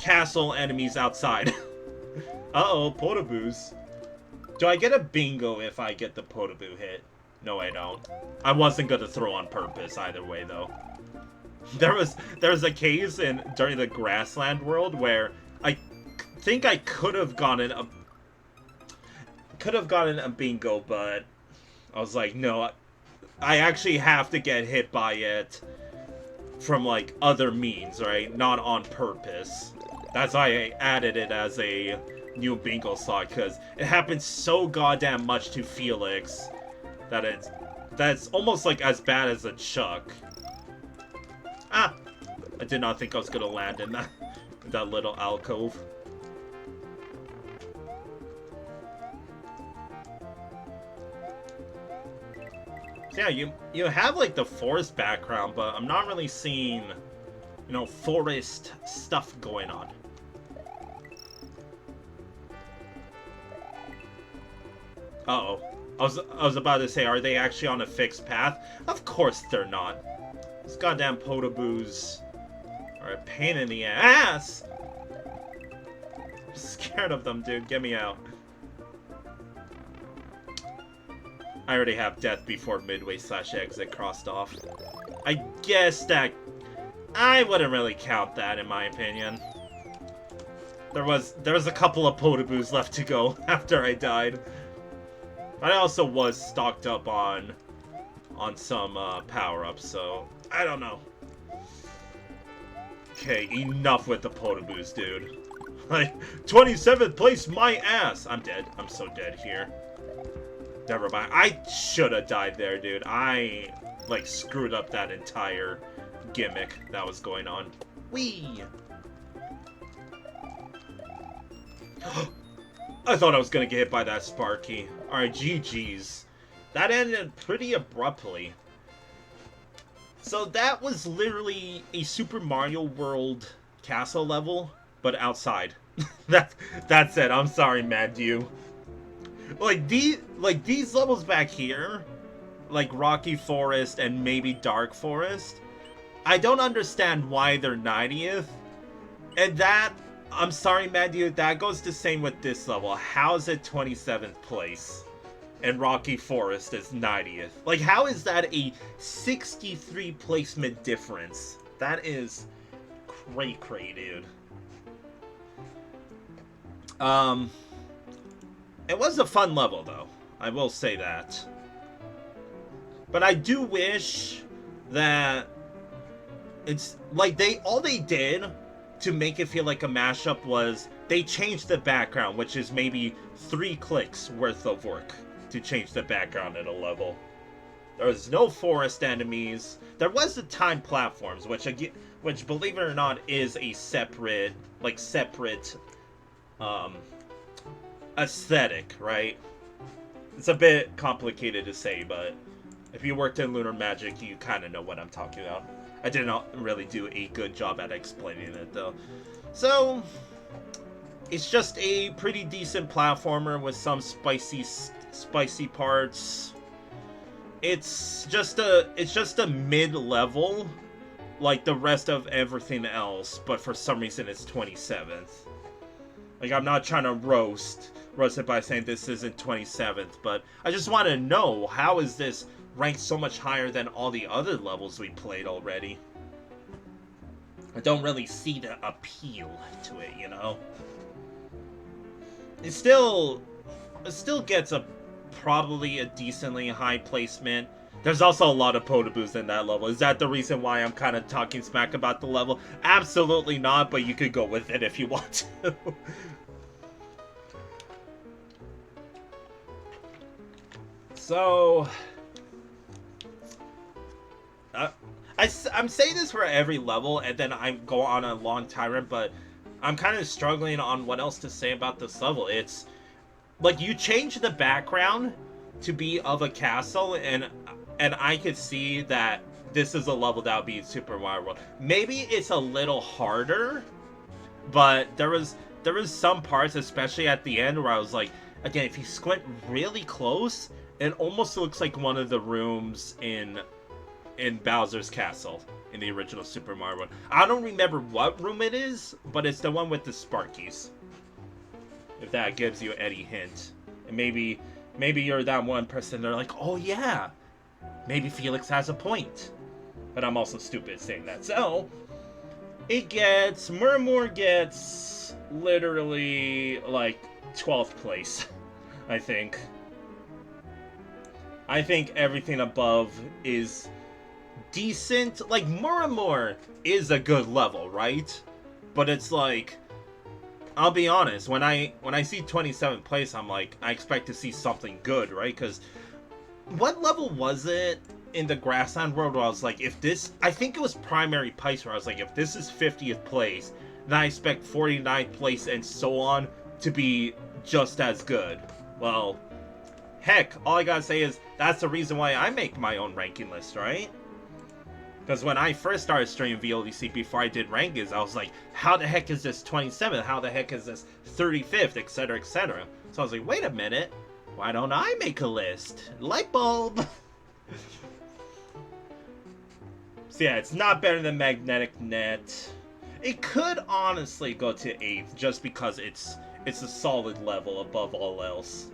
castle enemies outside. Uh-oh, Potaboos. Do I get a bingo if I get the Potaboo hit? No, I don't. I wasn't gonna throw on purpose either way, though. There was a case during the Grassland world where I think I could have gotten a bingo, but I was like, no, I actually have to get hit by it from like other means, right? Not on purpose. That's why I added it as a new bingo slot, because it happens so goddamn much to Felix that that's almost like as bad as a Chuck. Ah! I did not think I was gonna land in that little alcove. So yeah, you have like the forest background, but I'm not really seeing, you know, forest stuff going on. Uh-oh. I was about to say, are they actually on a fixed path? Of course they're not. These goddamn Potaboos are a pain in the ass! I'm scared of them, dude. Get me out. I already have death before midway/exit crossed off. I guess that... I wouldn't really count that, in my opinion. There was a couple of Potaboos left to go after I died. But I also was stocked up on some power-ups, so I don't know. Okay, enough with the Potaboos, dude. Like, 27th place, my ass! I'm dead. I'm so dead here. Never mind. I should have died there, dude. I, like, screwed up that entire gimmick that was going on. Whee! I thought I was gonna get hit by that Sparky. Alright, GG's. That ended pretty abruptly. So that was literally a Super Mario World castle level, but outside. That's it. I'm sorry, Mandew. Like these levels back here, like Rocky Forest and maybe Dark Forest, I don't understand why they're 90th. And that, I'm sorry, Mandew, that goes the same with this level. How is it 27th place? And Rocky Forest is 90th. Like, how is that a 63 placement difference? That is cray-cray, dude. It was a fun level, though. I will say that. But I do wish that it's like all they did to make it feel like a mashup was they changed the background, which is maybe 3 clicks worth of work to change the background in a level. There was no forest enemies. There was the time platforms, which believe it or not is a separate aesthetic, right? It's a bit complicated to say, but if you worked in Lunar Magic, you kind of know what I'm talking about. I did not really do a good job at explaining it, though. So, it's just a pretty decent platformer with some spicy parts. It's just a mid-level, like the rest of everything else, but for some reason it's 27th. Like, I'm not trying to roast it by saying this isn't 27th, but I just want to know, how is this ranked so much higher than all the other levels we played already? I don't really see the appeal to it, you know? It still gets probably a decently high placement. There's also a lot of Potaboos in that level. Is that the reason why I'm kind of talking smack about the level? Absolutely not, but you could go with it if you want to. So, I'm saying this for every level, and then I go on a long tirade, but I'm kind of struggling on what else to say about this level. It's like you change the background to be of a castle, and I could see that this is a level that would be in Super Mario World. Maybe it's a little harder, but there was some parts, especially at the end, where I was like, again, if you squint really close, it almost looks like one of the rooms in Bowser's Castle in the original Super Mario World. I don't remember what room it is, but it's the one with the Sparkies. If that gives you any hint. And maybe you're that one person they're like, oh yeah, maybe Felix has a point. But I'm also stupid saying that. So, MURAMUR gets literally like 12th place, I think. I think everything above is decent. Like, MURAMUR is a good level, right? But it's like, I'll be honest, when I see 27th place, I'm like, I expect to see something good, right? Because what level was it in the Grassland World where I was like, if this, I think it was Primary Pipes, where I was like, if this is 50th place, then I expect 49th place and so on to be just as good. Well, heck, all I gotta say is, that's the reason why I make my own ranking list, right? Because when I first started streaming VLDC before I did rankings, I was like, how the heck is this 27th? How the heck is this 35th? Etc, etc. So I was like, wait a minute. Why don't I make a list? Light bulb! So yeah, it's not better than Magnetic Net. It could honestly go to 8th, just because it's a solid level above all else.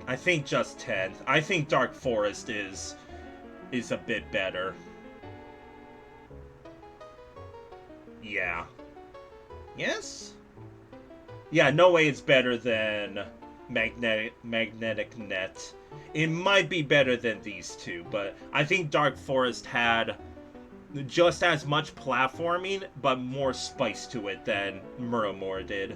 I think just 10th. I think Dark Forest is a bit better. Yeah. Yes? Yeah, no way it's better than magnetic net. It might be better than these two, but I think Dark Forest had just as much platforming, but more spice to it than MURAMUR did.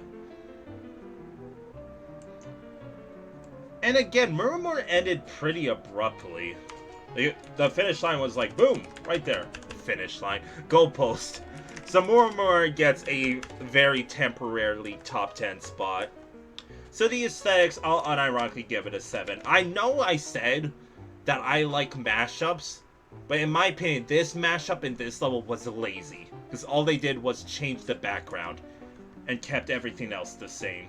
And again, MURAMUR ended pretty abruptly. The finish line was like, boom, right there. Finish line. Goalpost. So MURAMUR gets a very temporarily top 10 spot. So the aesthetics, I'll unironically give it a 7. I know I said that I like mashups, but in my opinion, this mashup in this level was lazy. Because all they did was change the background and kept everything else the same.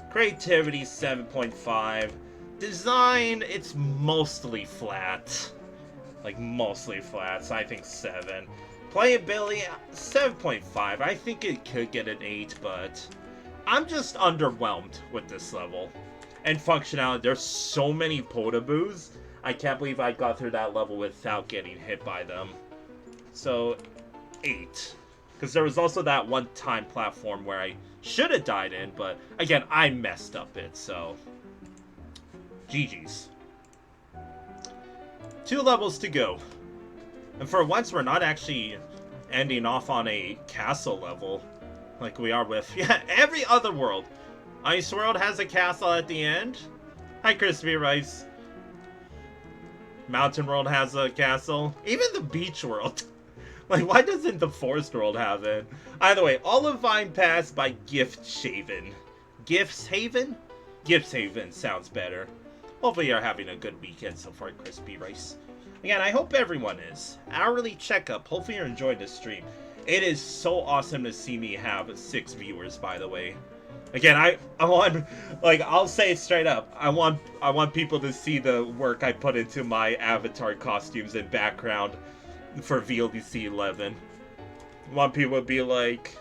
Creativity, 7.5. Design, it's mostly flat. Like, mostly flat, so I think 7. Playability, 7.5. I think it could get an 8, but I'm just underwhelmed with this level. And functionality, there's so many potaboos. I can't believe I got through that level without getting hit by them. So, 8. Because there was also that one-time platform where I should have died in, but again, I messed up it, so GG's. 2 levels to go. And for once, we're not actually ending off on a castle level like we are with, yeah, every other world. Ice World has a castle at the end. Hi, Crispy Rice. Mountain World has a castle. Even the Beach World. Like, why doesn't the Forest World have it? Either way, Olivine Pass by Giftshaven. Giftshaven? Giftshaven sounds better. Hopefully you're having a good weekend so far, Crispy Rice. Again, I hope everyone is. Hourly checkup. Hopefully you're enjoying this stream. It is so awesome to see me have 6 viewers, by the way. Again, I want, like, I'll say it straight up. I want people to see the work I put into my avatar costumes and background for VLDC 11. I want people to be like,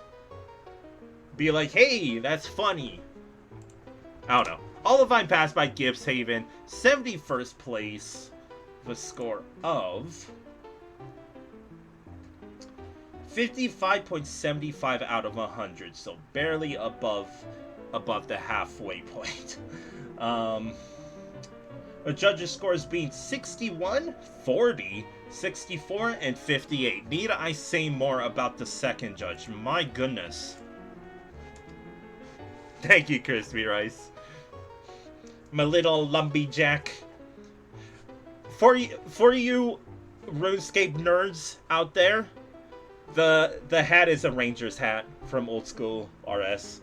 hey, that's funny. I don't know. Olivine Pass by Giftshaven, 71st place, with a score of 55.75 out of 100, so barely above the halfway point. The judges' scores being 61, 40, 64, and 58. Need I say more about the second judge? My goodness. Thank you, Crispy Rice. My little lumberjack. For you RuneScape nerds out there, the hat is a ranger's hat from old school RS.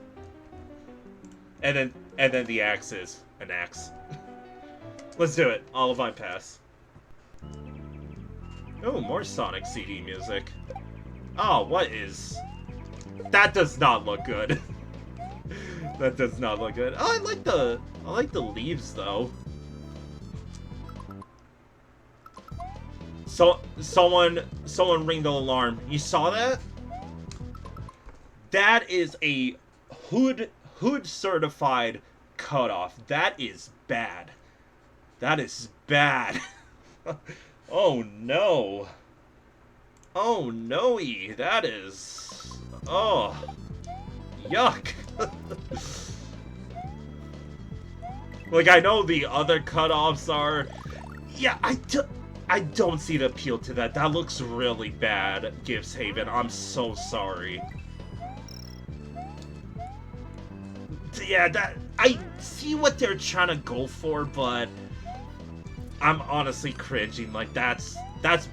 And then the axe is an axe. Let's do it. Olivine Pass. Oh, more Sonic CD music. Oh, what is... That does not look good. That does not look good. Oh, I like the leaves though. So someone ring the alarm. You saw that? That is a hood certified cutoff. That is bad. That is bad. Oh no. Oh no-y. That is... Oh. Yuck. Like, I know the other cutoffs are... Yeah, I don't see the appeal to that. That looks really bad, Giftshaven. I'm so sorry. Yeah, that... I see what they're trying to go for, but... I'm honestly cringing. Like, that's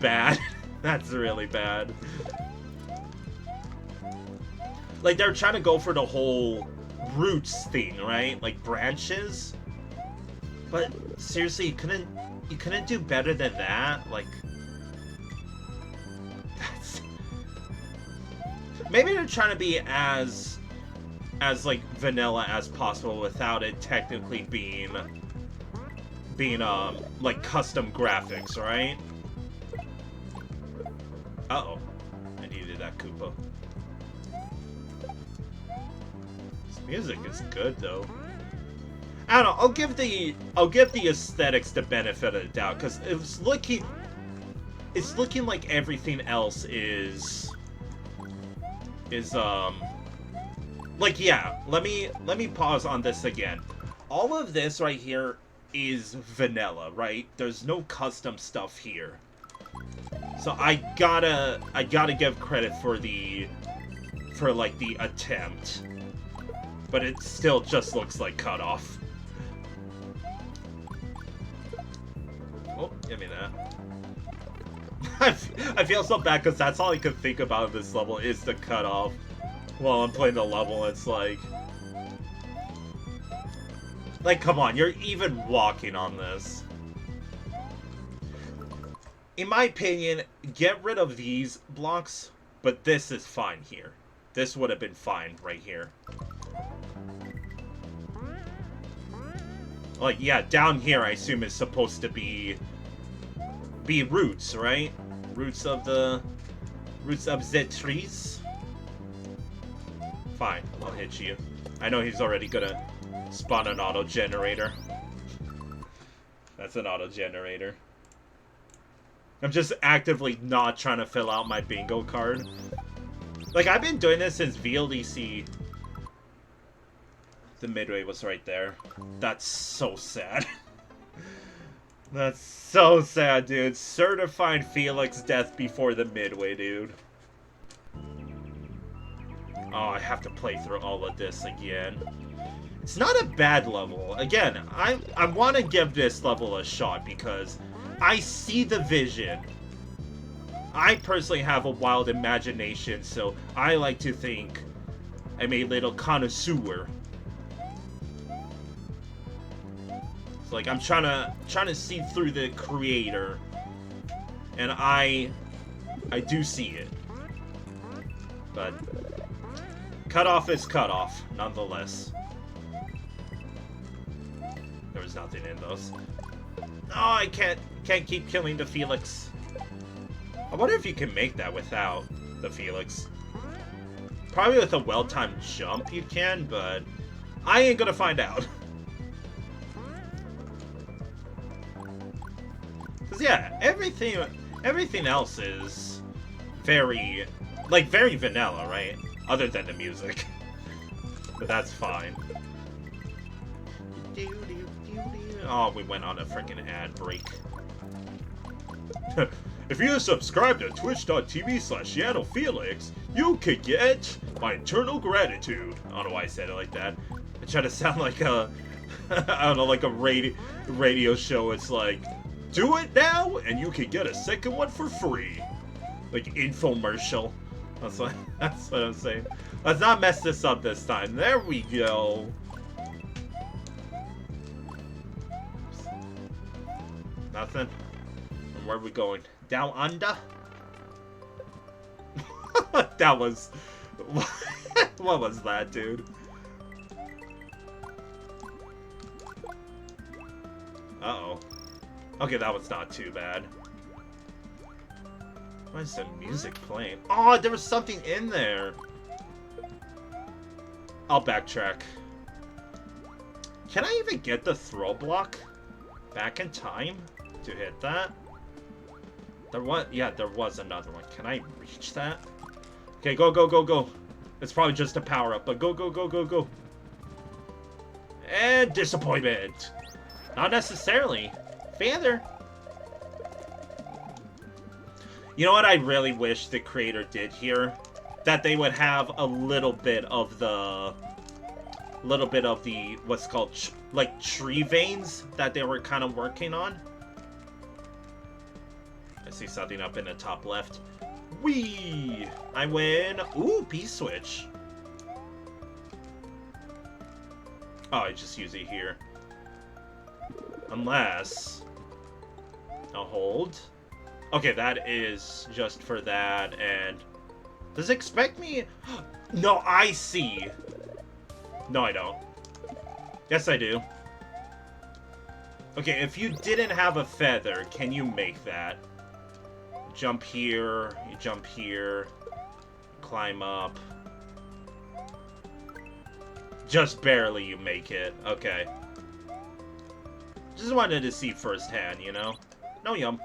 bad. That's really bad. Like, they're trying to go for the whole roots thing, right? Like, branches. But, seriously, you couldn't do better than that? Like... That's... Maybe they're trying to be as like, vanilla as possible without it technically being like, custom graphics, right? Uh-oh. I needed that Koopa. This music is good, though. I don't know, I'll give the aesthetics the benefit of the doubt, because it's looking like everything else is like, yeah, let me pause on this again. all of this right here is vanilla, right? There's no custom stuff here. So I gotta give credit for like the attempt. But it still just looks like cutoff. Oh, give me that. I feel so bad because that's all I could think about in this level is the cutoff. While I'm playing the level, it's like, come on, you're even walking on this. In my opinion, get rid of these blocks, but this is fine here. This would have been fine right here. Like, yeah, down here I assume is supposed to be roots, right? Roots of the trees. Fine, I'll hit you. I know he's already gonna spawn an auto generator. That's an auto generator. I'm just actively not trying to fill out my bingo card. Like, I've been doing this since VLDC. The midway was right there. That's so sad. That's so sad, dude. Certified Felix death before the midway, dude. Oh, I have to play through all of this again. It's not a bad level. Again, I want to give this level a shot because I see the vision. I personally have a wild imagination, so I like to think I'm a little connoisseur. It's like I'm trying to see through the creator, and I do see it. But cutoff is cutoff, nonetheless. There was nothing in those. Oh, I can't keep killing the Felix. I wonder if you can make that without the Felix. Probably with a well-timed jump you can, but I ain't gonna find out. Cause yeah, everything else is very vanilla, right? Other than the music. But that's fine. Oh, we went on a freaking ad break. If you subscribe to twitch.tv/YanoFelix, you could get my eternal gratitude. I don't know why I said it like that. I try to sound like a, I don't know, like a radio show. It's like, do it now, and you can get a second one for free. Like infomercial. That's what I'm saying. Let's not mess this up this time. There we go. Nothing. And where are we going? Down under? That was... What was that, dude? Uh-oh. Okay, that was not too bad. Why is the music playing? Oh, there was something in there. I'll backtrack. Can I even get the throw block back in time to hit that? There was another one. Can I reach that? Okay, go, go, go, go. It's probably just a power-up, but go, go, go, go, go. And disappointment. Not necessarily. Feather. You know what I really wish the creator did here? That they would have a little bit of the... what's called, like, tree veins that they were kind of working on. I see something up in the top left. Whee! I win. Ooh, P-switch. Oh, I just use it here. Unless... I'll hold. Okay, that is just for that, and... Does it expect me? No, I see. No, I don't. Yes, I do. Okay, if you didn't have a feather, can you make that? Jump here, you jump here, climb up. Just barely you make it. Okay. Just wanted to see firsthand, you know? No yump.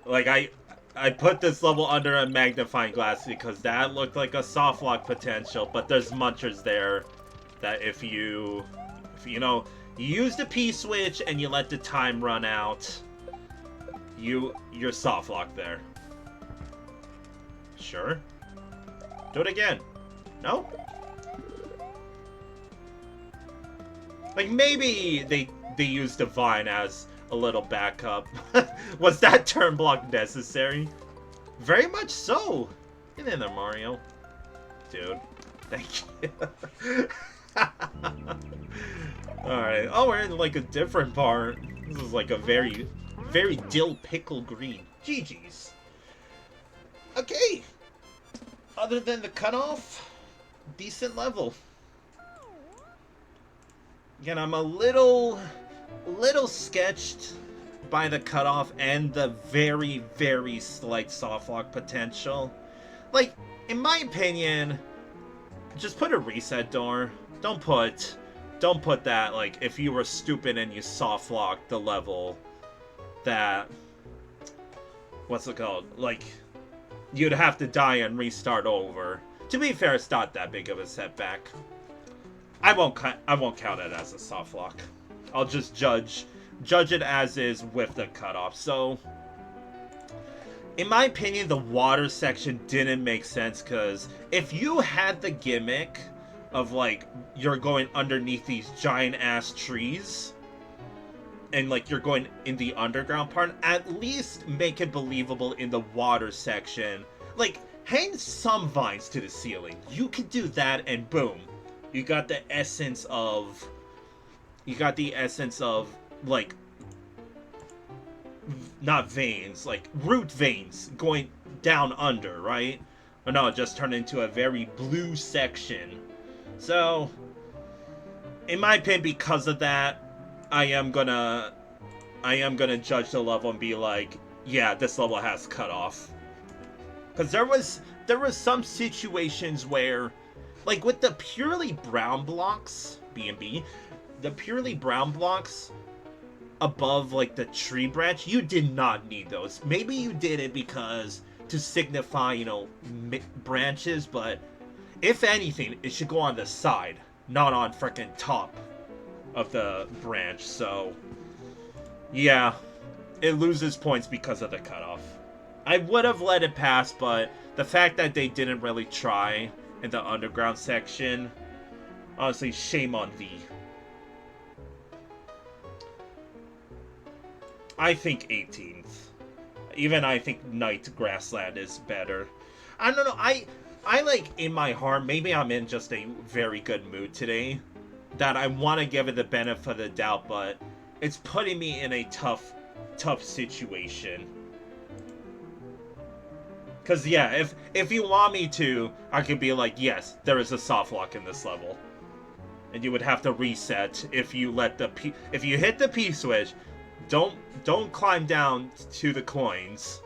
Like, I put this level under a magnifying glass because that looked like a soft lock potential, but there's munchers there that if you know, you use the P switch and you let the time run out, you're soft locked there. Sure. Do it again. No? Like, maybe they used Divine as a little backup. Was that turn block necessary? Very much so. Get in there, Mario. Dude. Thank you. Alright. Oh, we're in, like, a different part. This is, like, a very, very dill pickle green. GG's. Okay. Other than the cutoff, decent level. Again, I'm a little sketched by the cutoff and the very, very slight soft lock potential. Like, in my opinion, just put a reset door. Don't put that, like, if you were stupid and you soft locked the level, that, what's it called? Like, you'd have to die and restart over. To be fair, it's not that big of a setback. I won't count it as a soft lock. I'll just judge it as is with the cutoff. So, in my opinion, the water section didn't make sense, because if you had the gimmick of, like, you're going underneath these giant ass trees and, like, you're going in the underground part, at least make it believable in the water section. Like, hang some vines to the ceiling. You could do that and boom. You got the essence of, like, not veins, like root veins going down under, right? But no, it just turned into a very blue section. So, in my opinion, because of that, I am gonna judge the level and be like, yeah, this level has cutoff. Because there was some situations where, like, with the purely brown blocks, B&B, the purely brown blocks above, like, the tree branch, you did not need those. Maybe you did it because to signify, you know, branches, but if anything, it should go on the side, not on frickin' top of the branch. So, yeah, it loses points because of the cutoff. I would have let it pass, but the fact that they didn't really try in the underground section, honestly, shame on thee. I think 18th. Even I think Night Grassland is better. I don't know, I like, in my heart, maybe I'm in just a very good mood today, that I want to give it the benefit of the doubt, but it's putting me in a tough situation. Because, yeah, if you want me to, I could be like, yes, there is a soft lock in this level. And you would have to reset if you let if you hit the P switch, don't climb down to the coins,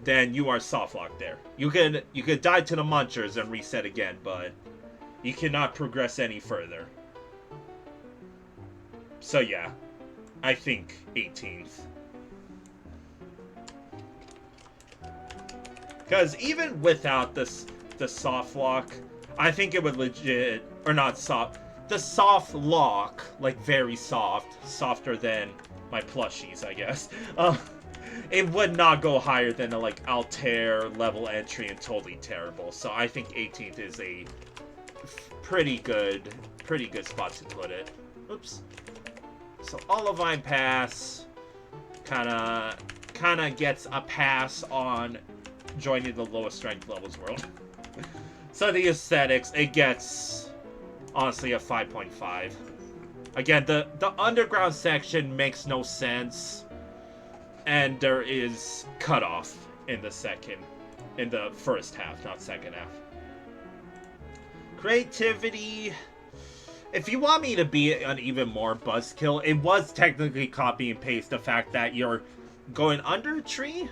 then you are soft locked there. You could die to the munchers and reset again, but you cannot progress any further. So yeah, I think 18th. Because even without the soft lock, I think it would legit, or not soft, the soft lock, like very soft, softer than my plushies, I guess. It would not go higher than a, like, Altair level entry and totally terrible. So I think 18th is a pretty good spot to put it. Oops. So Olivine pass kinda gets a pass on joining the lowest strength levels world. So the aesthetics, it gets honestly a 5.5. Again, the underground section makes no sense, and there is cutoff in the first half, not second half. Creativity. If you want me to be an even more buzzkill, it was technically copy and paste the fact that you're going under a tree,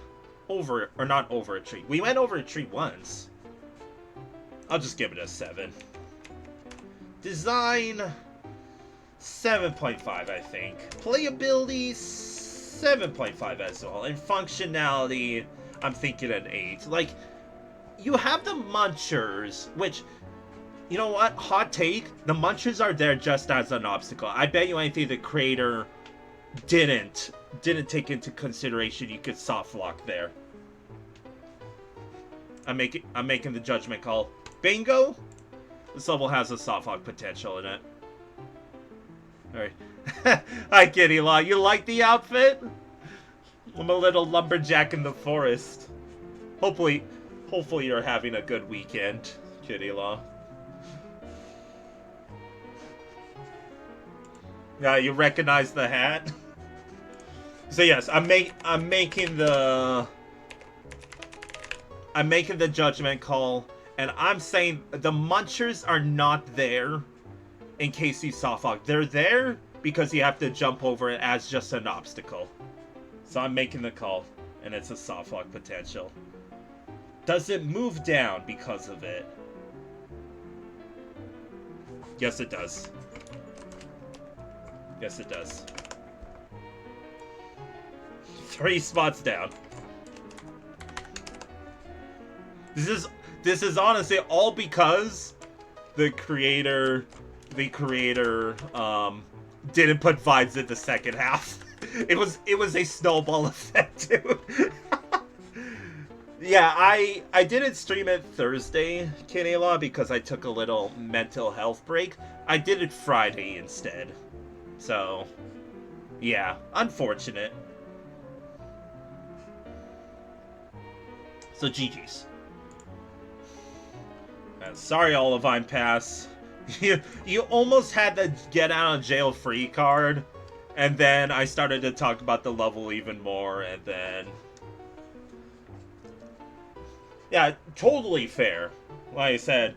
or not over a tree. We went over a tree once. I'll just give it a 7. Design, 7.5, I think. Playability, 7.5 as well. And functionality, I'm thinking an 8. Like, you have the Munchers, which, you know what? Hot take, the Munchers are there just as an obstacle. I bet you anything the creator didn't take into consideration you could soft lock there. I'm making the judgment call. Bingo! This level has a soft lock potential in it. Alright. Hi, Kitty Law. You like the outfit? I'm a little lumberjack in the forest. Hopefully you're having a good weekend, Kitty Law. Yeah, you recognize the hat? So yes, I'm making the judgment call, and I'm saying the Munchers are not there in case you soft lock. They're there because you have to jump over it as just an obstacle. So I'm making the call, and it's a soft lock potential. Does it move down because of it? Yes, it does. Yes, it does. 3 spots down. This is honestly all because the creator didn't put vibes in the second half. It was a snowball effect, dude. Yeah, I didn't stream it Thursday, Kitty Law, because I took a little mental health break. I did it Friday instead. So, yeah, unfortunate. So GG's. Sorry, Olivine Pass. You almost had the get out of jail free card, and then I started to talk about the level even more, and then... Yeah, totally fair. Like I said,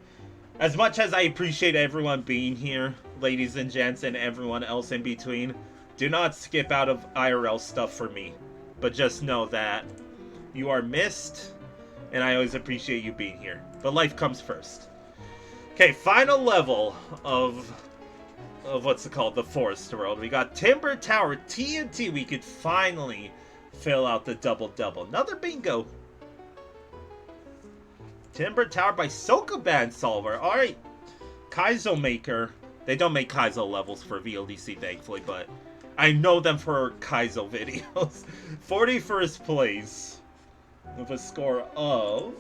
as much as I appreciate everyone being here, ladies and gents, and everyone else in between, do not skip out of IRL stuff for me. But just know that you are missed, and I always appreciate you being here. But life comes first. Okay, final level of what's it called? The Forest World. We got Timber Tower TNT. We could finally fill out the double-double. Another bingo. Timber Tower by Sokobansolver. Alright. Kaizo Maker. They don't make Kaizo levels for VLDC, thankfully, but I know them for Kaizo videos. 41st place. With a score of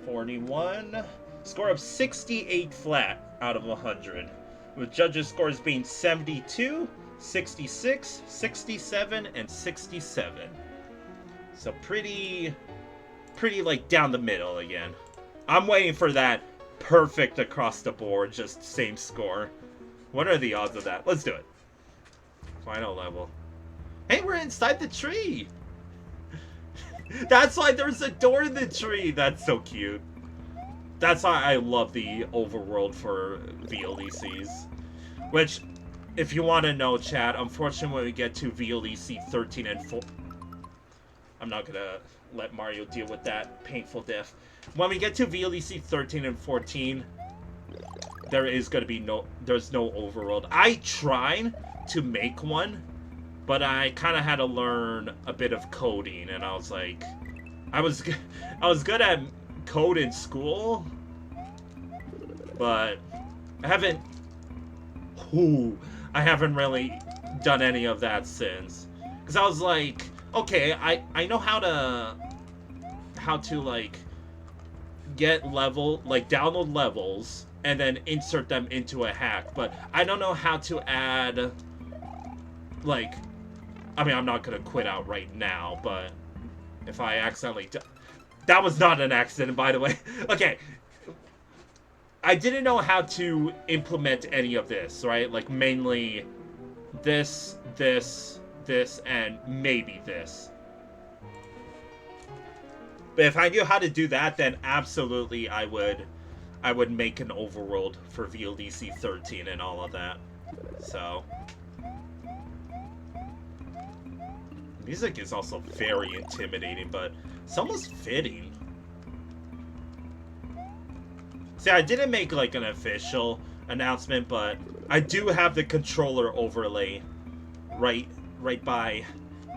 41. Score of 68 flat out of 100. With judges' scores being 72, 66, 67, and 67. So pretty like down the middle again. I'm waiting for that perfect across the board, just same score. What are the odds of that? Let's do it. Final level. Hey, we're inside the tree! That's why there's a door in the tree! That's so cute. That's why I love the overworld for VLDCs. Which, if you want to know, chat, unfortunately when we get to VLDC 13 and 4... I'm not gonna let Mario deal with that painful death. When we get to VLDC 13 and 14, there is gonna be there's no overworld. I tried to make one, but I kind of had to learn a bit of coding, and I was like, I was good at code in school, but I haven't really done any of that since. Because I was like, okay, I know how to like get download levels and then insert them into a hack, but I don't know how to add, like, I mean, I'm not gonna quit out right now, but if I accidentally that was not an accident, by the way. Okay, I didn't know how to implement any of this, right? Like, mainly this, and maybe this. But if I knew how to do that, then absolutely I would make an overworld for VLDC 13 and all of that. So, music is also very intimidating, but it's almost fitting. See, I didn't make like an official announcement, but I do have the controller overlay right by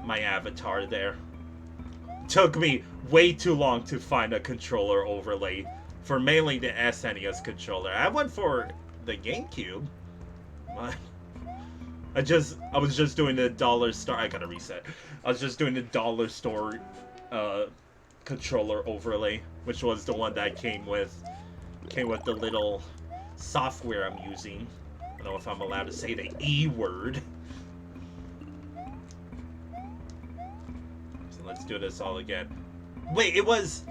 my avatar there. took me way too long to find a controller overlay for mainly the SNES controller. I went for the GameCube. I was just doing the dollar store. I gotta reset. I was just doing the dollar store controller overlay, which was the one that came with the little software I'm using. I don't know if I'm allowed to say the E word. So let's do this all again. Wait, it was...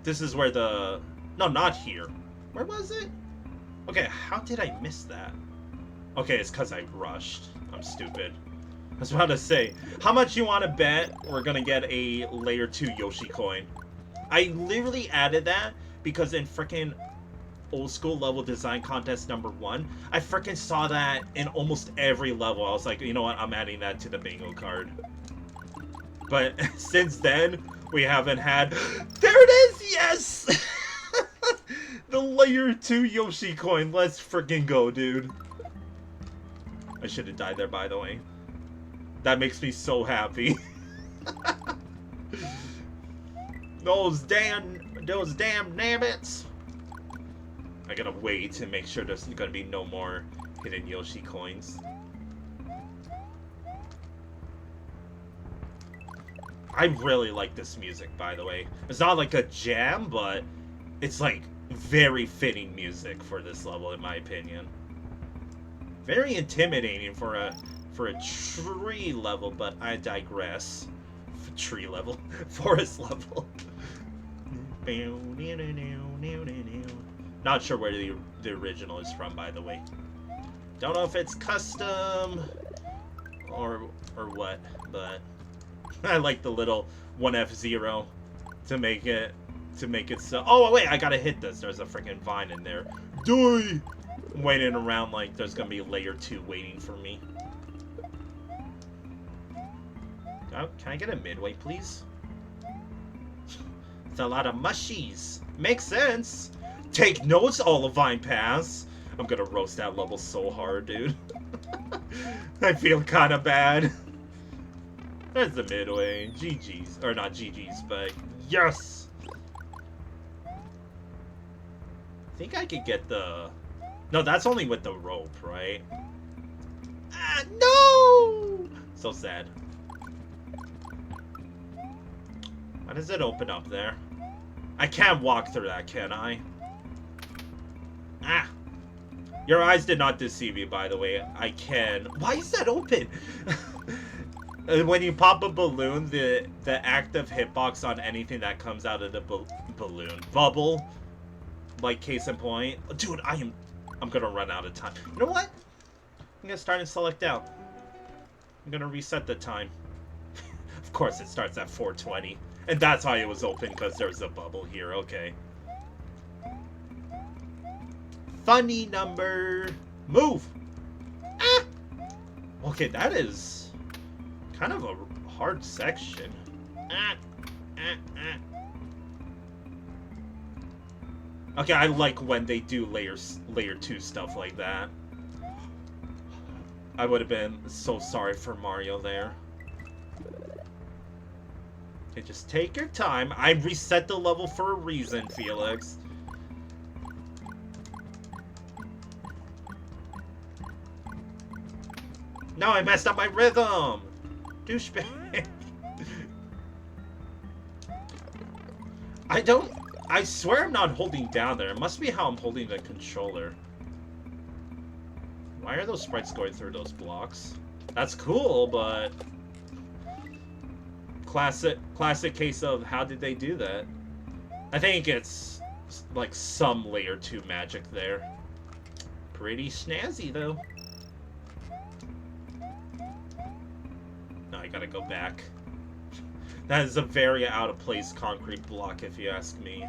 This is where the... No, not here. Where was it? Okay, how did I miss that? Okay, it's because I rushed. I'm stupid. I was about to say, how much you want to bet we're going to get a layer 2 Yoshi coin? I literally added that because in frickin' old school level design contest #1, I frickin' saw that in almost every level. I was like, you know what, I'm adding that to the bingo card. But since then, we haven't had... There it is! Yes! The layer 2 Yoshi coin. Let's frickin' go, dude. I should have died there, by the way. That makes me so happy. Those damn nabbits. I gotta wait to make sure there's gonna be no more hidden Yoshi coins. I really like this music, by the way. It's not like a jam, but it's like very fitting music for this level, in my opinion. Very intimidating for a tree level, but I digress. Tree level, forest level. Not sure where the original is from, by the way. Don't know if it's custom or what, but I like the little 1F0 to make it so. Oh wait, I gotta hit this. There's a freaking vine in there. Die! I'm waiting around like there's gonna be layer 2 waiting for me. Oh, can I get a midway, please? It's a lot of mushies. Makes sense. Take notes, Olivine Pass. I'm gonna roast that level so hard, dude. I feel kind of bad. There's the midway. GG's. Or not GG's, but yes! I think I could get the... No, that's only with the rope, right? Ah, no! So sad. Why does it open up there? I can't walk through that, can I? Ah! Your eyes did not deceive you, by the way. I can... Why is that open? When you pop a balloon, the active hitbox on anything that comes out of the balloon bubble, like case in point. Dude, I'm gonna run out of time. You know what? I'm gonna start and select out. I'm gonna reset the time. Of course, it starts at 4:20. And that's why it was open, because there's a bubble here. Okay. Funny number. Move! Ah! Okay, that is kind of a hard section. Ah, ah, ah. Okay, I like when they do layer 2 stuff like that. I would have been so sorry for Mario there. Okay, just take your time. I reset the level for a reason, Felix. No, I messed up my rhythm! Douchebag! I swear I'm not holding down there. It must be how I'm holding the controller. Why are those sprites going through those blocks? That's cool, but... Classic case of how did they do that? I think it's like some layer 2 magic there. Pretty snazzy, though. No, I gotta go back. That is a very out-of-place concrete block, if you ask me.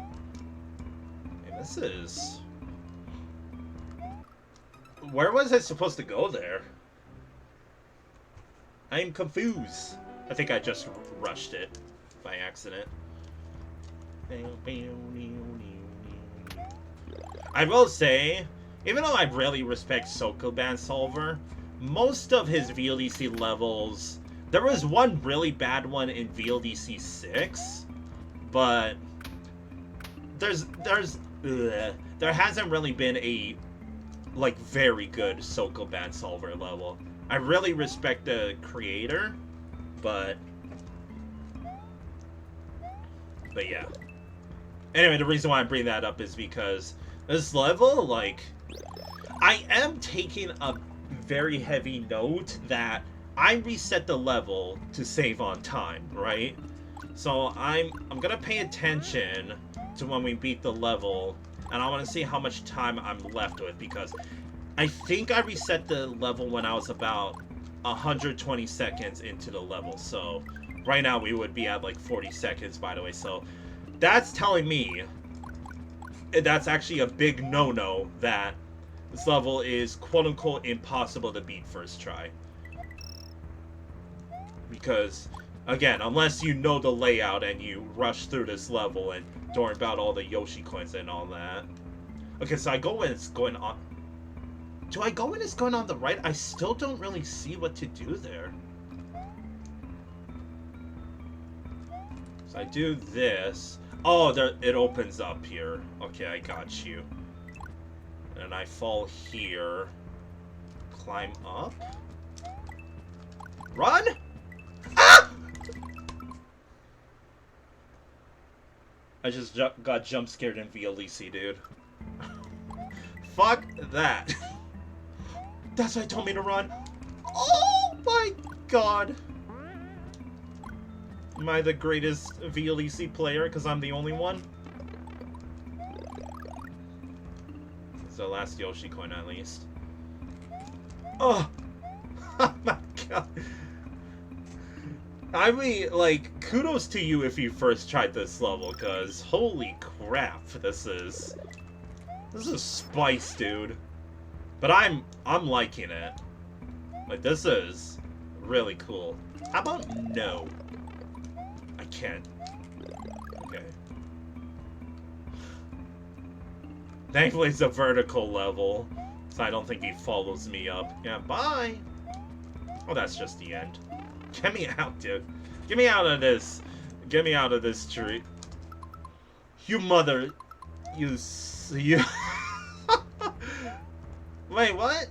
And this is... Where was I supposed to go there? I'm confused. I think I just rushed it by accident. I will say, even though I really respect Sokobansolver, most of his VLDC levels There was one really bad one in VLDC 6, but there hasn't really been a like very good Sokobansolver level. I really respect the creator, but yeah. Anyway, the reason why I bring that up is because this level, like, I am taking a very heavy note that I reset the level to save on time, right? So I'm gonna pay attention to when we beat the level, and I want to see how much time I'm left with, because I think I reset the level when I was about 120 seconds into the level. So right now we would be at like 40 seconds, by the way. So that's telling me that's actually a big no-no, that this level is quote-unquote impossible to beat first try. Because, again, unless you know the layout and you rush through this level and don't worry about all the Yoshi coins and all that. Okay, so I go when it's going on... Do I go when it's going on the right? I still don't really see what to do there. So I do this. Oh, there, it opens up here. Okay, I got you. And I fall here. Climb up. Run! Ah! I just got jump scared in VLEC, dude. Fuck that. That's why it told me to run. Oh my god. Am I the greatest VLEC player because I'm the only one? It's the last Yoshi coin, at least. Oh! Oh my god. I mean, like, kudos to you if you first tried this level, because holy crap, this is spice, dude. But I'm liking it. Like, this is really cool. How about no? I can't. Okay. Thankfully, it's a vertical level, so I don't think he follows me up. Yeah, bye! Oh, that's just the end. Get me out, dude. Get me out of this. Get me out of this tree. You mother... You... Wait, what?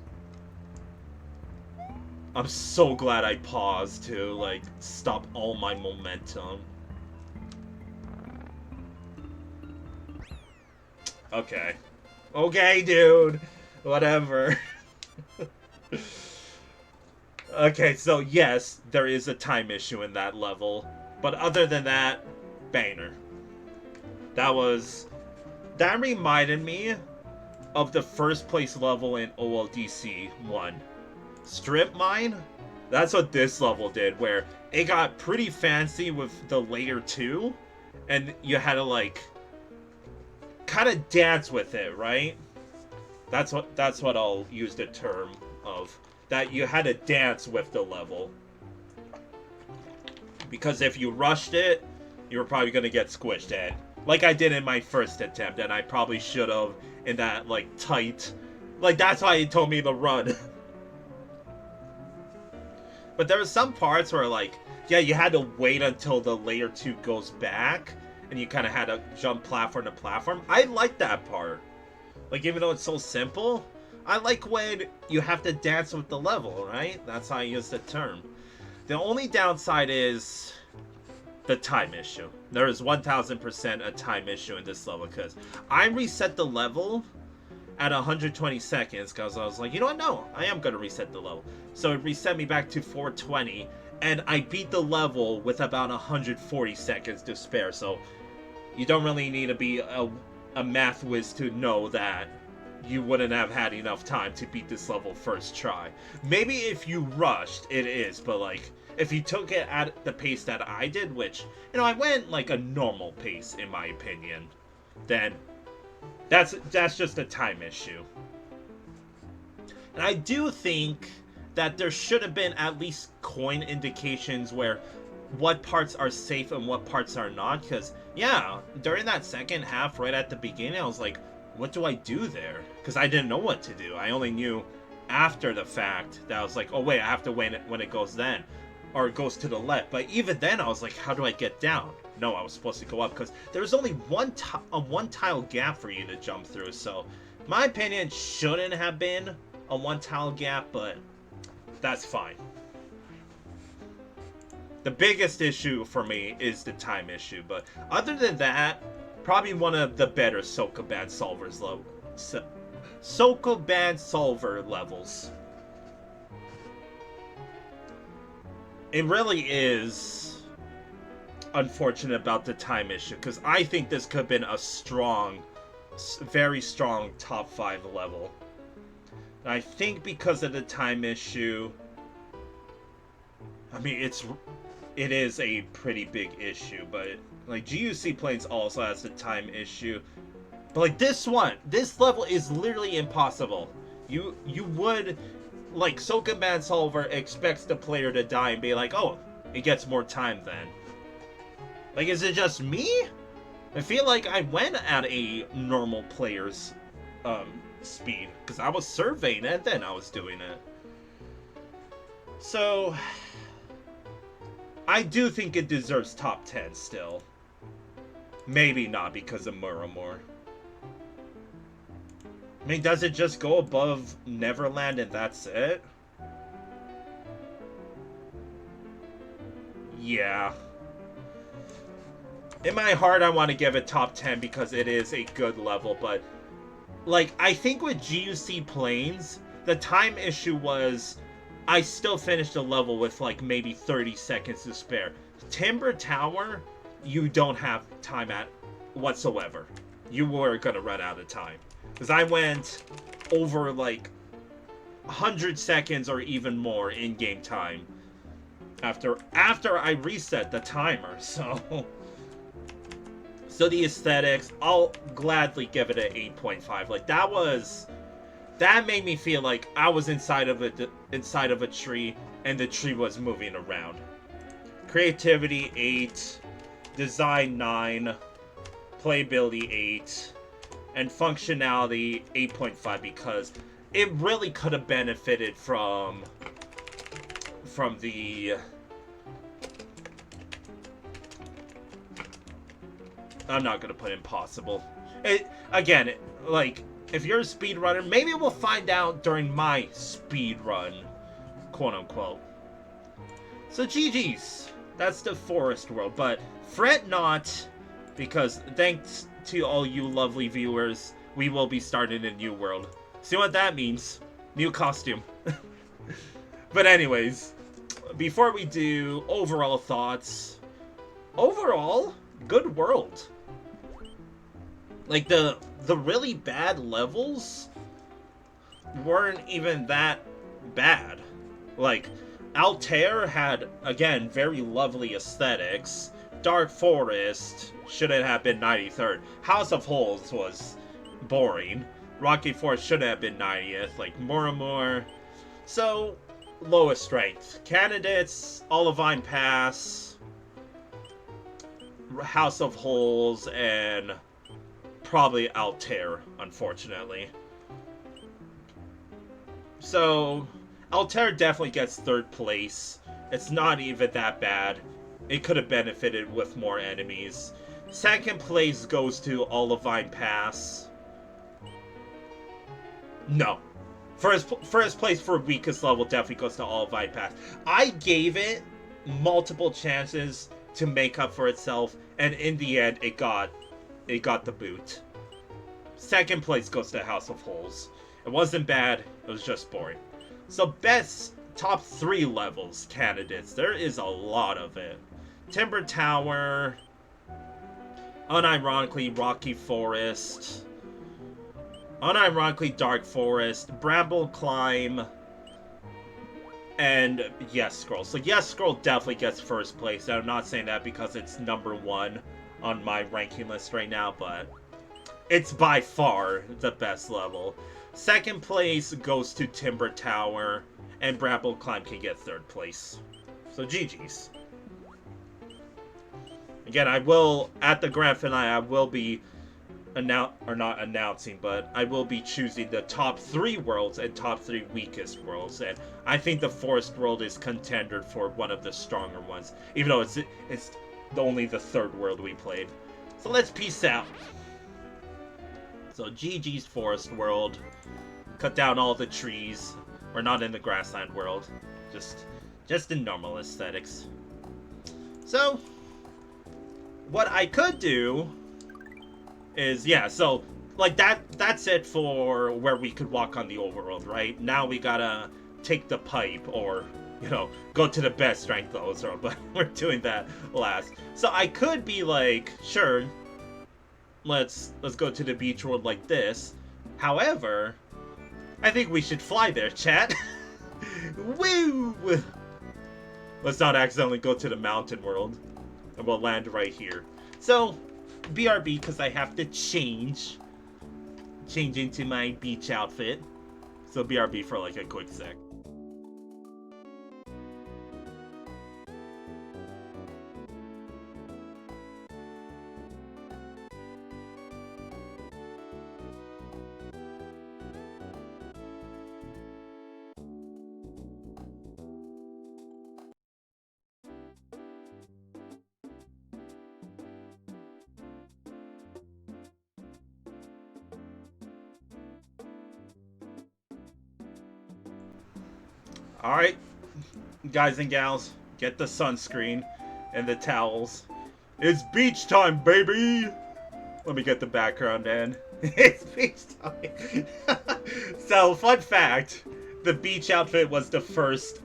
I'm so glad I paused to, like, stop all my momentum. Okay. Okay, dude. Whatever. Okay, so yes, there is a time issue in that level. But other than that, banger. That reminded me of the first place level in OLDC 1. Strip Mine? That's what this level did, where it got pretty fancy with the layer 2, and you had to, like, kind of dance with it, right? That's what I'll use the term of. That you had to dance with the level. Because if you rushed it, you were probably going to get squished at. Like I did in my first attempt, and I probably should have in that, like, tight... Like, that's why he told me to run. But there were some parts where, like, yeah, you had to wait until the layer 2 goes back, and you kind of had to jump platform to platform. I like that part. Like, even though it's so simple, I like when you have to dance with the level, right? That's how I use the term. The only downside is the time issue. There is 1000% a time issue in this level, because I reset the level at 120 seconds, because I was like, you know what, no, I am going to reset the level. So it reset me back to 420, and I beat the level with about 140 seconds to spare, so you don't really need to be a math whiz to know that you wouldn't have had enough time to beat this level first try. Maybe if you rushed, it is, but, like, if you took it at the pace that I did, which, you know, I went, like, a normal pace, in my opinion, then that's just a time issue. And I do think that there should have been at least coin indications where what parts are safe and what parts are not, because, yeah, during that second half, right at the beginning, I was like, what do I do there? Because I didn't know what to do. I only knew after the fact that I was like, oh wait, I have to wait when it goes then. or goes to the left. But even then, I was like, how do I get down? No, I was supposed to go up because there was only one tile gap for you to jump through. So, my opinion, shouldn't have been a 1 tile gap, but that's fine. The biggest issue for me is the time issue, but other than that, probably one of the better Sokobansolver levels. It really is unfortunate about the time issue, because I think this could have been a strong, very strong top 5 level. And I think because of the time issue, I mean, it is a pretty big issue, but like GUC Plains also has the time issue. But like this level is literally impossible. You would, like, Sokobansolver expects the player to die and be like, oh, it gets more time then. Like, is it just me? I feel like I went at a normal player's speed, because I was surveying it and then I was doing it. So, I do think it deserves top 10 still. Maybe not because of MURAMUR. I mean, does it just go above Neverland and that's it? Yeah. In my heart, I want to give it top 10 because it is a good level, but like, I think with GUC Plains, the time issue was I still finished the level with like maybe 30 seconds to spare. Timber Tower, you don't have time at whatsoever. You were gonna run out of time. Because I went over like 100 seconds or even more in game time after I reset the timer. So the aesthetics, I'll gladly give it an 8.5. Like, that made me feel like I was inside of a tree and the tree was moving around. Creativity 8, design 9, playability 8, and functionality 8.5 because it really could have benefited from the I'm not gonna put impossible. Like, if you're a speedrunner, maybe we'll find out during my speedrun, quote unquote. So GG's. That's the forest world, but fret not, because thanks to all you lovely viewers, we will be starting a new world. See what that means? New costume. But anyways, before we do overall thoughts, overall, good world. Like, the really bad levels weren't even that bad. Like, Altair had, again, very lovely aesthetics. Dark Forest shouldn't have been 93rd. House of Holes was boring. Rocky Forest shouldn't have been 90th. Like, MURAMUR. So, lowest strength. Candidates, Olivine Pass, House of Holes, and probably Altair, unfortunately. So, Altair definitely gets 3rd place. It's not even that bad. It could have benefited with more enemies. 2nd place goes to Olivine Pass. No. First place for weakest level definitely goes to Olivine Pass. I gave it multiple chances to make up for itself, and in the end, it got the boot. 2nd place goes to House of Holes. It wasn't bad, it was just boring. So best top 3 levels candidates, there is a lot of it. Timber Tower, unironically Rocky Forest, unironically Dark Forest, Bramble Climb, and YESCROLL. So YESCROLL definitely gets 1st place, and I'm not saying that because it's number 1 on my ranking list right now, but it's by far the best level. 2nd place goes to Timber Tower, and Bramble Climb can get 3rd place. So GG's. Again, I will, at the grand finale, I will be not announcing, but I will be choosing the top 3 worlds and top 3 weakest worlds, and I think the forest world is contender for one of the stronger ones, even though it's only the 3rd world we played. So let's peace out. So GG's forest world. Cut down all the trees. We're not in the grassland world, just in normal aesthetics. So what I could do is, yeah, so like that's it for where we could walk on the overworld, right? Now we gotta take the pipe, or, you know, go to the best strength levels, but we're doing that last. So I could be like, sure, let's go to the beach world like this. However, I think we should fly there, chat. Woo! Let's not accidentally go to the mountain world, and we'll land right here. So BRB, because I have to change into my beach outfit. So BRB for like a quick sec. Alright, guys and gals, get the sunscreen and the towels. It's beach time, baby! Let me get the background in. It's beach time! So, fun fact, the beach outfit was the first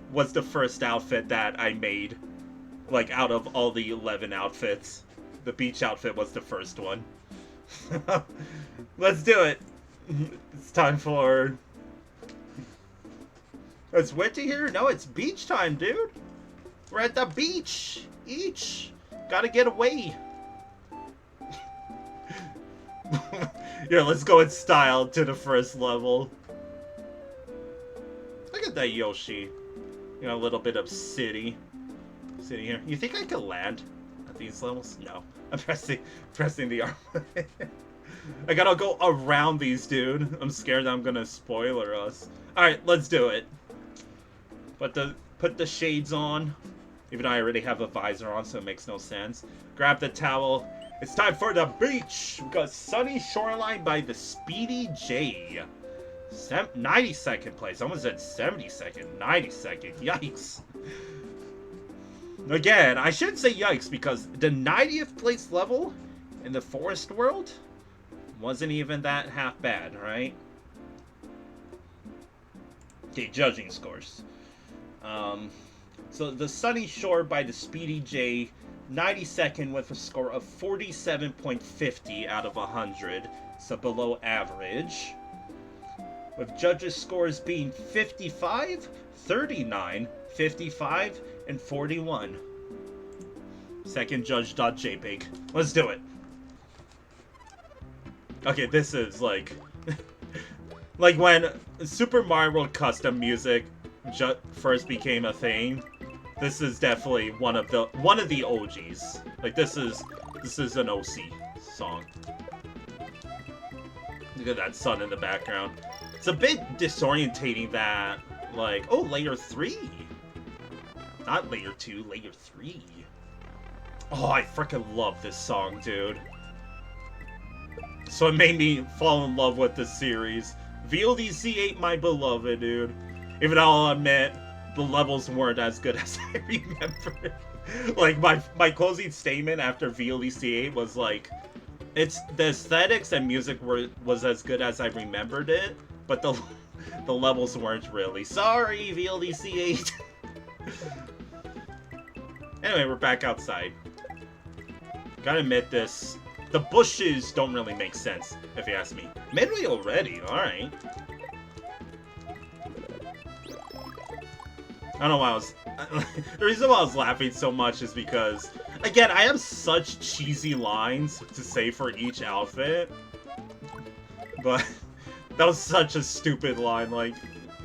outfit that I made. Like, out of all the 11 outfits. The beach outfit was the first one. Let's do it! It's time for... It's winter here? No, it's beach time, dude. We're at the beach. Gotta get away. Here, let's go in style to the first level. Look at that Yoshi. You know, a little bit of city here. You think I could land at these levels? No. I'm pressing the arm. I gotta go around these, dude. I'm scared that I'm gonna spoiler us. Alright, let's do it. Put the shades on, even though I already have a visor on, so it makes no sense. Grab the towel. It's time for the beach. We got sunny Shoreline by TheSpeedyJay. 92nd place. I almost said 72nd. 92nd. Yikes. Again, I shouldn't say yikes because the 90th place level in the forest world wasn't even that half bad, right? Okay, judging scores. So the Sunny Shore by TheSpeedyJay, 92nd with a score of 47.50 out of 100, so below average. With judges' scores being 55, 39, 55, and 41. Second judge.jpg. Let's do it. Okay, this is like... like when Super Mario World custom music first became a thing. This is definitely one of the OGs. Like this is an OC song. Look at that sun in the background. It's a bit disorientating that, like, oh, layer 3. Not layer 2, layer 3. Oh, I freaking love this song, dude. So it made me fall in love with the series. VLDC8, my beloved, dude. Even though I'll admit, the levels weren't as good as I remember. Like, my closing statement after VLDC8 was like, the aesthetics and music was as good as I remembered it, but the levels weren't really. Sorry, VLDC8. Anyway, we're back outside. Gotta admit this. The bushes don't really make sense, if you ask me. Midway already, alright. I don't know why I was... the reason why I was laughing so much is because, again, I have such cheesy lines to say for each outfit. But that was such a stupid line, like,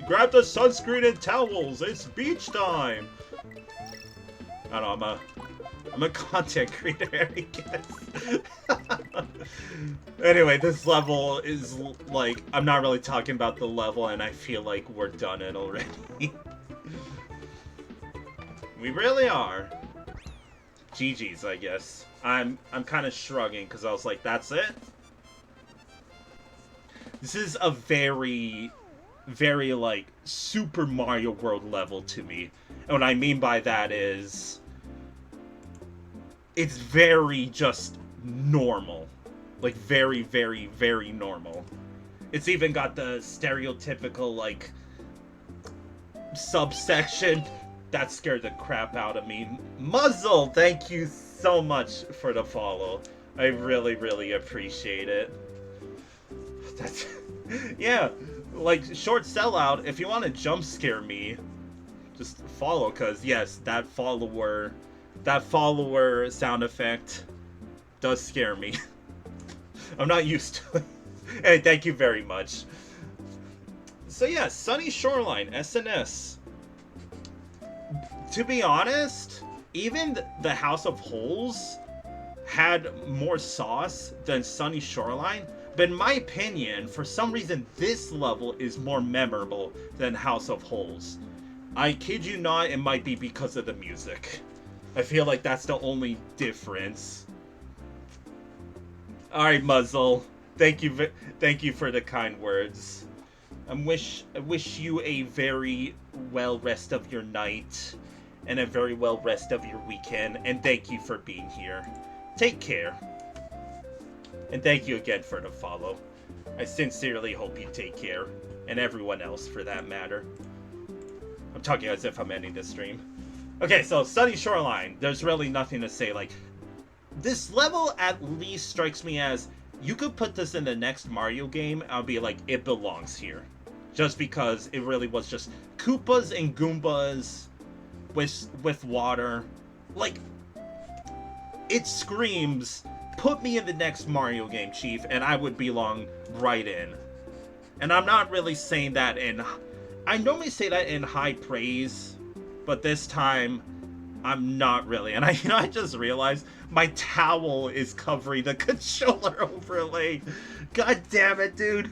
grab the sunscreen and towels, it's beach time! I don't know, I'm a content creator, I guess. Anyway, this level is, like, I'm not really talking about the level, and I feel like we're done it already. We really are. GG's, I guess. I'm kind of shrugging, because I was like, that's it? This is a very, very, like, Super Mario World level to me. And what I mean by that is, it's very just normal. Like, very, very, very normal. It's even got the stereotypical, like, subsection. That scared the crap out of me. Muzzle, thank you so much for the follow. I really, really appreciate it. That's... yeah, like, short sellout, if you want to jump scare me, just follow, because, yes, that follower sound effect does scare me. I'm not used to it. Hey, thank you very much. So yeah, Sunny Shoreline, SNS. To be honest, even the House of Holes had more sauce than Sunny Shoreline. But in my opinion, for some reason, this level is more memorable than House of Holes. I kid you not, it might be because of the music. I feel like that's the only difference. Alright, Muzzle. Thank you for the kind words. I wish you a very well rest of your night. And a very well rest of your weekend. And thank you for being here. Take care. And thank you again for the follow. I sincerely hope you take care. And everyone else, for that matter. I'm talking as if I'm ending this stream. Okay, so Sunny Shoreline. There's really nothing to say. Like, this level at least strikes me as, you could put this in the next Mario game, I'll be like, it belongs here. Just because it really was just Koopas and Goombas with water. Like, it screams, put me in the next Mario game, Chief, and I would belong right in. And I'm not really saying that in... I normally say that in high praise, but this time, I'm not really. And I just realized my towel is covering the controller overlay. God damn it, dude.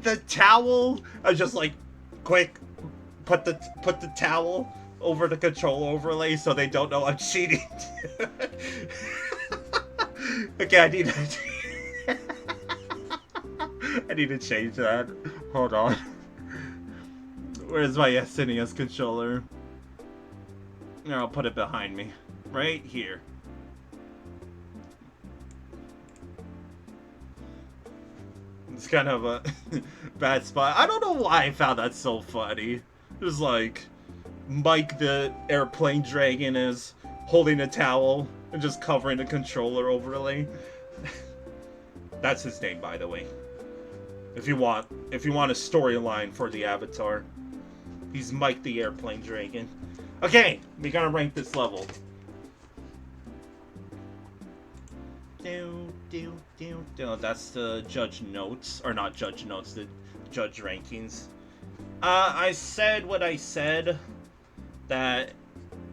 The towel, I was just like, quick, put the towel over the control overlay so they don't know I'm cheating. Okay, I need to change that. Hold on. Where's my SNES controller? Here, I'll put it behind me. Right here. It's kind of a bad spot. I don't know why I found that so funny. It was like, Mike the airplane dragon is holding a towel and just covering the controller overlay. That's his name, by the way. If you want a storyline for the avatar, he's Mike the airplane dragon. Okay, we gotta rank this level. That's the judge notes, or not judge notes, the judge rankings. I said what I said, that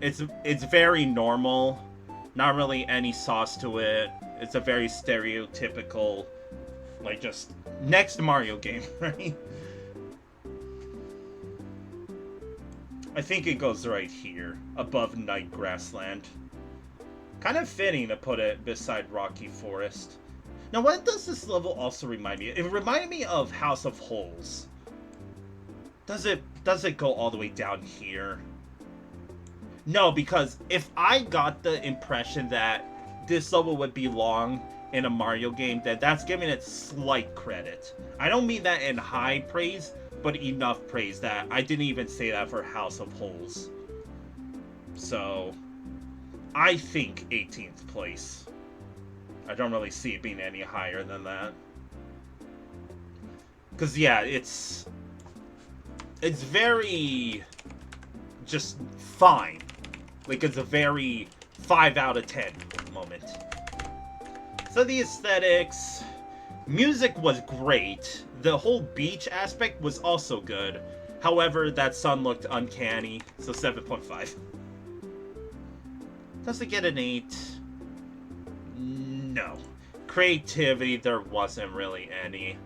it's very normal, not really any sauce to it. It's a very stereotypical, like, just next Mario game, right? I think it goes right here, above Night Grassland. Kind of fitting to put it beside Rocky Forest. Now, what does this level also remind me of? It reminded me of House of Holes. Does it go all the way down here? No, because if I got the impression that this level would belong in a Mario game, then that's giving it slight credit. I don't mean that in high praise, but enough praise that I didn't even say that for House of Holes. So, I think 18th place. I don't really see it being any higher than that. Because, yeah, it's very just fine. Like, it's a very 5 out of 10 moment. So the aesthetics, music was great. The whole beach aspect was also good. However, that sun looked uncanny, so 7.5. Does it get an 8? No. Creativity, there wasn't really any.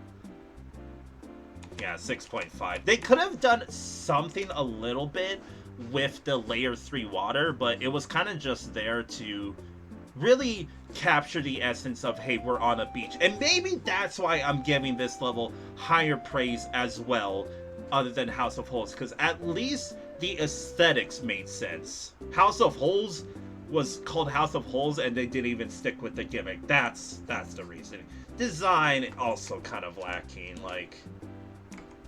Yeah, 6.5. They could have done something a little bit with the layer 3 water, but it was kind of just there to really capture the essence of, hey, we're on a beach. And maybe that's why I'm giving this level higher praise as well, other than House of Holes, because at least the aesthetics made sense. House of Holes was called House of Holes, and they didn't even stick with the gimmick. That's the reason. Design also kind of lacking. Like,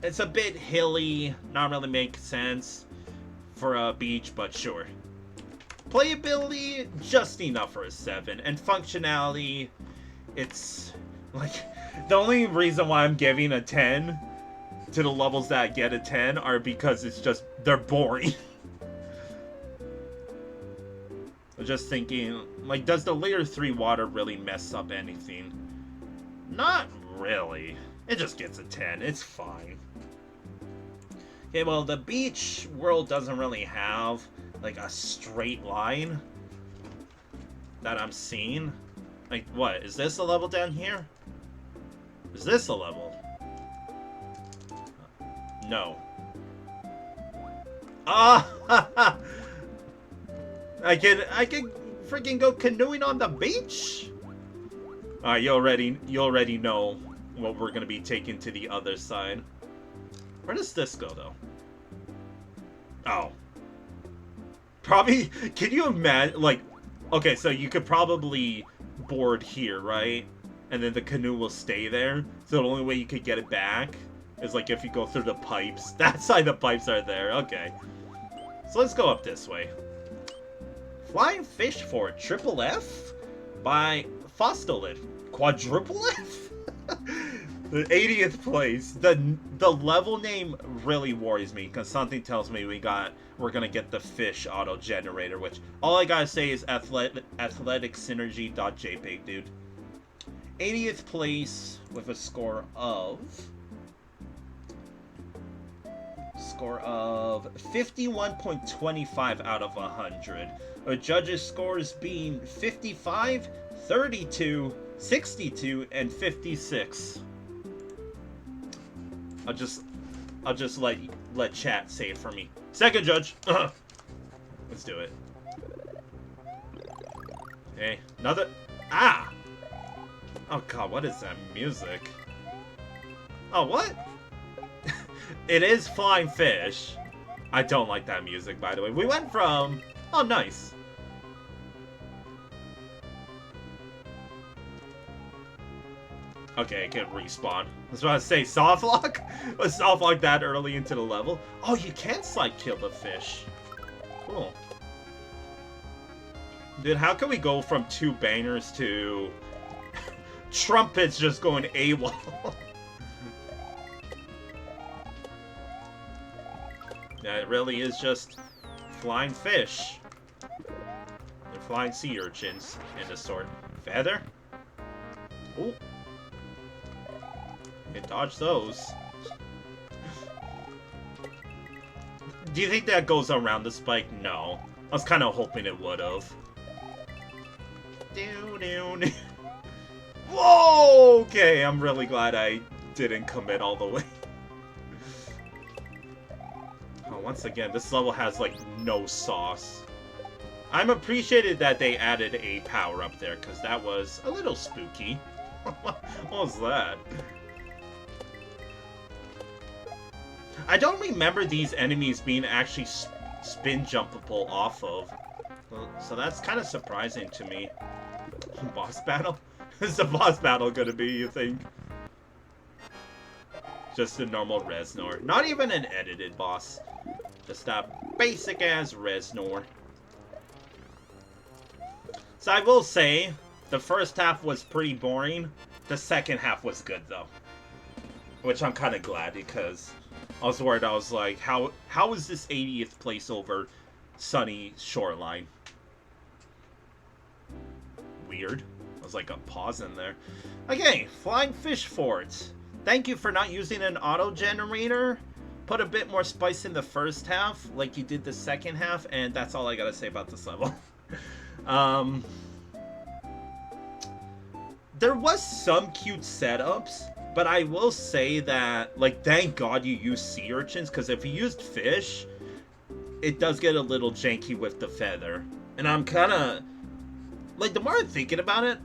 it's a bit hilly, not really make sense for a beach, but sure. Playability, just enough for a 7. And functionality, it's like, the only reason why I'm giving a 10 to the levels that get a 10 are because it's just, they're boring. I'm just thinking, like, does the layer 3 water really mess up anything? Not really. It just gets a 10. It's fine. Okay, well, the beach world doesn't really have, like, a straight line that I'm seeing. Like, what? Is this a level down here? Is this a level? No. Ah! I can freaking go canoeing on the beach? Alright, you already know what we're gonna be taking to the other side. Where does this go, though? Oh. Probably, can you imagine, like, okay, so you could probably board here, right? And then the canoe will stay there. So the only way you could get it back is, like, if you go through the pipes. That's why the pipes are there. Okay. So let's go up this way. Flying Fish Fort, Triple F by Fostelif. Quadruple F? The 80th place. The level name really worries me because something tells me we're gonna get the fish auto generator, which all I gotta say is athleticsynergy.jpg, dude. 80th place with a score of 51.25 out of 100. Our judges' scores being 55, 32, 62, and 56. I'll just let chat say it for me. Second judge. Let's do it. Okay, another. Ah! Oh god, what is that music? Oh, what? It is Flying Fish. I don't like that music, by the way. We went from... Oh, nice. Okay, I can respawn. I was about to say, soft lock? Was soft lock that early into the level? Oh, you can slide kill the fish. Cool. Dude, how can we go from 2 bangers to... trumpets just going AWOL? Yeah, it really is just flying fish. And flying sea urchins and the sort. Feather? Ooh. You can dodge those. Do you think that goes around the spike? No. I was kind of hoping it would have. Whoa! Okay, I'm really glad I didn't commit all the way. Oh, once again, this level has, like, no sauce. I'm appreciated that they added a power-up there, because that was a little spooky. What was that? I don't remember these enemies being actually spin jumpable off of. So that's kind of surprising to me. Boss battle? Is the boss battle gonna be, you think? Just a normal Reznor. Not even an edited boss. Just a basic-ass Reznor. So I will say, the first half was pretty boring. The second half was good, though. Which I'm kind of glad, because I was worried. I was like, how is this 80th place over sunny Shoreline? Weird. I was like a pause in there. Okay, Flying Fish Fort. Thank you for not using an auto generator. Put a bit more spice in the first half, like you did the second half, and that's all I gotta say about this level. um, there was some cute setups, but I will say that, like, thank God you used sea urchins, because if you used fish, it does get a little janky with the feather. And I'm kind of, like, the more I'm thinking about it,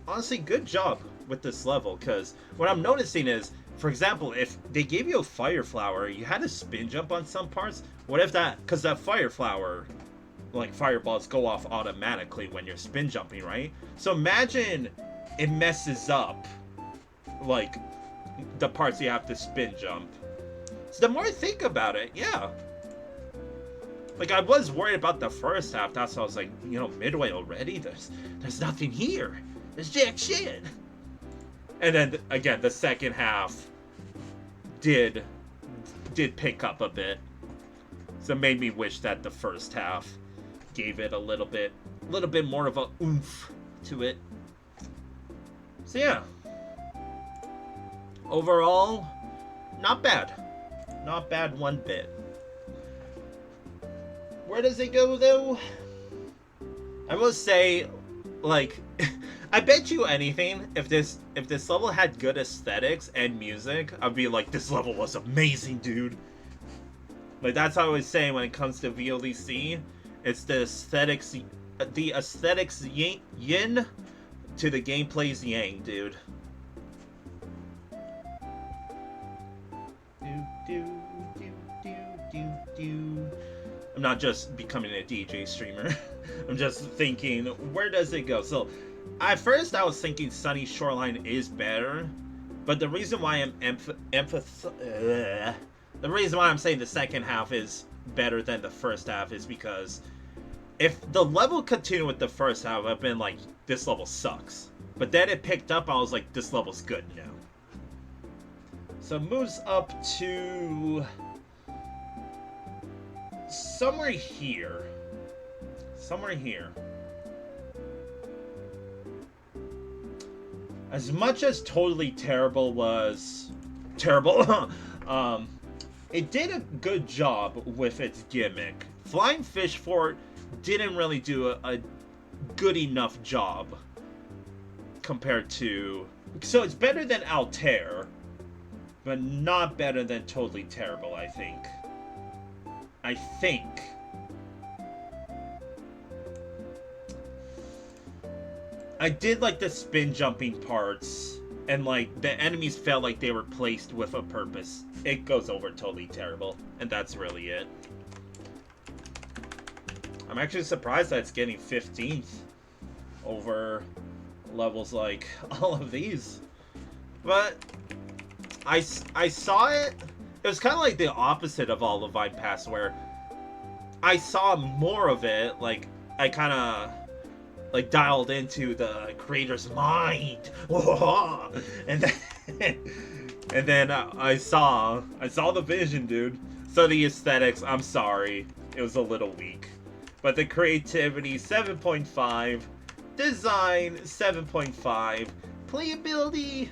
honestly, good job with this level, because what I'm noticing is, for example, if they gave you a fire flower, you had to spin jump on some parts. What if that, because that fire flower, like, fireballs go off automatically when you're spin jumping, right? So imagine it messes up, like, the parts you have to spin jump. So the more I think about it, yeah. Like, I was worried about the first half. That's why I was like, you know, midway already? There's nothing here. There's jack shit. And then, again, the second half did pick up a bit. So it made me wish that the first half gave it a little bit more of a oomph to it. So yeah. Overall, not bad. Not bad one bit. Where does it go, though? I will say, like, I bet you anything, if this level had good aesthetics and music, I'd be like, this level was amazing, dude. Like, that's how I was saying when it comes to VLDC. It's the aesthetics yin to the gameplay's yang, dude. I'm not just becoming a DJ streamer. I'm just thinking, where does it go? So, at first I was thinking Sunny Shoreline is better, but the reason why I'm the reason why I'm saying the second half is better than the first half is because if the level continued with the first half, I've been like, this level sucks. But then it picked up, I was like, this level's good now. So it moves up to somewhere here. Somewhere here. As much as Totally Terrible was terrible, it did a good job with its gimmick. Flying Fish Fort didn't really do a good enough job compared to... So it's better than Altair, but not better than Totally Terrible, I think. I did like the spin jumping parts, and like the enemies felt like they were placed with a purpose. It goes over Totally Terrible, and that's really it. I'm actually surprised that it's getting 15th over levels like all of these. But I saw it. It was kind of like the opposite of Olivine Pass, where I saw more of it. Like, I kind of like dialed into the creator's mind, and then I saw the vision, dude. So the aesthetics, I'm sorry, it was a little weak, but the creativity 7.5, design 7.5, playability,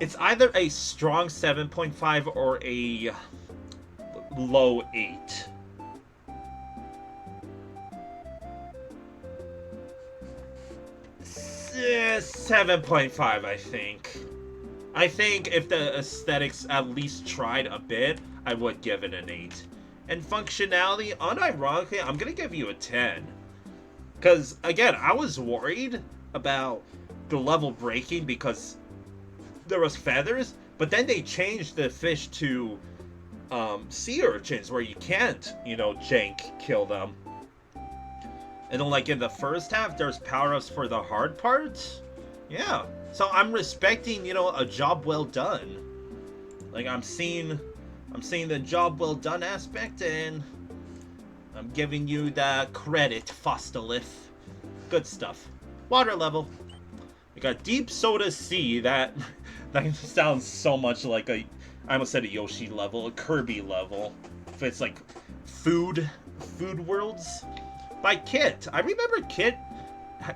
it's either a strong 7.5 or a low 8. Yeah, 7.5, I think. I think if the aesthetics at least tried a bit, I would give it an 8. And functionality, unironically, I'm gonna give you a 10. Because, again, I was worried about the level breaking because there was feathers, but then they changed the fish to sea urchins where you can't, you know, jank kill them. And then, like, in the first half, there's power-ups for the hard parts. Yeah. So I'm respecting, you know, a job well done. Like, I'm seeing the job well done aspect, and I'm giving you the credit, Fostelif. Good stuff. Water level. We got Deep Soda Sea. That sounds so much like I almost said a Yoshi level, a Kirby level. If it's like food worlds. By Kit. I remember Kit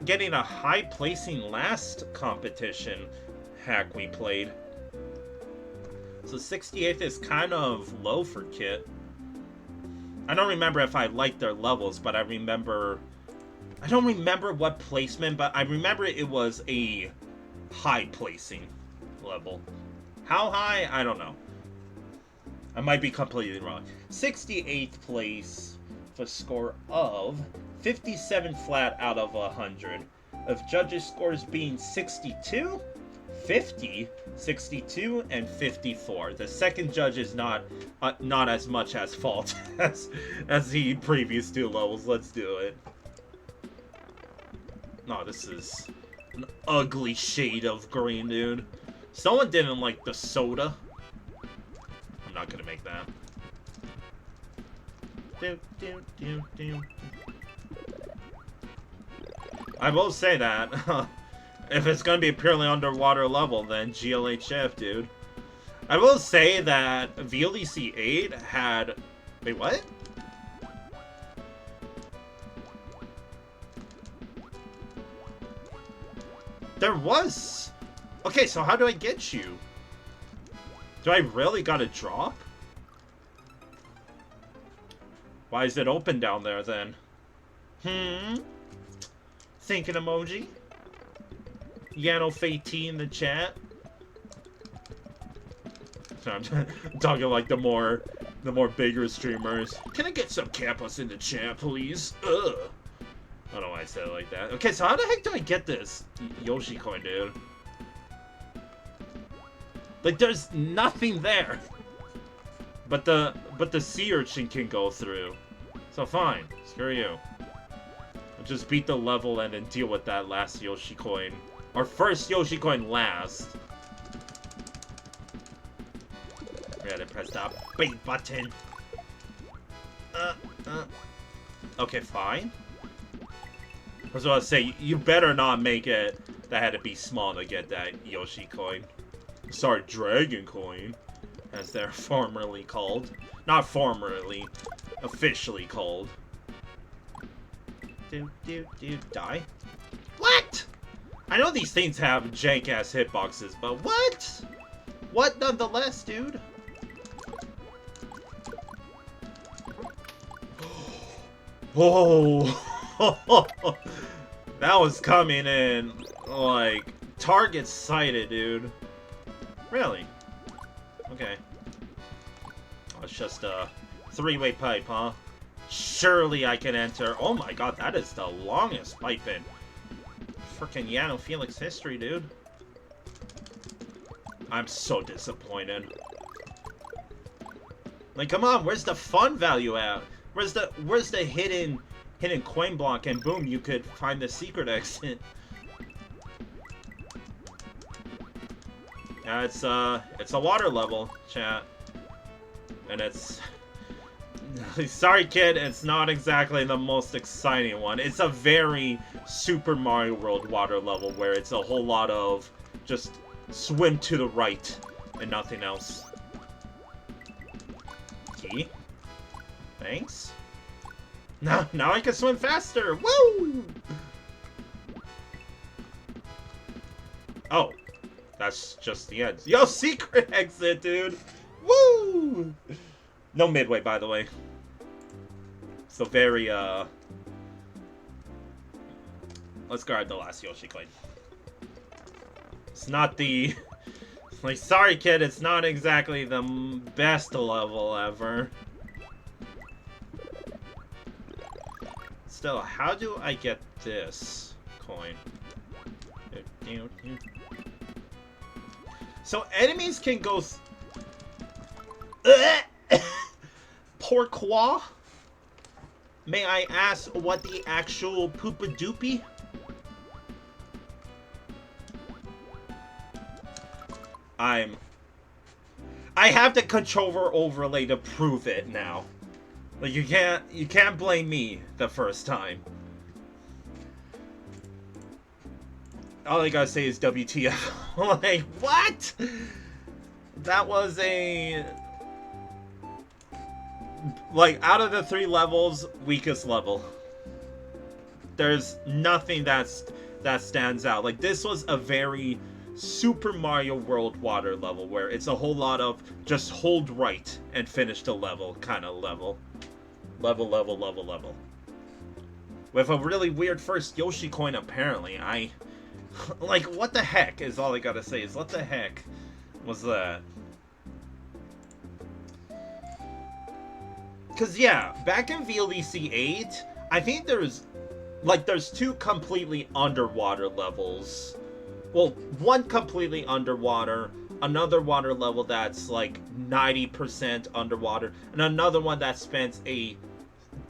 getting a high placing last competition hack we played. So 68th is kind of low for Kit. I don't remember if I liked their levels, but I remember... I don't remember what placement, but I remember it was a high placing level. How high? I don't know. I might be completely wrong. 68th place with a score of 57 flat out of 100. Of judges' scores being 62, 50, 62, and 54. The second judge is not as much as fault as the previous two levels. Let's do it. No, this is an ugly shade of green, dude. Someone didn't like the soda. I'm not gonna make that. I will say that. If it's gonna be a purely underwater level, then GLHF, dude. I will say that VLDC 8 had... Wait, what? There was... Okay, so how do I get you? Do I really gotta drop? Why is it open down there, then? Thinking emoji? Yano Fate in the chat? Sorry, I'm talking like the more bigger streamers. Can I get some campus in the chat, please? Ugh. I don't know why I said it like that. Okay, so how the heck do I get this Yoshi coin, dude? Like, there's nothing there. But the sea urchin can go through. So fine, screw you. I'll just beat the level and then deal with that last Yoshi coin. Or first Yoshi coin last. We gotta press that big button. Okay, fine. I was about to say, you better not make it that had to be small to get that Yoshi coin. Sorry, Dragon coin, as they're formerly called. Not formerly, officially called. Die? What? I know these things have jank-ass hitboxes, but what? What nonetheless, dude? Whoa! That was coming in, like, target sighted, dude. Really? Okay. Oh, it's just a three-way pipe, huh? Surely I can enter. Oh my god, that is the longest pipe in frickin' Yano Felix history, dude. I'm so disappointed. Like, come on, where's the fun value at? Where's the hidden coin block, and boom, you could find the secret exit. It's a water level, chat. And it's... Sorry, kid, it's not exactly the most exciting one. It's a very Super Mario World water level where it's a whole lot of just swim to the right and nothing else. Key? Thanks. Now I can swim faster! Woo! Oh. That's just the end. Yo, secret exit, dude! Woo! No midway, by the way. So very, let's guard the last Yoshi coin. It's not the... Like, sorry, kid, it's not exactly the best level ever. Still, how do I get this coin? So enemies can go... Pourquoi? May I ask what the actual poopa-doopy? I have the controller overlay to prove it now. Like, you can't blame me the first time. All I gotta say is WTF. Like, what? That was a... Like, out of the 3 levels, weakest level. There's nothing that stands out. Like, this was a very Super Mario World water level, where it's a whole lot of just hold right and finish the level kind of level. Level, level, level, level. With a really weird first Yoshi coin, apparently. Like, what the heck is all I gotta say is, what the heck was that? Because, yeah, back in VLDC 8, I think there's two completely underwater levels. Well, one completely underwater, another water level that's like 90% underwater, and another one that spends a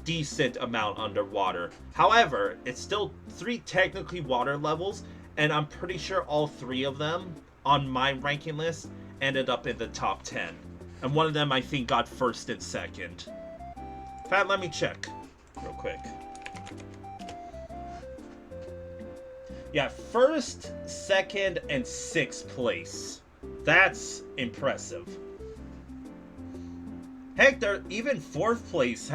decent amount underwater. However, it's still 3 technically water levels, and I'm pretty sure all 3 of them on my ranking list ended up in the top 10. And one of them I think got 1st and 2nd. In fact, let me check real quick. Yeah, 1st, 2nd, and 6th place. That's impressive. Heck, even 4th place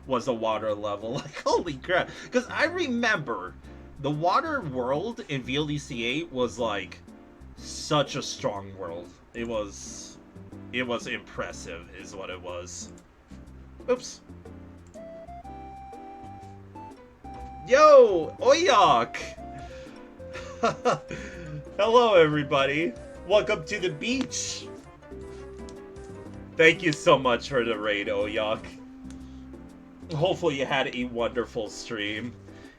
was a water level. Like, holy crap. Because I remember the water world in VLDC 8 was like such a strong world. It was impressive, is what it was. Oops. Yo, oyok! Hello, everybody. Welcome to the beach. Thank you so much for the raid, oyok. Hopefully you had a wonderful stream.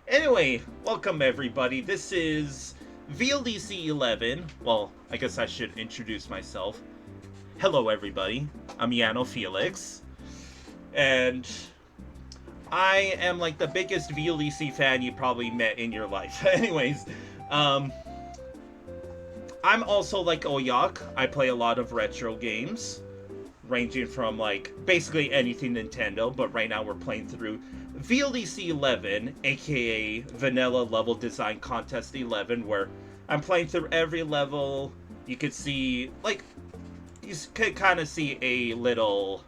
Anyway, welcome everybody. This is VLDC 11. Well, I guess I should introduce myself. Hello, everybody. I'm Yano Felix. And I am like the biggest VLDC fan you probably met in your life. Anyways, I'm also like oyok. I play a lot of retro games, ranging from like basically anything Nintendo, but right now we're playing through VLDC 11, aka Vanilla Level Design Contest 11, where I'm playing through every level. You could see, like, you could kind of see a little,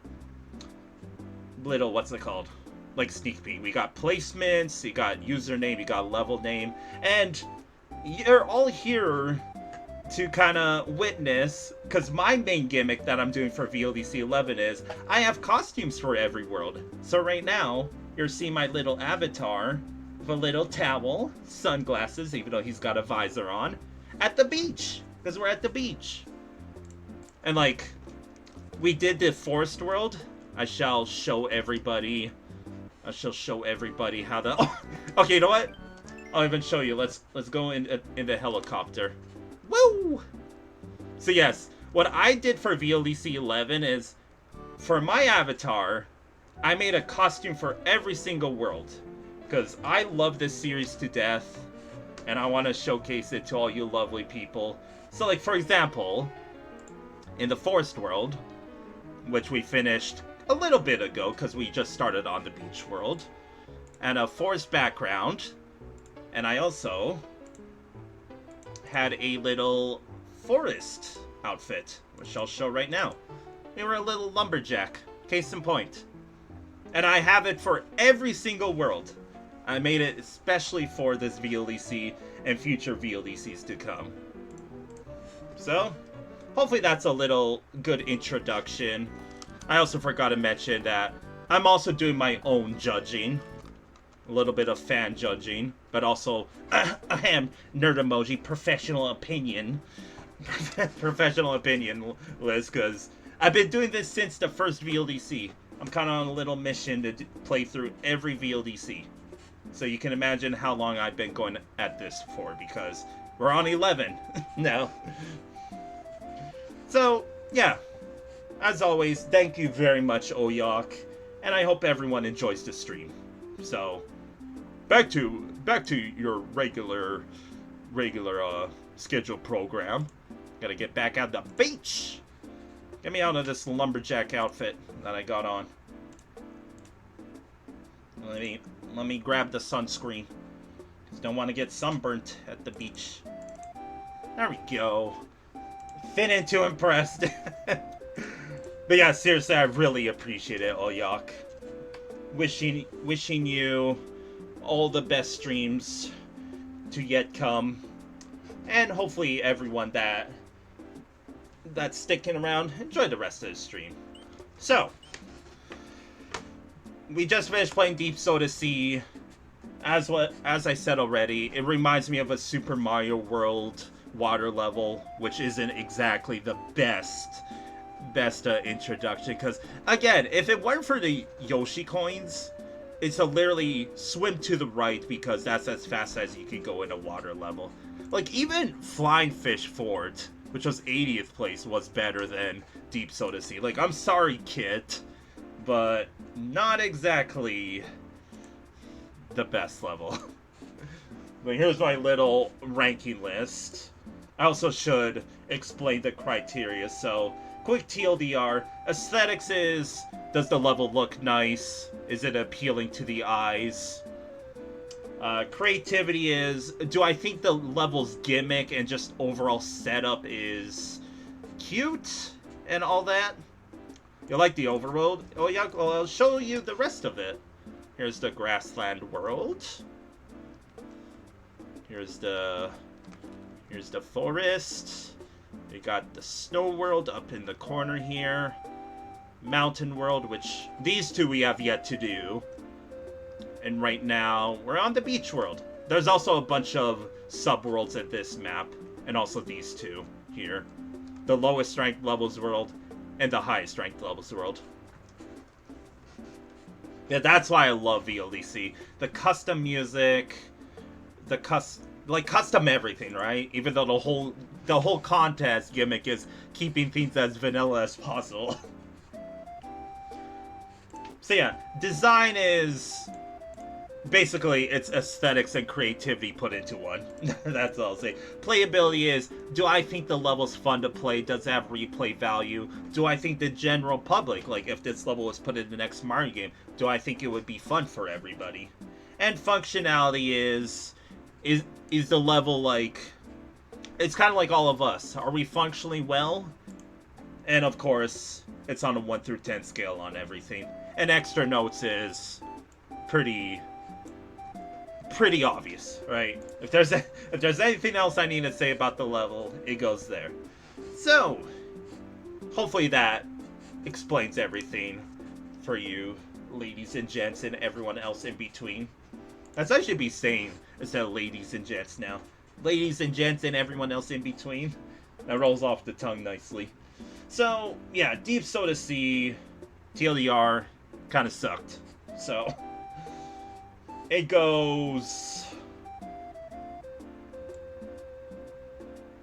what's it called? Like sneak peek. We got placements, you got username, you got level name, and you're all here to kind of witness, because my main gimmick that I'm doing for VLDC 11 is I have costumes for every world. So right now, you're seeing my little avatar with a little towel, sunglasses, even though he's got a visor on, at the beach, because we're at the beach. And like, we did the forest world. I shall show everybody how the... Oh, okay, you know what? I'll even show you. Let's go in the helicopter. Woo! So yes, what I did for VLDC 11 is, for my avatar, I made a costume for every single world. Because I love this series to death, and I want to showcase it to all you lovely people. So like, for example, in the forest world, which we finished a little bit ago, because we just started on the beach world, and a forest background, and I also had a little forest outfit, which I'll show right now. We were a little lumberjack, case in point. And I have it for every single world. I made it especially for this VLDC and future VLDCs to come. So, hopefully that's a little good introduction. I also forgot to mention that I'm also doing my own judging. A little bit of fan judging, but also nerd emoji, professional opinion list, because I've been doing this since the first VLDC. I'm kind of on a little mission to play through every VLDC, so you can imagine how long I've been going at this for, because we're on 11 now. So yeah, as always, thank you very much, oyok, and I hope everyone enjoys the stream. So back to your regular scheduled program. Gotta get back out the beach. Get me out of this lumberjack outfit that I got on. Let me grab the sunscreen, because don't want to get sunburnt at the beach. There we go. Feeling too impressed. But yeah, seriously, I really appreciate it, oyok. Wishing you all the best streams to yet come, and hopefully everyone that's sticking around, enjoy the rest of the stream. So, we just finished playing Deep Soda Sea. As I said already, it reminds me of a Super Mario World water level, which isn't exactly the best introduction. Because again, if it weren't for the Yoshi coins, it's to literally swim to the right because that's as fast as you can go in a water level. Like even Flying Fish Fort, which was 80th place, was better than Deep Soda Sea. Like, I'm sorry, Kit, but not exactly the best level. But here's my little ranking list. I also should explain the criteria. So, quick TLDR. Aesthetics is, does the level look nice? Is it appealing to the eyes? Creativity is, do I think the level's gimmick and just overall setup is cute and all that? You like the overworld? Oh yeah, well, I'll show you the rest of it. Here's the grassland world. Here's the forest. We got the snow world up in the corner here. Mountain world, which these two we have yet to do. And right now, we're on the beach world. There's also a bunch of sub-worlds at this map, and also these two here. The lowest ranked levels world, and the highest ranked levels world. Yeah, that's why I love VLDC. The custom music, custom everything, right? Even though the whole contest gimmick is keeping things as vanilla as possible. So yeah, design is basically, it's aesthetics and creativity put into one. That's all I'll say. Playability is, do I think the level's fun to play? Does it have replay value? Do I think the general public, like if this level was put in the next Mario game, do I think it would be fun for everybody? And functionality is the level like, it's kind of like all of us. Are we functionally well? And of course, it's on a 1 through 10 scale on everything. And extra notes is pretty obvious, right? If there's anything else I need to say about the level, it goes there. So, hopefully that explains everything for you, ladies and gents, and everyone else in between. That's what I should be saying instead of ladies and gents now. Ladies and gents and everyone else in between. That rolls off the tongue nicely. So, yeah, Deep Soda Sea, TLDR, kind of sucked. So, it goes...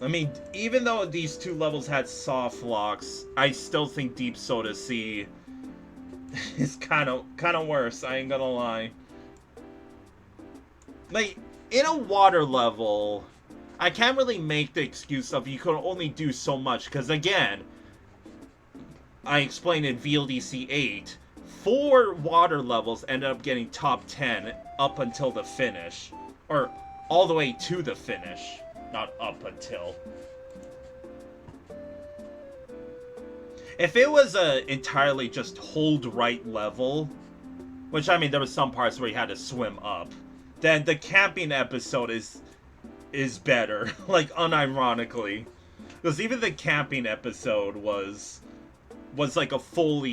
I mean, even though these two levels had soft locks, I still think Deep Soda Sea is kind of worse, I ain't gonna lie. Like, in a water level, I can't really make the excuse of you could only do so much, because again, I explained in VLDC 8, 4 water levels ended up getting top 10 up until the finish. Or, all the way to the finish. Not up until. If it was a entirely just hold right level, which, I mean, there was some parts where you had to swim up, then the camping episode is better. Like, unironically. Because even the camping episode was like a full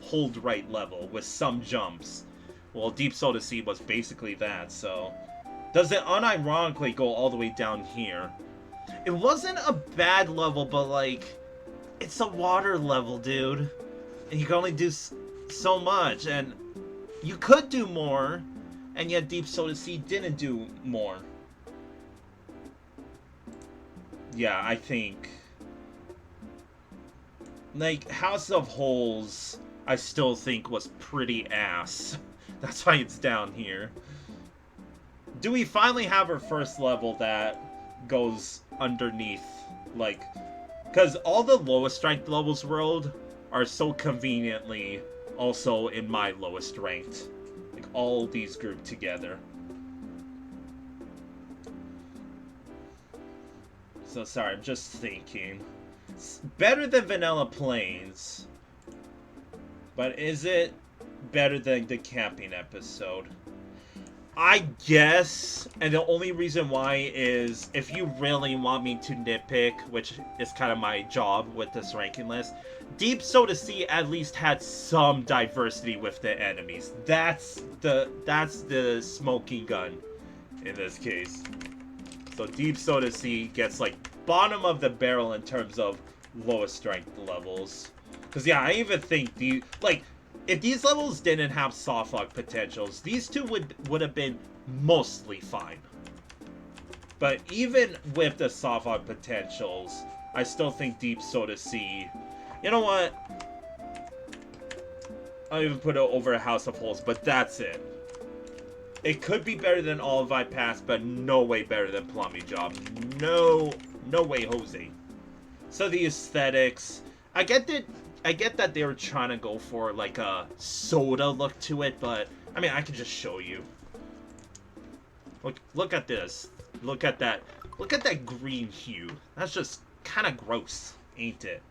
hold right level with some jumps. Well, Deep Soda Sea was basically that, so... Does it unironically go all the way down here? It wasn't a bad level, but like... It's a water level, dude. And you can only do so much, and... You could do more, and yet Deep Soda Sea didn't do more. Yeah, I think... Like, House of Holes, I still think was pretty ass. That's why it's down here. Do we finally have our first level that goes underneath, like... Because all the lowest ranked levels world are so conveniently also in my lowest ranked. Like, all these grouped together. So, sorry, I'm just thinking. It's better than Vanilla Plains, but is it better than the camping episode? I guess, and the only reason why is if you really want me to nitpick, which is kind of my job with this ranking list, Deep Soda Sea at least had some diversity with the enemies. That's the smoking gun in this case. So Deep Soda Sea gets like bottom of the barrel in terms of lowest strength levels. Because yeah, I even think if these levels didn't have softlock potentials, these two would have been mostly fine. But even with the softlock potentials, I still think Deep Soda Sea... You know what? I'll even put it over a House of Holes, but that's it. It could be better than Olivine Pass, but no way better than Plumbing Job. No way, Jose. So the aesthetics... I get that they were trying to go for like a soda look to it, but I mean I can just show you. Look at this. Look at that green hue. That's just kind of gross, ain't it?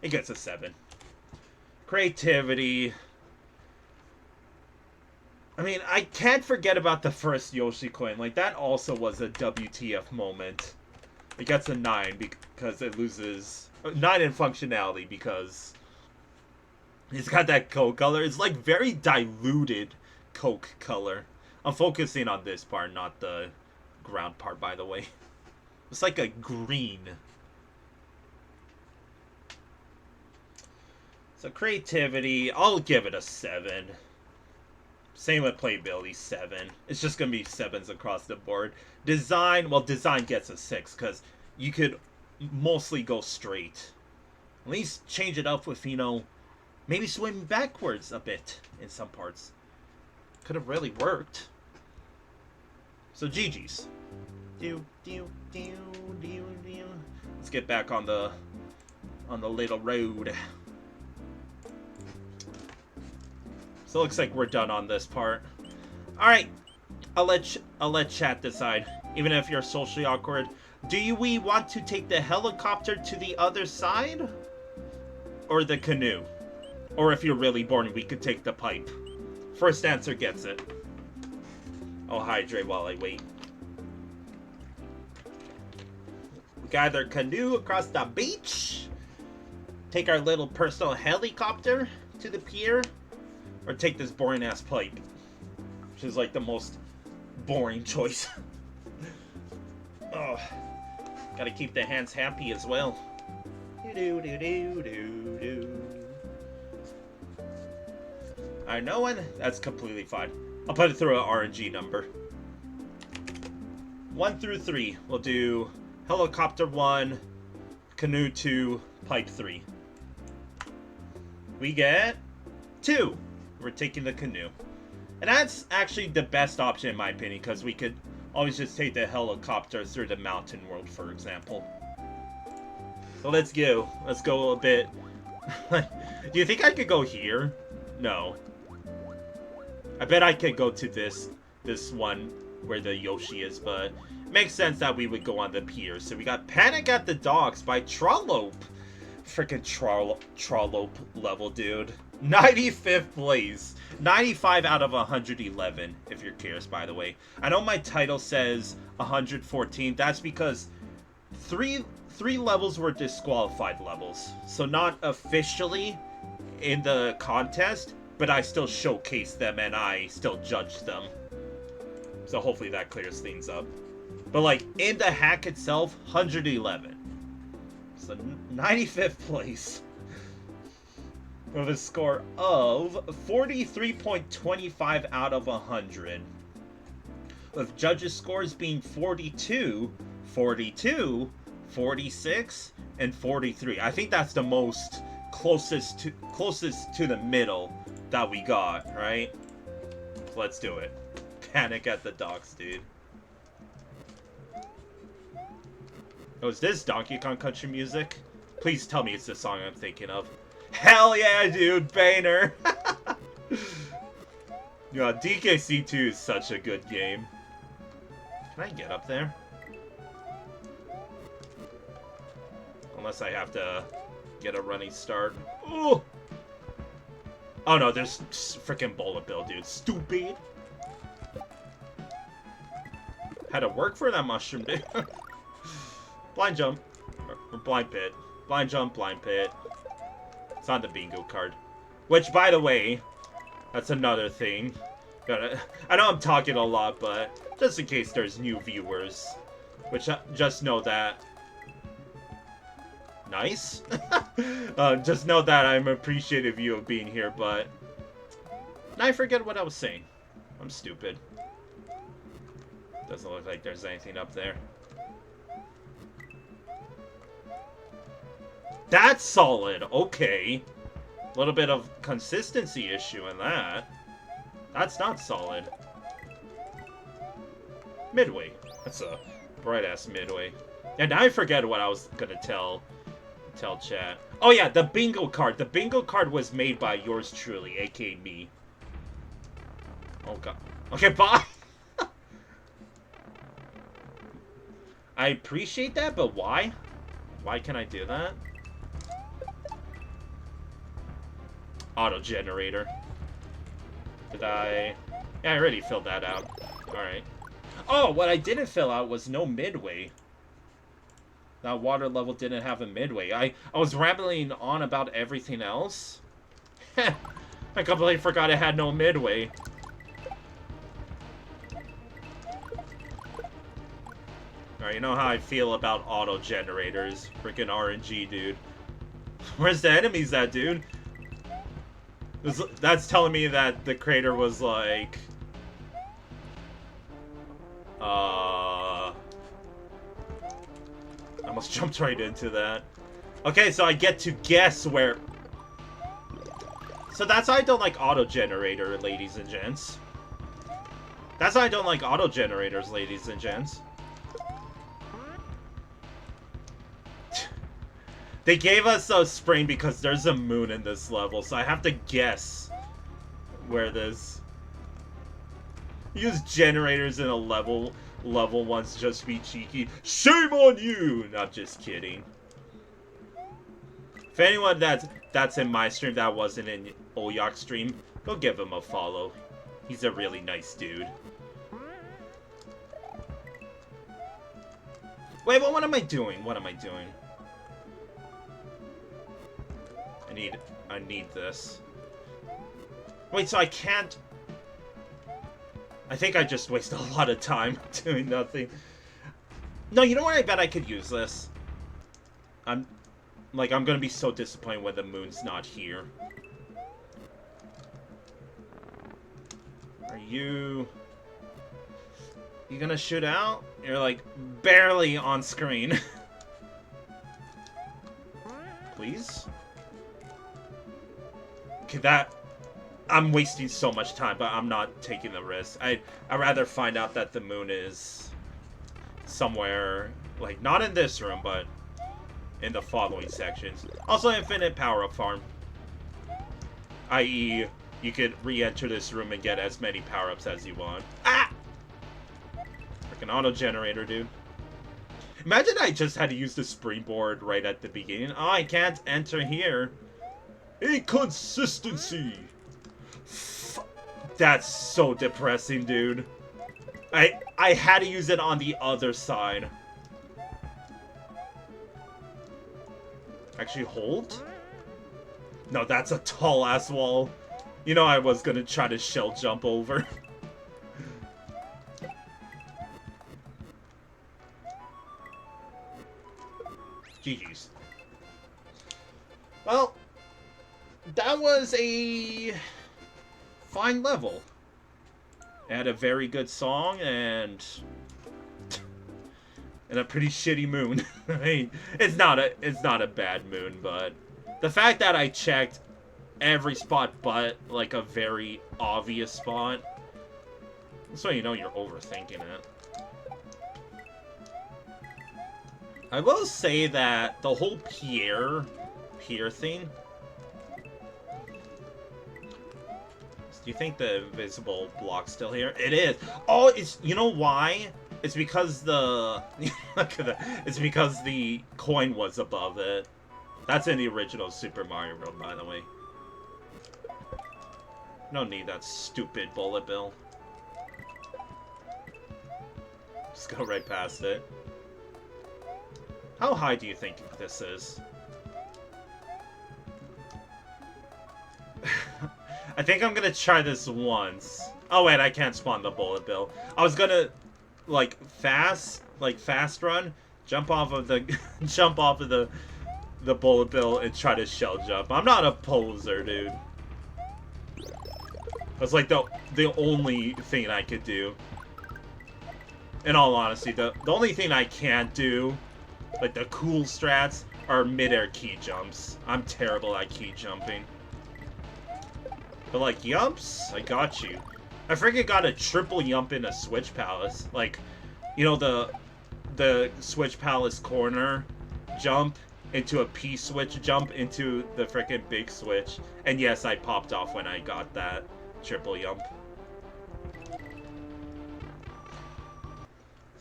It gets a 7. Creativity. I mean, I can't forget about the first Yoshi coin. Like that also was a WTF moment. It gets a 9 because it loses... 9 in functionality because it's got that Coke color. It's like very diluted Coke color. I'm focusing on this part, not the ground part, by the way. It's like a green. So creativity, I'll give it a 7. Same with playability, 7. It's just going to be 7s across the board. Design, well, design gets a 6 because you could mostly go straight. At least change it up with, you know, maybe swim backwards a bit in some parts. Could have really worked. So GG's. Let's get back on the little road. So it looks like we're done on this part. All right, I'll let chat decide. Even if you're socially awkward, we want to take the helicopter to the other side, or the canoe? Or if you're really boring, we could take the pipe. First answer gets it. I'll hydrate while I wait. We got either canoe across the beach, take our little personal helicopter to the pier, or take this boring ass pipe, which is like the most boring choice. Oh, gotta keep the hands happy as well. Alright, no one? That's completely fine. I'll put it through an RNG number. 1 through 3. We'll do helicopter 1, canoe 2, pipe 3. We get 2. We're taking the canoe. And that's actually the best option in my opinion, because we could always just take the helicopter through the mountain world, for example. So let's go. Let's go a bit. Do you think I could go here? No. I bet I could go to this one where the Yoshi is, but it makes sense that we would go on the pier. So we got Panic at the Docks by Trollope. Freaking Trollope level, dude. 95th place. 95 out of 111, if you're curious, by the way. I know my title says 114. That's because three levels were disqualified levels. So not officially in the contest, but I still showcased them and I still judged them. So hopefully that clears things up. But like, in the hack itself, 111. So 95th place. With a score of 43.25 out of 100. With judges' scores being 42, 42, 46, and 43. I think that's the most closest to the middle that we got, right? So let's do it. Panic at the Docks, dude. Oh, is this Donkey Kong country music? Please tell me it's the song I'm thinking of. Hell yeah, dude, Banner! Yeah, DKC2 is such a good game. Can I get up there? Unless I have to get a running start. Ooh! Oh no, there's freaking Bullet Bill, dude. Stupid! Had to work for that mushroom, dude. Blind jump. Or blind pit. Blind jump, blind pit. It's on the bingo card. Which, by the way, that's another thing. I know I'm talking a lot, but just in case there's new viewers. Which, just know that... Nice? Just know that I'm appreciative of you of being here, but... Now I forget what I was saying. I'm stupid. Doesn't look like there's anything up there. That's solid. Okay. A little bit of consistency issue in that. That's not solid. Midway. That's a bright-ass midway. And I forget what I was gonna tell chat. Oh yeah, the bingo card. The bingo card was made by yours truly, aka me. Oh god. Okay, bye! I appreciate that, but why? Why can I do that? Auto generator. Did I... Yeah, I already filled that out. Alright. Oh, what I didn't fill out was no midway. That water level didn't have a midway. I was rambling on about everything else. I completely forgot it had no midway. Alright, you know how I feel about auto generators. Freaking RNG, dude. Where's the enemies at, dude? That's telling me that the creator was like... I almost jumped right into that. Okay, so I get to guess where... So that's why I don't like auto-generator, ladies and gents. That's why I don't like auto-generators, ladies and gents. They gave us a spring because there's a moon in this level, so I have to guess where this... Use generators in a level once just to be cheeky. Shame on you! Not just kidding. If anyone that's in my stream that wasn't in Oyok's stream, go give him a follow. He's a really nice dude. Wait, but what am I doing? What am I doing? I need this. Wait, so I can't... I think I just wasted a lot of time doing nothing. No, you know what? I bet I could use this. I'm gonna be so disappointed when the moon's not here. Are you gonna shoot out? You're like barely on screen. Please? Okay, I'm wasting so much time, but I'm not taking the risk. I'd rather find out that the moon is somewhere, like, not in this room, but in the following sections. Also, infinite power-up farm. I.e., you could re-enter this room and get as many power-ups as you want. Ah! Freaking auto-generator, dude. Imagine I just had to use the springboard right at the beginning. Oh, I can't enter here. Inconsistency! That's so depressing, dude. I had to use it on the other side. Actually, hold? No, that's a tall-ass wall. You know I was gonna try to shell jump over. GG's. Well, that was a fine level. It had a very good song and a pretty shitty moon. I mean, it's not a bad moon, but the fact that I checked every spot but like a very obvious spot, so you know you're overthinking it. I will say that the whole pier thing. Do you think the invisible block's still here? It is. Oh, it's, you know why? It's because the look at that. It's because the coin was above it. That's in the original Super Mario World, by the way. No need that stupid bullet bill. Just go right past it. How high do you think this is? I think I'm gonna try this once. Oh wait, I can't spawn the bullet bill. I was gonna, like, fast run, jump off of the, the bullet bill and try to shell jump. I'm not a poser, dude. That's like the only thing I could do. In all honesty, the only thing I can't do, like the cool strats, are mid-air key jumps. I'm terrible at key jumping. But like yumps, I got you. I freaking got a triple yump in a Switch Palace. Like, you know, the Switch Palace corner jump into a P-switch jump into the freaking big switch. And yes, I popped off when I got that triple yump.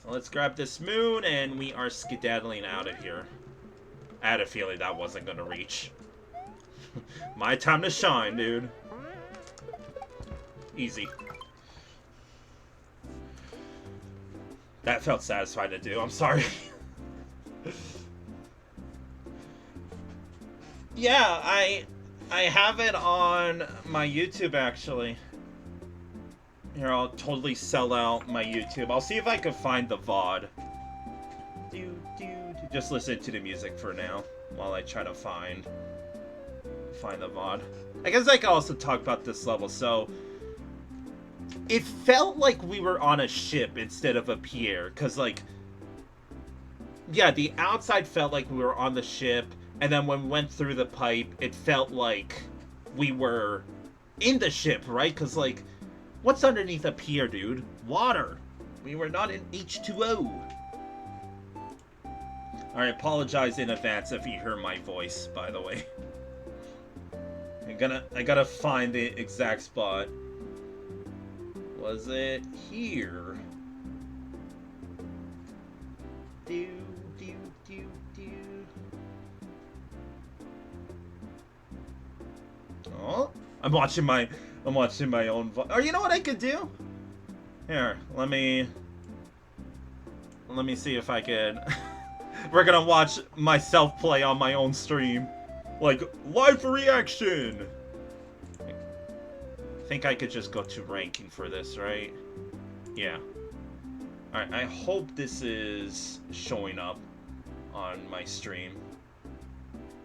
So let's grab this moon and we are skedaddling out of here. I had a feeling that wasn't gonna reach. My time to shine, dude. Easy. That felt satisfying to do, I'm sorry. Yeah, I have it on my YouTube, actually. Here, I'll totally sell out my YouTube. I'll see if I can find the VOD. Just listen to the music for now, while I try to find the VOD. I guess I could also talk about this level, so... It felt like we were on a ship instead of a pier, because, like... Yeah, the outside felt like we were on the ship, and then when we went through the pipe, it felt like we were in the ship, right? Because, like, what's underneath a pier, dude? Water! We were not in H2O! I apologize in advance if you hear my voice, by the way. I gotta find the exact spot. Was it here? Oh, I'm watching my own oh, you know what I could do? Here, let me see if I can. We're gonna watch myself play on my own stream. Like, live reaction! I think I could just go to ranking for this, right? Yeah. Alright, I hope this is showing up on my stream.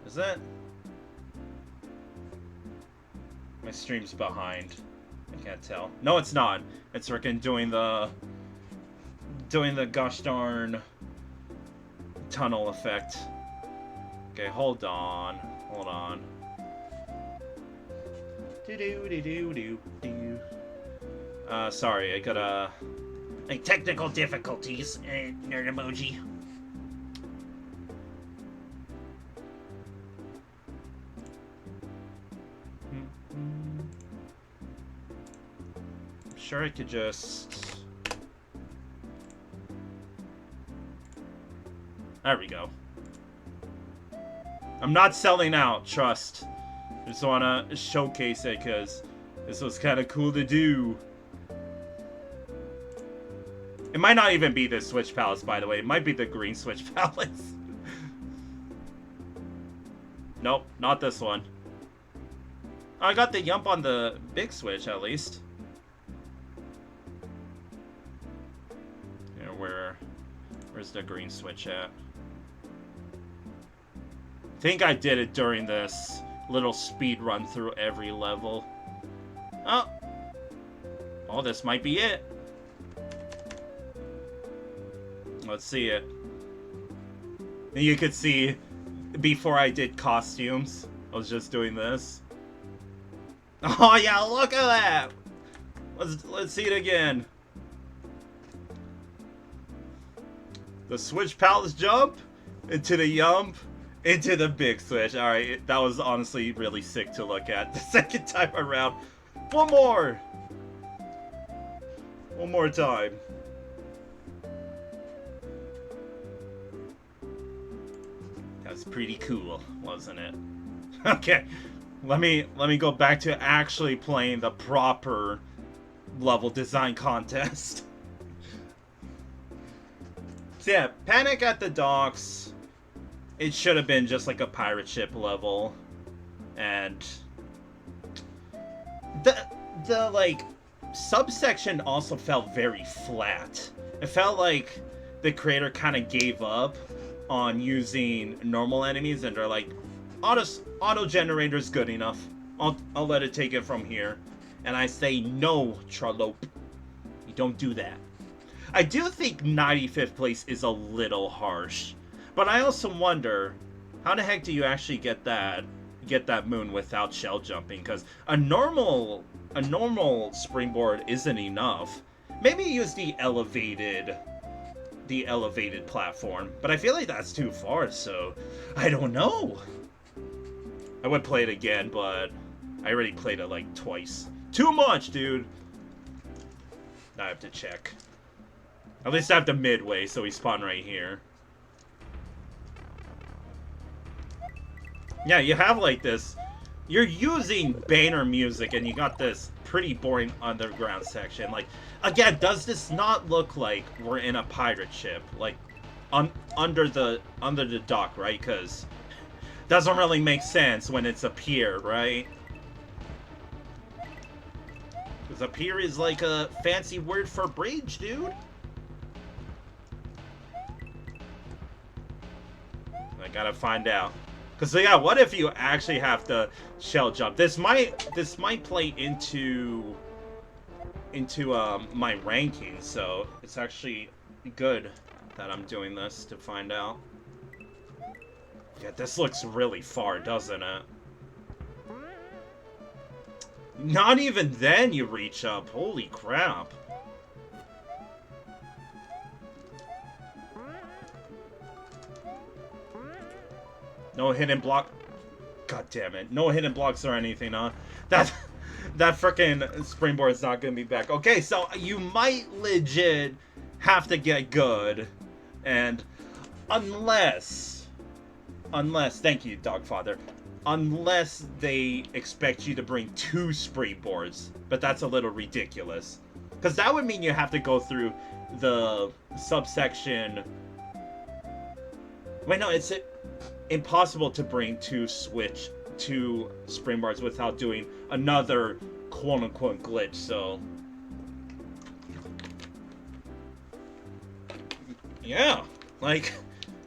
Is that? My stream's behind. I can't tell. No, it's not. It's freaking doing the gosh darn tunnel effect. Okay, hold on. Hold on. Sorry, I got like technical difficulties. Nerd emoji. I'm sure I could just... There we go. I'm not selling out, trust. I just wanna showcase it because this was kind of cool to do. It might not even be the Switch Palace, by the way. It might be the green Switch Palace. Nope, not this one. I got the yump on the big Switch, at least. Yeah, where's the green Switch at? I think I did it during this little speed run through every level. Oh. Oh, this might be it. Let's see it. You could see before I did costumes, I was just doing this. Oh yeah, look at that. Let's see it again. The Switch Palace jump into the yump. Into the big switch. Alright, that was honestly really sick to look at the second time around. One more time. That was pretty cool, wasn't it? Okay, let me go back to actually playing the proper level design contest. So yeah, Panic at the Docks. It should have been just like a pirate ship level. And the like subsection also felt very flat. It felt like the creator kind of gave up on using normal enemies, and they're like, auto generator's good enough. I'll let it take it from here. And I say, no, Trollope. You don't do that. I do think 95th place is a little harsh. But I also wonder, how the heck do you actually get that moon without shell jumping? Because a normal springboard isn't enough. Maybe use the elevated platform, but I feel like that's too far, so I don't know. I would play it again, but I already played it like twice. Too much, dude. I have to check. At least I have the midway, so we spawn right here. Yeah, you have like this. You're using banner music, and you got this pretty boring underground section. Like, again, does this not look like we're in a pirate ship, like under the dock, right? Because doesn't really make sense when it's a pier, right? Because a pier is like a fancy word for bridge, dude. I gotta find out. Because yeah, what if you actually have to shell jump? This might play into my ranking, so it's actually good that I'm doing this to find out. Yeah, this looks really far, doesn't it? Not even then you reach up. Holy crap. No hidden block. God damn it. No hidden blocks or anything, huh? That frickin' springboard's not gonna be back. Okay, so you might legit have to get good. And unless, thank you, Dogfather. Unless they expect you to bring 2 springboards. But that's a little ridiculous. Because that would mean you have to go through the subsection. Wait, no, it's impossible to bring 2 springboards without doing another quote-unquote glitch, so yeah, like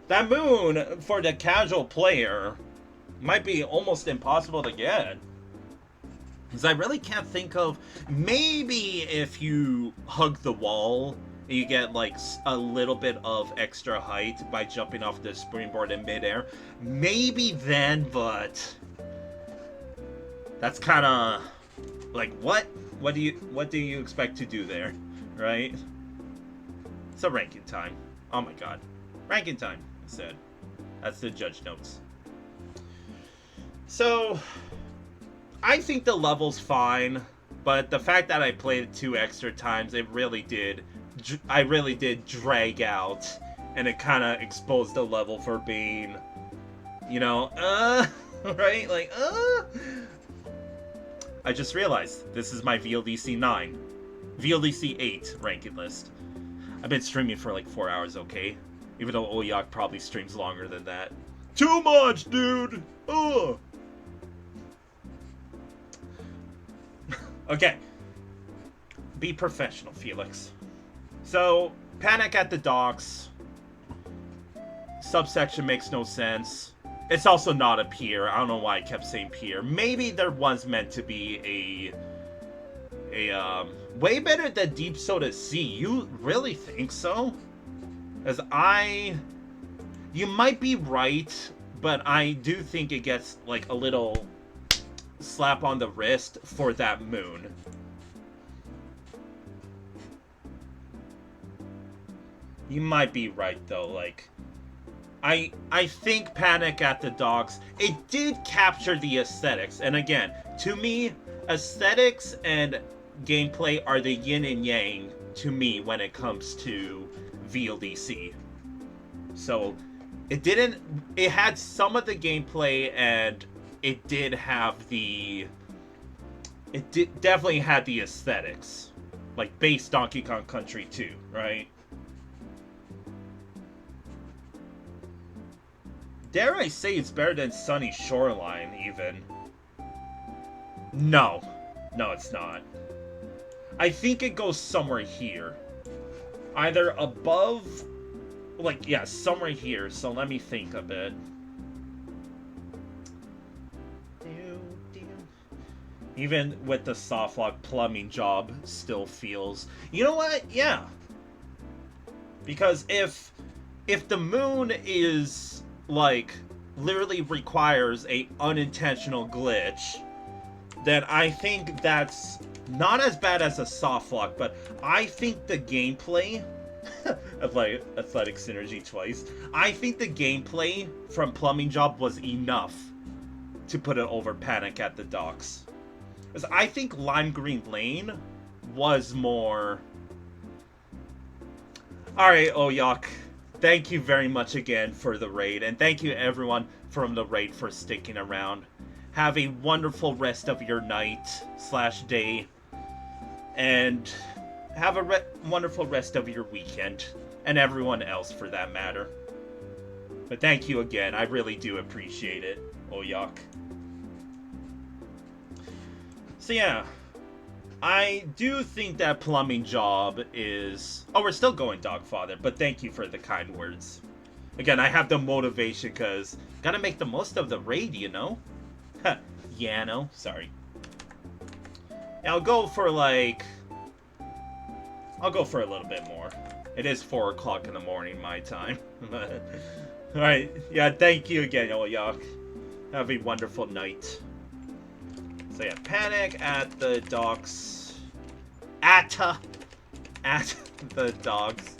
that moon for the casual player might be almost impossible to get. Because I really can't think of, maybe if you hug the wall, you get like a little bit of extra height by jumping off the springboard in midair. Maybe then, but that's kind of like what do you expect to do there, right? It's a ranking time. Oh my god, ranking time. I said that's the judge notes. So I think the level's fine, but the fact that I played it 2 extra times, I really did drag out, and it kind of exposed the level for being, you know, right? Like, I just realized this is my VLDC 9, VLDC 8 ranking list. I've been streaming for like 4 hours, okay? Even though Oyok probably streams longer than that. Too much, dude! Ugh! Okay. Be professional, Felix. So, Panic at the Docks. Subsection makes no sense. It's also not a pier. I don't know why I kept saying pier. Maybe there was meant to be a way better than Deep Soda Sea. You really think so? As you might be right, but I do think it gets like a little slap on the wrist for that moon. You might be right though, like I think Panic at the Docks, it did capture the aesthetics. And again, to me, aesthetics and gameplay are the yin and yang to me when it comes to VLDC. So it had some of the gameplay, and it did have definitely had the aesthetics. Like base Donkey Kong Country 2, right? Dare I say it's better than sunny Shoreline, even. No. No, it's not. I think it goes somewhere here. Either above... Like, yeah, somewhere here. So let me think a bit. Even with the softlock, plumbing job still feels... You know what? Yeah. Because if the moon is, like, literally requires a unintentional glitch, then I think that's not as bad as a softlock, but I think the gameplay... athletic synergy twice. I think the gameplay from plumbing job was enough to put it over Panic at the Docks. Because I think Lime Green Lane was more... Alright, Oyok. Thank you very much again for the raid. And thank you everyone from the raid for sticking around. Have a wonderful rest of your night / day. And have a wonderful rest of your weekend. And everyone else for that matter. But thank you again. I really do appreciate it, Oyok. So yeah, I do think that plumbing job is... Oh, we're still going, Dogfather, but thank you for the kind words. Again, I have the motivation because gotta make the most of the raid, you know? Yeah, no, sorry. I'll go for like... I'll go for a little bit more. It is 4 o'clock in the morning, my time. Alright, yeah, thank you again, Oyok. Have a wonderful night. So yeah, Panic at the Docks. At the Docks.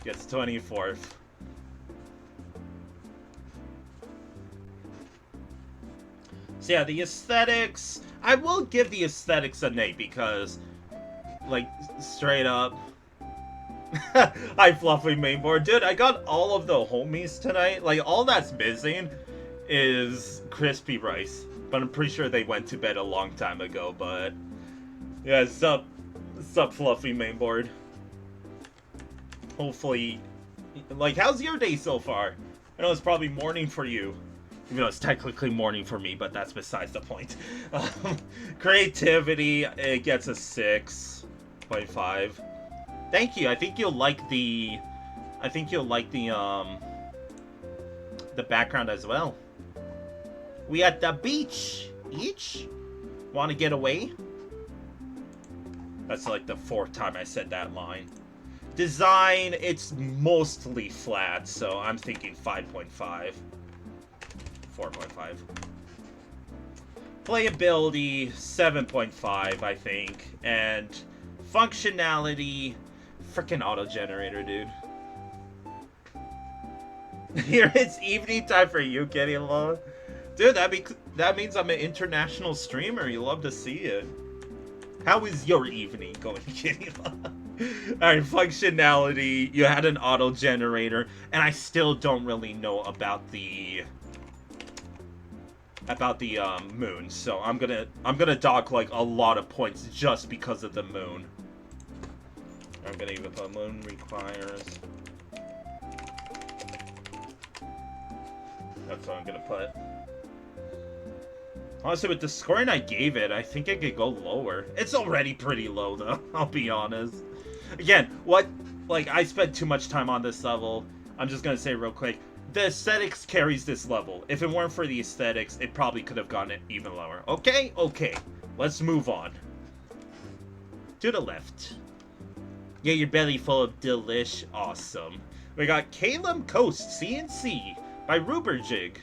Gets 24th. So yeah, the aesthetics... I will give the aesthetics an A because, like, straight up... Hi, Fluffy Mainboard. Dude, I got all of the homies tonight. Like, all that's missing is crispy rice. But I'm pretty sure they went to bed a long time ago, but... Yeah, sup Fluffy Mainboard. Hopefully... Like, how's your day so far? I know it's probably morning for you. Even though it's technically morning for me, but that's besides the point. Creativity, it gets a 6.5. Thank you, I think you'll like the... the background as well. We at the beach. Each? Want to get away? That's like the 4th time I said that line. Design, it's mostly flat, so I'm thinking 5.5. 4.5. Playability, 7.5, I think. And functionality, freaking auto-generator, dude. Here it's evening time for you, Kenny Law. Dude, that means I'm an international streamer. You love to see it. How is your evening going, Kenny Law? Alright, functionality. You had an auto generator, and I still don't really know about the moon. So I'm gonna dock like a lot of points just because of the moon. I'm gonna even put moon requires. That's what I'm gonna put. Honestly, with the scoring I gave it, I think it could go lower. It's already pretty low, though. I'll be honest. Again, I spent too much time on this level. I'm just gonna say real quick. The aesthetics carries this level. If it weren't for the aesthetics, it probably could have gone even lower. Okay? Okay. Let's move on. To the left. Yeah, your belly full of delish. Awesome. We got Caelum Coast CNC by Ruberjig.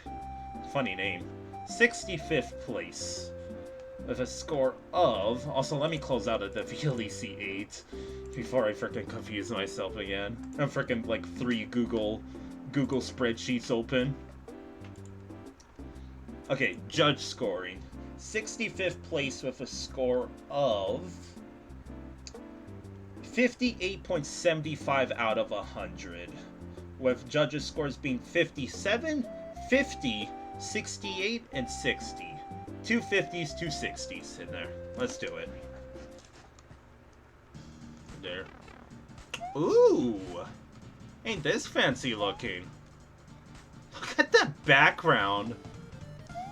Funny name. 65th place. With a score of... Also, let me close out of the VLEC 8 before I frickin' confuse myself again. I'm frickin' like 3 Google spreadsheets open. Okay, judge scoring. 65th place with a score of 58.75 out of 100. With judges' scores being 57, 50, 68, and 60. 2 50s, 2 60s in there. Let's do it. There. Ooh! Ain't this fancy looking. Look at that background.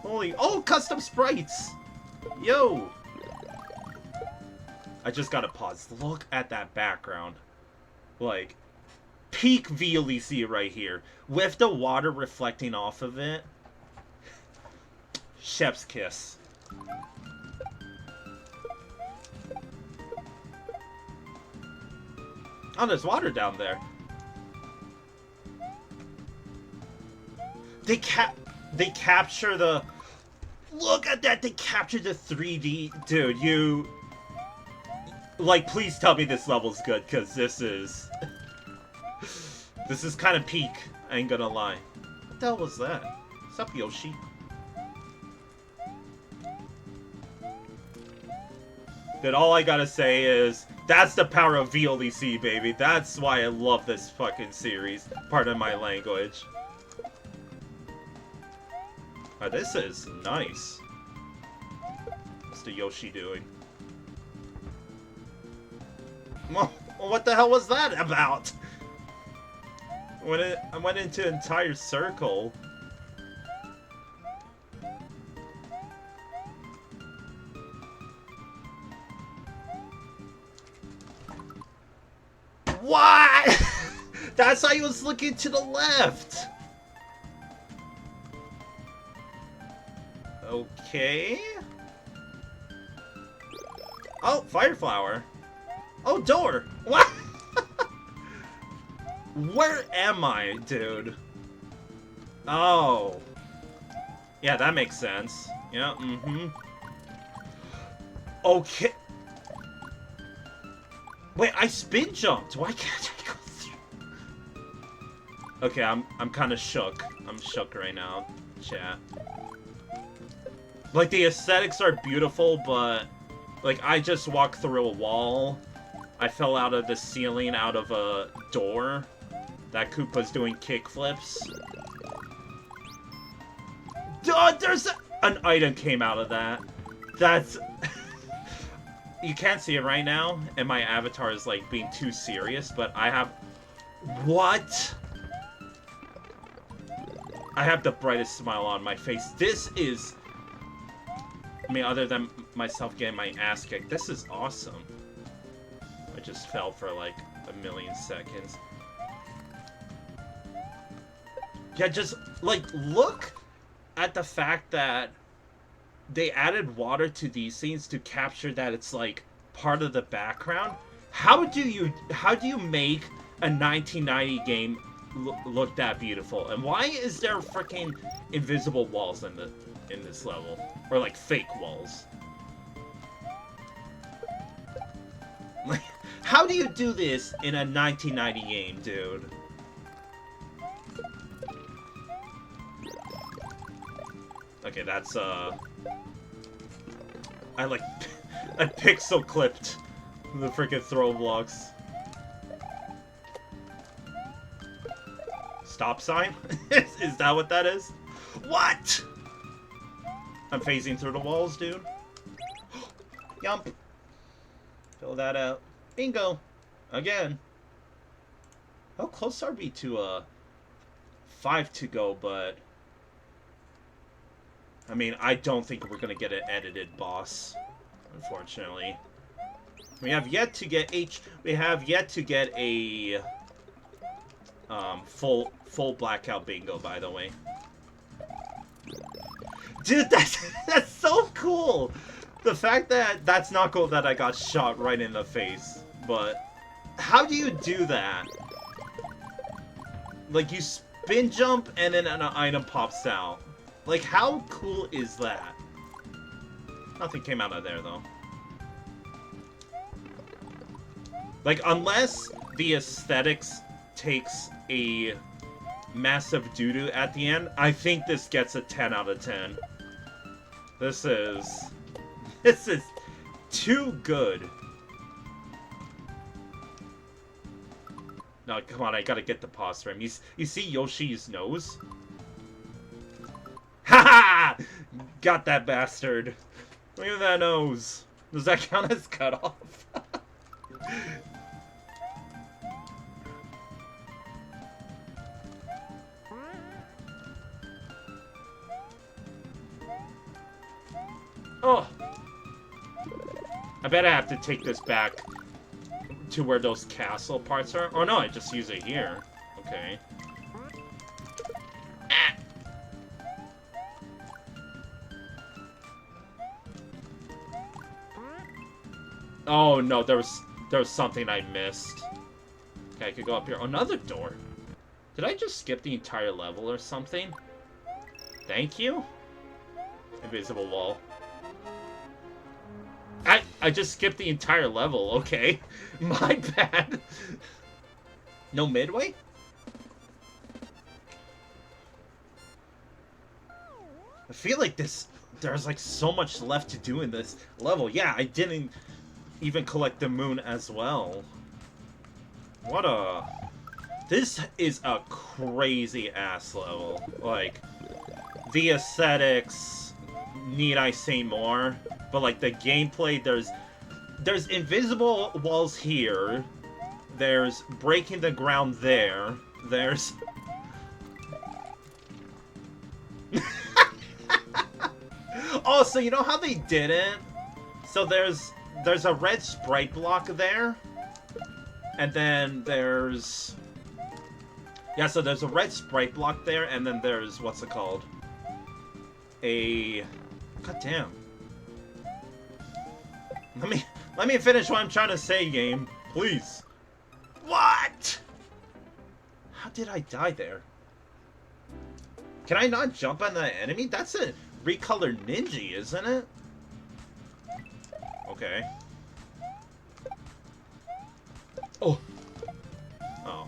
Holy, oh, custom sprites. Yo. I just gotta pause. Look at that background. Like, peak VLEC right here. With the water reflecting off of it. Chef's kiss. Oh, there's water down there. They capture the... Look at that! They captured the 3D... Dude, you... Like, please tell me this level's good, because this is... This is kind of peak, I ain't gonna lie. What the hell was that? What's up, Yoshi? Dude, all I gotta say is... That's the power of VLEC, baby. That's why I love this fucking series. Pardon my language. Oh, this is nice. What's the Yoshi doing? What the hell was that about? I went into an entire circle. What? That's why he was looking to the left. Okay. Oh, fire flower. Oh, door. What? Where am I, dude? Oh. Yeah, that makes sense. Yeah, Okay. Wait, I spin jumped. Why can't I go through? Okay, I'm kind of shook. I'm shook right now, chat. Like, the aesthetics are beautiful, but... Like, I just walked through a wall. I fell out of the ceiling, out of a door. That Koopa's doing kickflips. Duh, there's an item came out of that. That's... You can't see it right now, and my avatar is, like, being too serious, but I have... What? I have the brightest smile on my face. This is... I mean, other than myself getting my ass kicked, this is awesome. I just fell for, like, a million seconds. Yeah, just, like, look at the fact that they added water to these scenes to capture that it's, like, part of the background. How do you make a 1990 game look that beautiful? And why is there freaking invisible walls in this level? Or, like, fake walls? Like, how do you do this in a 1990 game, dude? Okay, that's, I, like, I pixel clipped the freaking throw blocks. Stop sign? Is that what that is? What? I'm phasing through the walls, dude. Yump. Fill that out. Bingo. Again. How close are we to 5 to go, but... I mean, I don't think we're gonna get an edited boss, unfortunately. We have yet to get a full blackout bingo, by the way. Dude, that's so cool. The fact that that's not cool that I got shot right in the face, but how do you do that? Like, you spin jump and then an item pops out. Like, how cool is that? Nothing came out of there, though. Like, unless the aesthetics takes a massive doo-doo at the end, I think this gets a 10 out of 10. This is too good. No, come on, I gotta get the pause frame. You see Yoshi's nose? Ha ha! Got that bastard. Look at that nose. Does that count as cut off? Oh! I bet I have to take this back to where those castle parts are. Oh no, I just use it here. Okay. Ah. Oh no, there was something I missed. Okay, I could go up here. Another door. Did I just skip the entire level or something? Thank you? Invisible wall. I just skipped the entire level, okay. My bad. No midway? I feel like there's like so much left to do in this level. Yeah, I didn't even collect the moon as well. This is a crazy ass level. Like, the aesthetics, need I say more? But like the gameplay, there's invisible walls here. There's breaking the ground there. There's oh, so you know how they did it? So there's a red sprite block there. And then there's yeah, so there's a red sprite block there, and then there's what's it called? God damn. Let me finish what I'm trying to say, game. Please. What? How did I die there? Can I not jump on the enemy? That's a recolored ninja, isn't it? Okay. Oh. Oh.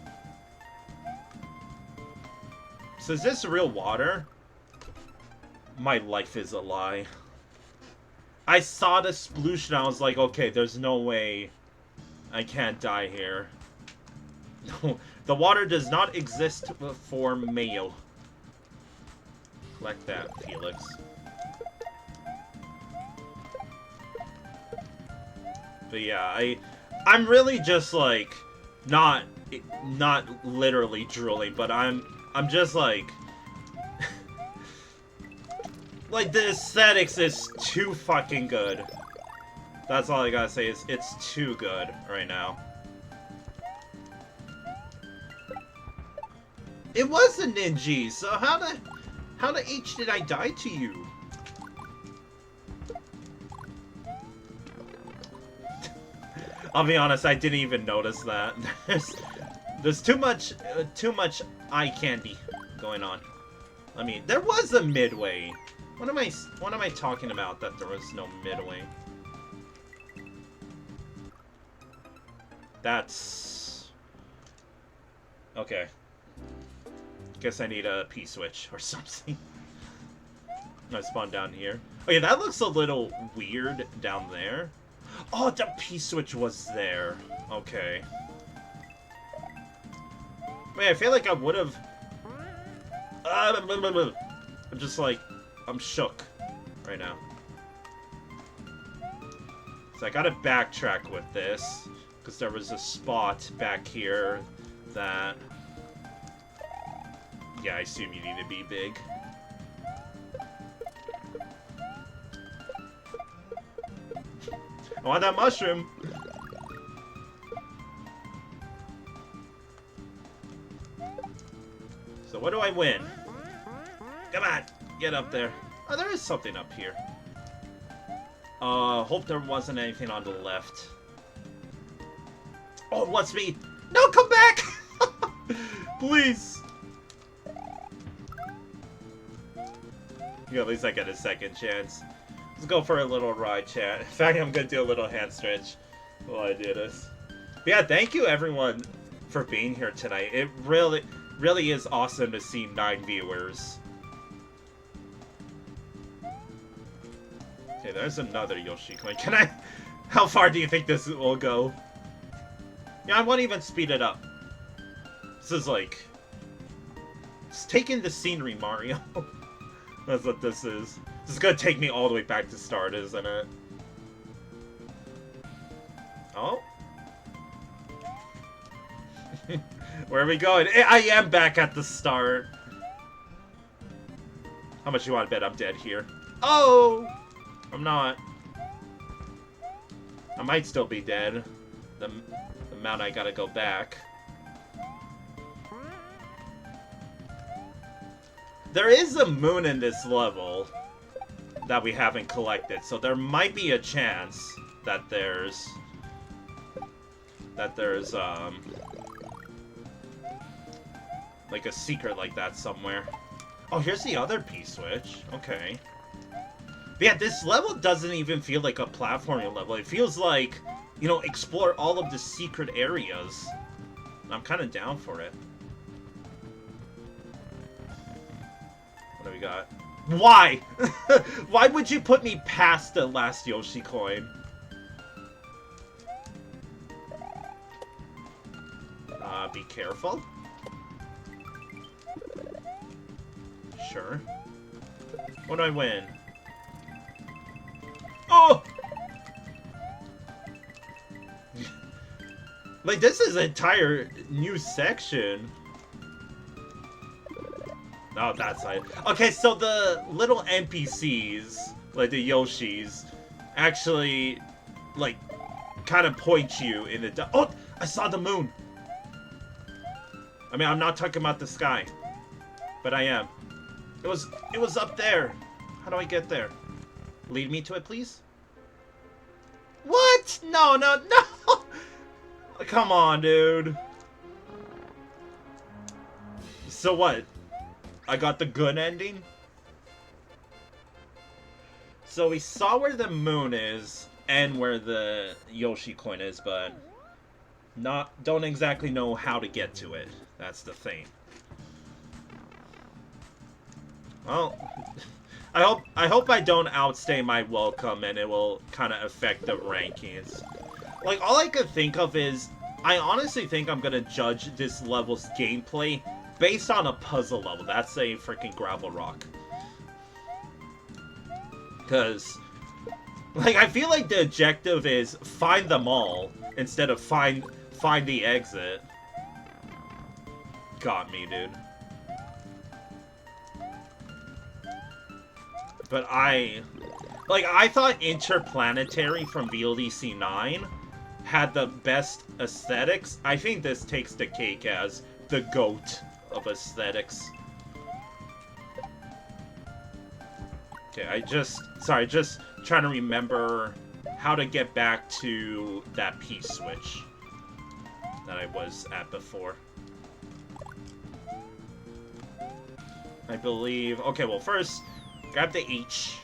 So is this real water? My life is a lie. I saw the sploosh and I was like, okay, there's no way I can't die here. No, the water does not exist for mayo. Collect that, Felix. But yeah, I'm really just like not literally drooling, but I'm just like like the aesthetics is too fucking good. That's all I gotta say is it's too good right now. It was a ninja, so how the H did I die to you? I'll be honest, I didn't even notice that. There's too much eye candy going on. I mean, there was a midway. What am I talking about that there was no midway? That's okay. Guess I need a P-switch or something. I spawned down here. Oh yeah, that looks a little weird down there. Oh, the P-switch was there. Okay. Man, I feel like I would have. I'm just like, I'm shook right now. So I gotta backtrack with this because there was a spot back here that. Yeah, I assume you need to be big. I want that mushroom! So what do I win? Come on! Get up there. Oh, there is something up here. Hope there wasn't anything on the left. Oh, it wants me! No, come back! Please! Yeah, at least I get a second chance. Let's go for a little ride, chat. In fact, I'm gonna do a little hand stretch while I do this. But yeah, thank you everyone for being here tonight. It really is awesome to see 9 viewers. Okay, there's another Yoshi coin. Can I... How far do you think this will go? Yeah, I won't even speed it up. This is like... It's taking the scenery, Mario. That's what this is. This is gonna take me all the way back to start, isn't it? Oh. Where are we going? I am back at the start. How much you want to bet I'm dead here? Oh! I'm not. I might still be dead. The amount I gotta go back. There is a moon in this level that we haven't collected, so there might be a chance that there's like a secret like that somewhere. Oh, here's the other P-switch. Okay. But yeah, this level doesn't even feel like a platforming level. It feels like, you know, explore all of the secret areas. I'm kind of down for it. What do we got? Why? Why would you put me past the last Yoshi coin? Be careful. Sure. What do I win? Oh! Like, this is an entire new section. Oh, that's it. Okay, so the little NPCs, like the Yoshis, actually, like, kind of point you in the... Oh! I saw the moon! I mean, I'm not talking about the sky. But I am. It was up there. How do I get there? Lead me to it, please? What? No, no, no! Come on, dude. So what? I got the good ending? So we saw where the moon is and where the Yoshi coin is, but don't exactly know how to get to it. That's the thing. Well, I hope I don't outstay my welcome and it will kind of affect the rankings. Like, all I could think of is, I honestly think I'm gonna judge this level's gameplay based on a puzzle level. That's a freaking gravel rock. Because, like, I feel like the objective is find them all instead of find the exit. Got me, dude. But I thought Interplanetary from VLDC 9 had the best aesthetics. I think this takes the cake as the GOAT of aesthetics. Okay, just trying to remember how to get back to that P-switch that I was at before. I believe... Okay, well, first, grab the H.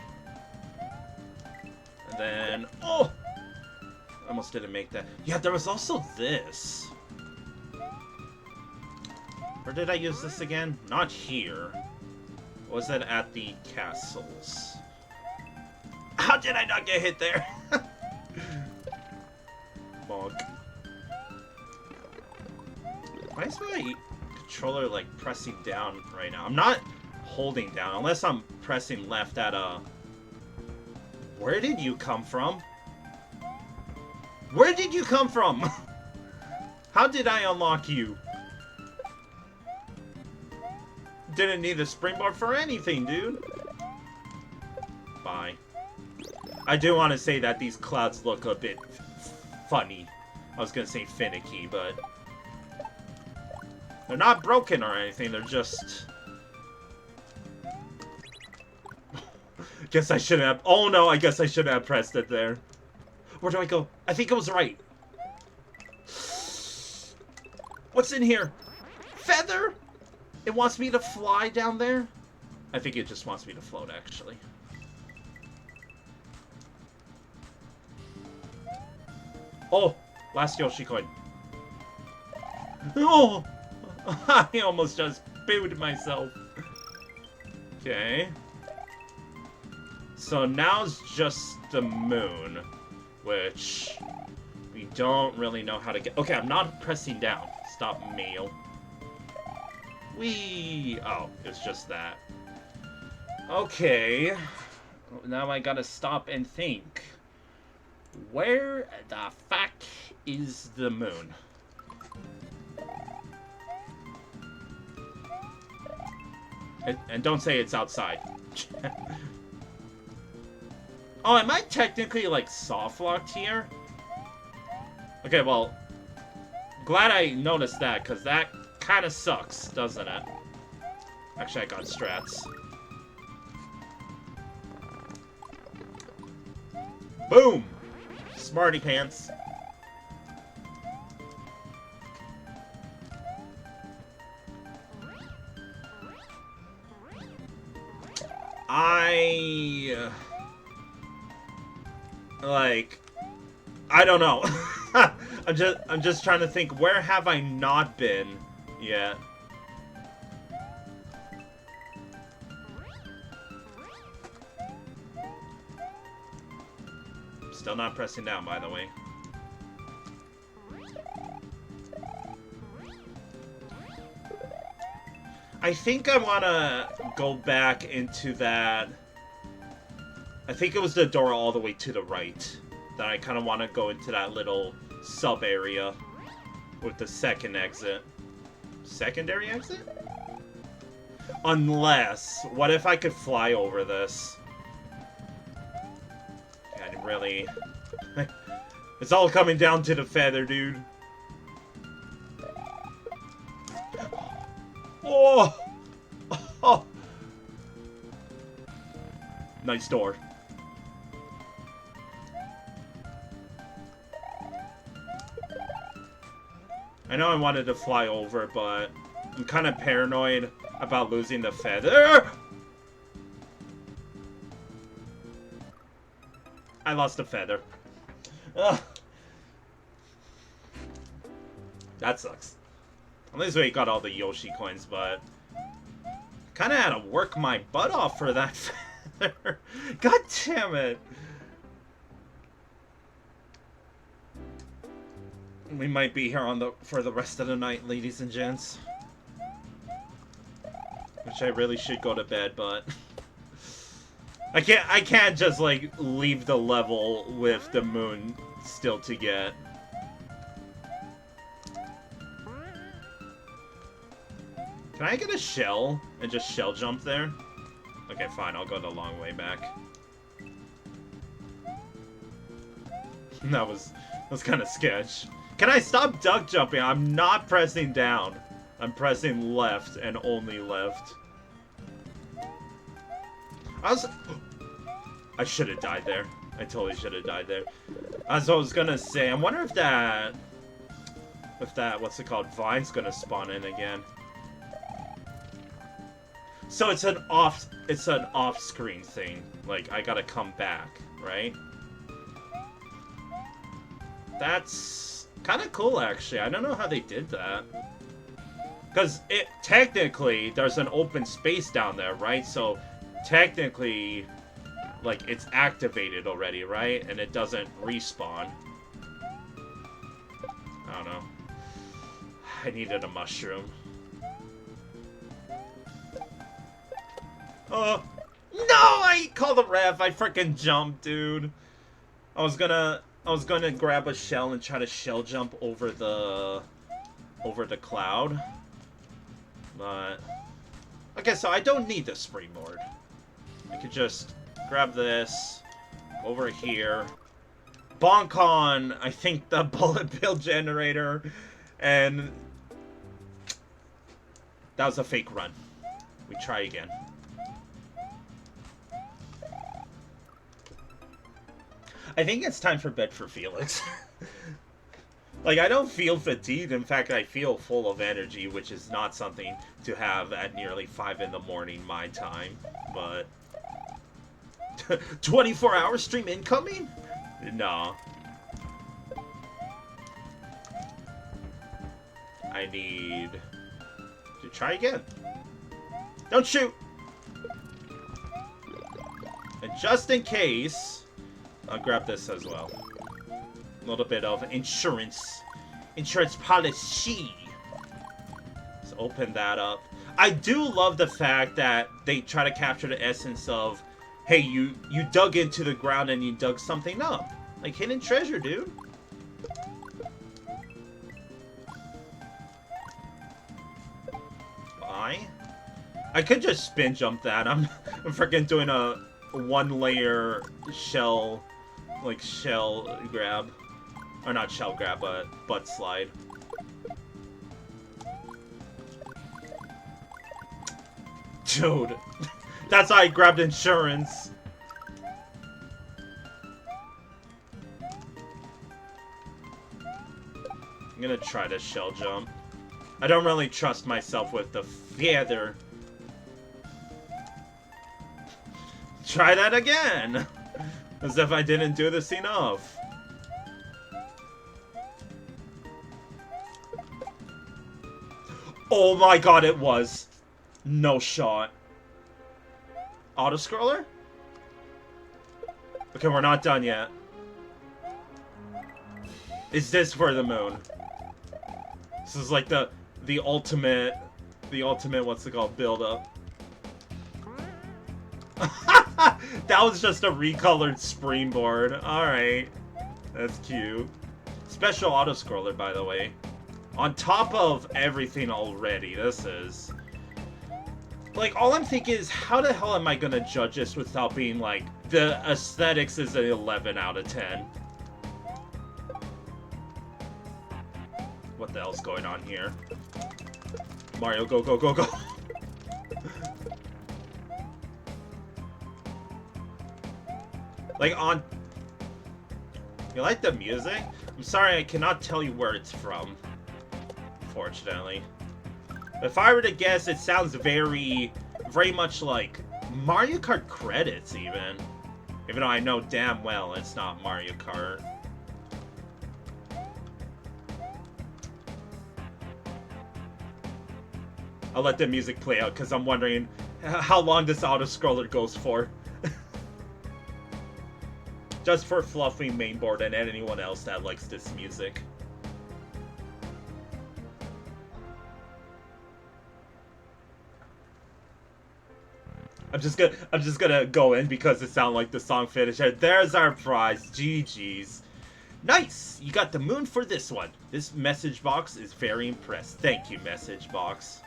And then... Oh! I almost didn't make that. Yeah, there was also this. Where did I use this again? Not here. Was that at the castles? How did I not get hit there? Bonk. Why is my controller, like, pressing down right now? I'm not holding down, unless I'm pressing left at a... Where did you come from? Where did you come from? How did I unlock you? Didn't need a springboard for anything, dude. Bye. I do want to say that these clouds look a bit funny. I was gonna say finicky, but... They're not broken or anything, they're just... Guess I shouldn't have... Oh no, I guess I shouldn't have pressed it there. Where do I go? I think it was right. What's in here? Feather? It wants me to fly down there? I think it just wants me to float, actually. Oh! Last Yoshi coin. Oh! I almost just booed myself. Okay. So now's just the moon, which we don't really know how to get... Okay, I'm not pressing down. Stop, mail. Whee! Oh, it's just that. Okay. Now I gotta stop and think. Where the fuck is the moon? And don't say it's outside. Oh, am I technically, like, soft-locked here? Okay, well, glad I noticed that, because that kind of sucks, doesn't it? Actually, I got strats. Boom! Smarty pants. Like, I don't know. I'm just trying to think, where have I not been yet? Still not pressing down, by the way. I think I want to go back into that. I think it was the door all the way to the right. That I kind of want to go into that little sub area with the second exit. Secondary exit? Unless, what if I could fly over this? God, really? It's all coming down to the feather, dude. Oh! Oh! Nice door. I know I wanted to fly over, but I'm kind of paranoid about losing the feather. I lost the feather. Ugh. That sucks. At least we got all the Yoshi coins, but kind of had to work my butt off for that feather. God damn it. We might be here for the rest of the night, ladies and gents. Which I really should go to bed, but I can't just like leave the level with the moon still to get. Can I get a shell and just shell jump there? Okay, fine, I'll go the long way back. That was kind of sketch. Can I stop duck jumping? I'm not pressing down. I'm pressing left and only left. I should have died there. I totally should have died there. As I was gonna say, I wonder if that, what's it called, Vine's gonna spawn in again. So it's an off-screen thing. Like, I gotta come back, right? That's kind of cool, actually. I don't know how they did that. Because technically, there's an open space down there, right? So, technically, like, it's activated already, right? And it doesn't respawn. I don't know. I needed a mushroom. No! I called the ref. I freaking jumped, dude. I was gonna grab a shell and try to shell jump over the cloud. But okay, so I don't need the springboard. I could just grab this over here, bonk on, I think, the bullet bill generator, and that was a fake run. We try again. I think it's time for bed for Felix. Like, I don't feel fatigued. In fact, I feel full of energy, which is not something to have at nearly 5 in the morning my time. But 24-hour stream incoming? No. I need to try again. Don't shoot! And just in case, I'll grab this as well. A little bit of insurance policy. Let's open that up. I do love the fact that they try to capture the essence of, hey, you dug into the ground and you dug something up. Like hidden treasure, dude. I could just spin jump that. I'm freaking doing a one layer shell, like shell grab. Or not shell grab, but butt slide. Dude, that's how I grabbed insurance. I'm gonna try to shell jump. I don't really trust myself with the feather. Try that again! As if I didn't do this enough. Oh my god, it was. No shot. Auto-scroller? Okay, we're not done yet. Is this for the moon? This is like the ultimate, what's it called, build-up. That was just a recolored springboard. Alright. That's cute. Special auto-scroller, by the way. On top of everything already, this is... Like, all I'm thinking is, how the hell am I gonna judge this without being like, the aesthetics is an 11 out of 10. What the hell's going on here? Mario, go, go, go, go! Like, on... You like the music? I'm sorry, I cannot tell you where it's from. Unfortunately. If I were to guess, it sounds very much like Mario Kart credits, even. Even though I know damn well it's not Mario Kart. I'll let the music play out, because I'm wondering how long this auto-scroller goes for. Just for Fluffy Mainboard and anyone else that likes this music. I'm just gonna go in because it sounded like the song finished. There's our prize. GG's. Nice! You got the moon for this one. This message box is very impressed. Thank you, message box.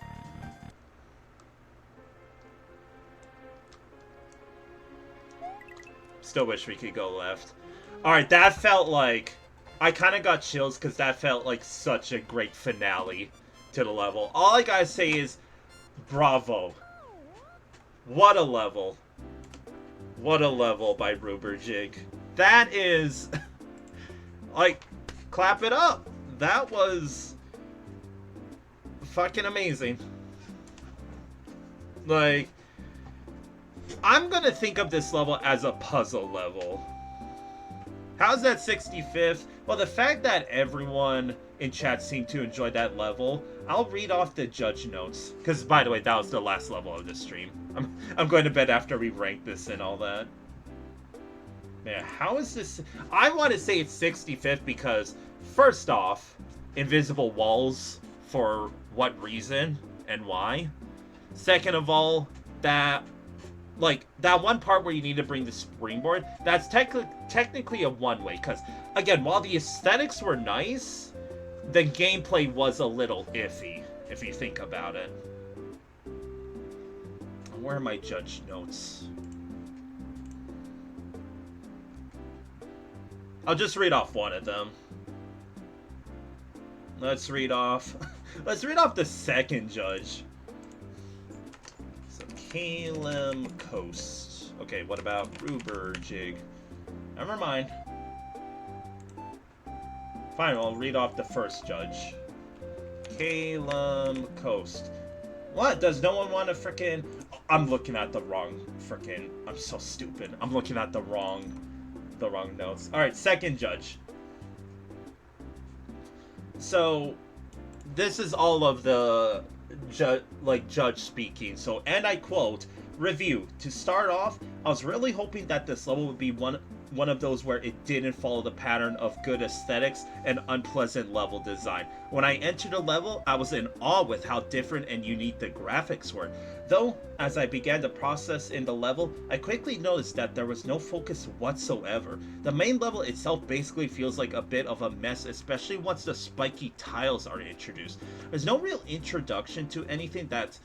Still wish we could go left. Alright, that felt like... I kind of got chills because that felt like such a great finale to the level. All I gotta say is, bravo. What a level. What a level by Ruberjig. That is... like, clap it up. That was... fucking amazing. Like... I'm gonna think of this level as a puzzle level. How's that 65th? Well, the fact that everyone in chat seemed to enjoy that level, I'll read off the judge notes. Because, by the way, that was the last level of the stream. I'm going to bed after we rank this and all that. Man, how is this... I want to say it's 65th because, first off, invisible walls, for what reason and why? Second of all, that... like, that one part where you need to bring the springboard, that's technically a one-way, because, again, while the aesthetics were nice, the gameplay was a little iffy, if you think about it. Where are my judge notes? I'll just read off one of them. Let's read off the second judge. Caelum Coast. Okay, what about Ruberjig? Never mind. Fine, I'll read off the first judge. Caelum Coast. What? Does no one want to frickin'... I'm looking at the wrong frickin'... I'm so stupid. I'm looking at the wrong notes. Alright, second judge. So, this is all of the... judge speaking. So, and I quote, review. To start off, I was really hoping that this level would be one of those where it didn't follow the pattern of good aesthetics and unpleasant level design. When I entered the level, I was in awe with how different and unique the graphics were. Though, as I began to process in the level, I quickly noticed that there was no focus whatsoever. The main level itself basically feels like a bit of a mess, especially once the spiky tiles are introduced. There's no real introduction to anything that's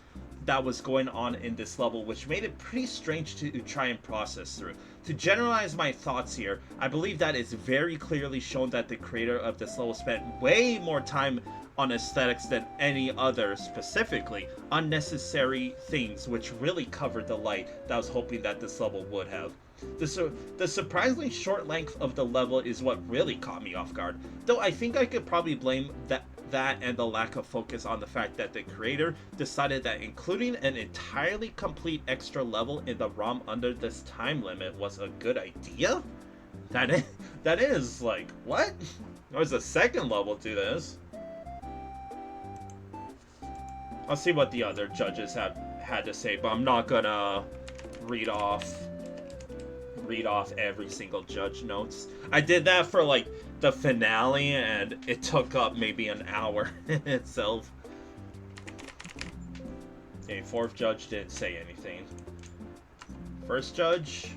that was going on in this level, which made it pretty strange to try and process through. To generalize my thoughts here, I believe that it's very clearly shown that the creator of this level spent way more time on aesthetics than any other, specifically unnecessary things, which really covered the light that I was hoping that this level would have. The surprisingly short length of the level is what really caught me off guard, though I think I could probably blame that and the lack of focus on the fact that the creator decided that including an entirely complete extra level in the ROM under this time limit was a good idea? That is like, what? There's a second level to this. I'll see what the other judges had to say, but I'm not gonna read off every single judge notes. I did that for like the finale, and it took up maybe an hour in itself. Okay, fourth judge didn't say anything. First judge,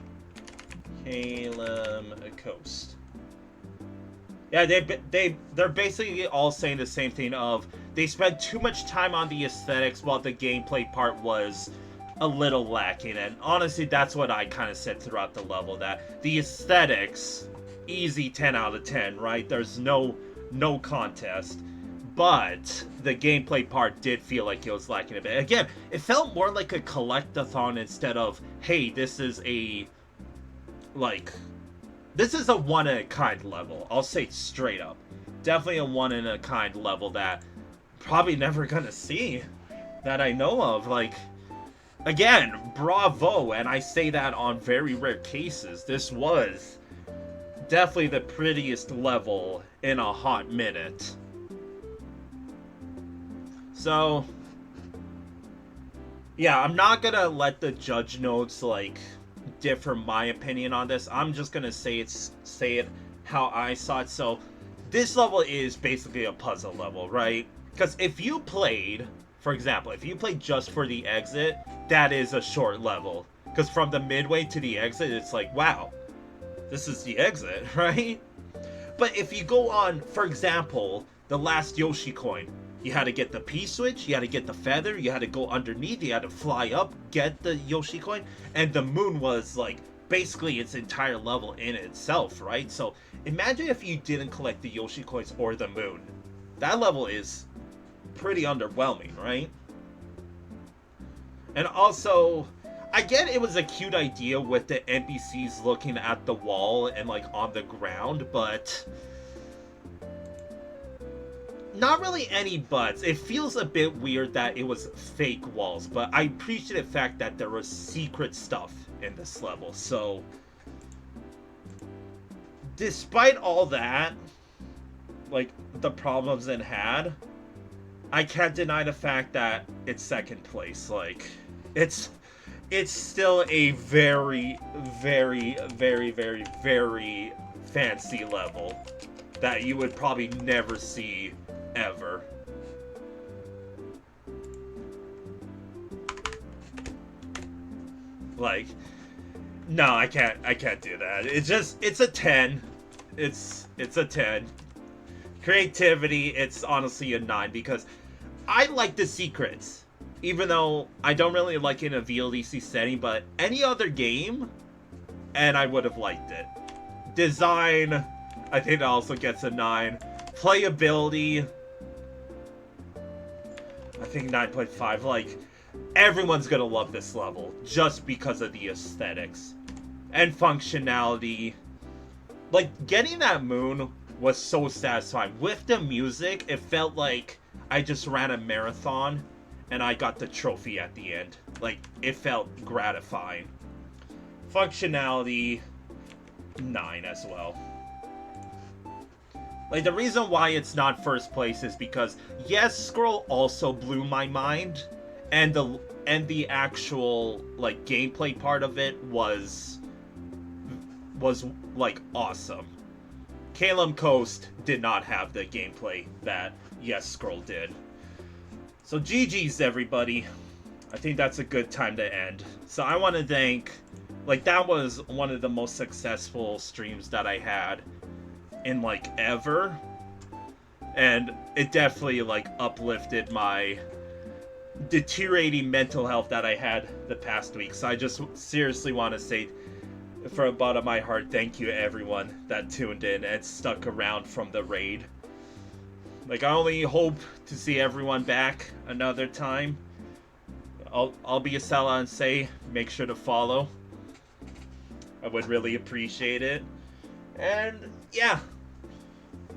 Caelum Coast. Yeah, they're basically all saying the same thing of they spent too much time on the aesthetics while the gameplay part was a little lacking, and honestly that's what I kind of said throughout the level, that the aesthetics, easy 10 out of 10, right? There's no contest, but the gameplay part did feel like it was lacking a bit. Again, it felt more like a collect-a-thon instead of, hey, this is a one-in-a-kind level. I'll say it straight up. Definitely a one-in-a-kind level that probably never gonna see, that I know of. Like, again, bravo, and I say that on very rare cases. This was definitely the prettiest level in a hot minute. So, yeah, I'm not gonna let the judge notes, like, differ my opinion on this. I'm just gonna say it how I saw it. So, this level is basically a puzzle level, right? Because if you played, for example, if you played just for the exit, that is a short level. Because from the midway to the exit, it's like, wow, this is the exit, right? But if you go on, for example, the last Yoshi coin, you had to get the P-switch, you had to get the feather, you had to go underneath, you had to fly up, get the Yoshi coin, and the moon was, like, basically its entire level in itself, right? So imagine if you didn't collect the Yoshi coins or the moon. That level is pretty underwhelming, right? And also, I get it was a cute idea with the NPCs looking at the wall and like on the ground, but not really any buts. It feels a bit weird that it was fake walls, but I appreciate the fact that there was secret stuff in this level. So despite all that, like the problems it had, I can't deny the fact that it's second place. Like, it's still a very, very, very, very, very fancy level that you would probably never see ever. Like, no, I can't do that. It's a 10. It's a 10. Creativity, it's honestly a 9, because I like the secrets, even though I don't really like it in a VLDC setting, but any other game, and I would have liked it. Design, I think that also gets a 9. Playability, I think 9.5. Like, everyone's gonna love this level just because of the aesthetics. And functionality. Like, getting that moon was so satisfying. With the music, it felt like I just ran a marathon and I got the trophy at the end. Like, it felt gratifying. Functionality, 9 as well. Like, the reason why it's not first place is because YESCROLL also blew my mind, and the actual, like, gameplay part of it was like awesome. Caelum Coast did not have the gameplay that YESCROLL did. So GG's everybody. I think that's a good time to end. So I want to thank, like, that was one of the most successful streams that I had in, like, ever. And it definitely, like, uplifted my deteriorating mental health that I had the past week. So I just seriously want to say, from the bottom of my heart, thank you everyone that tuned in and stuck around from the raid. Like, I only hope to see everyone back another time. I'll be a sellout and say, make sure to follow. I would really appreciate it. And yeah,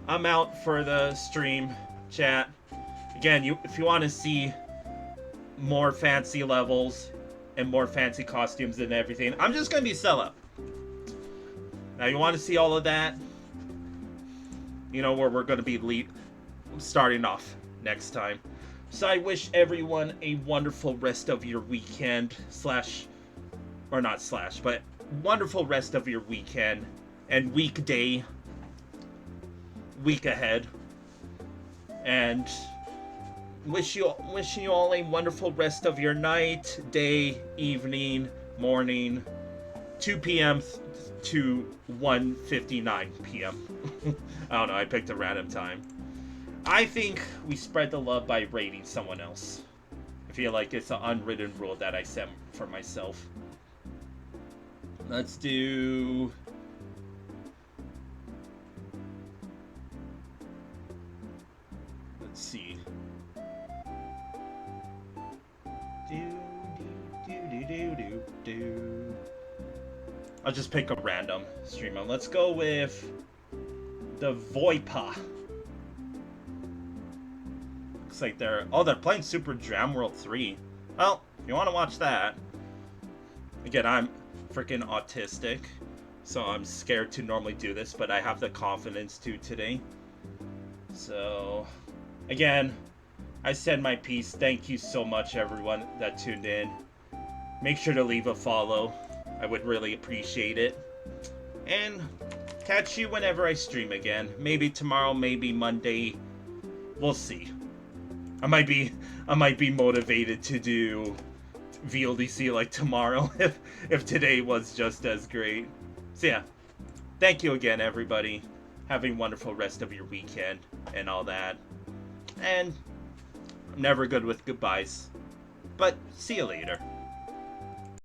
I'm out for the stream, chat. Again, if you want to see more fancy levels and more fancy costumes and everything, I'm just gonna be sellout. Now, you want to see all of that? You know where we're gonna be starting off next time. So I wish everyone a wonderful rest of your weekend, but wonderful rest of your weekend and week ahead. And wishing you all a wonderful rest of your night, day, evening, morning, 2 p.m. to 1:59 p.m. I don't know, I picked a random time. I think we spread the love by rating someone else. I feel like it's an unwritten rule that I set for myself. Let's do... Let's see. I'll just pick a random streamer. Let's go with the Voipa. Looks like they're playing Super Jam World 3. Well, if you want to watch that. Again, I'm freaking autistic, so I'm scared to normally do this, but I have the confidence to today. So, again, I said my piece. Thank you so much, everyone that tuned in. Make sure to leave a follow. I would really appreciate it. And catch you whenever I stream again. Maybe tomorrow, maybe Monday. We'll see. I might be motivated to do VLDC like tomorrow if today was just as great. So yeah, thank you again, everybody. Have a wonderful rest of your weekend and all that. And I'm never good with goodbyes, but see you later.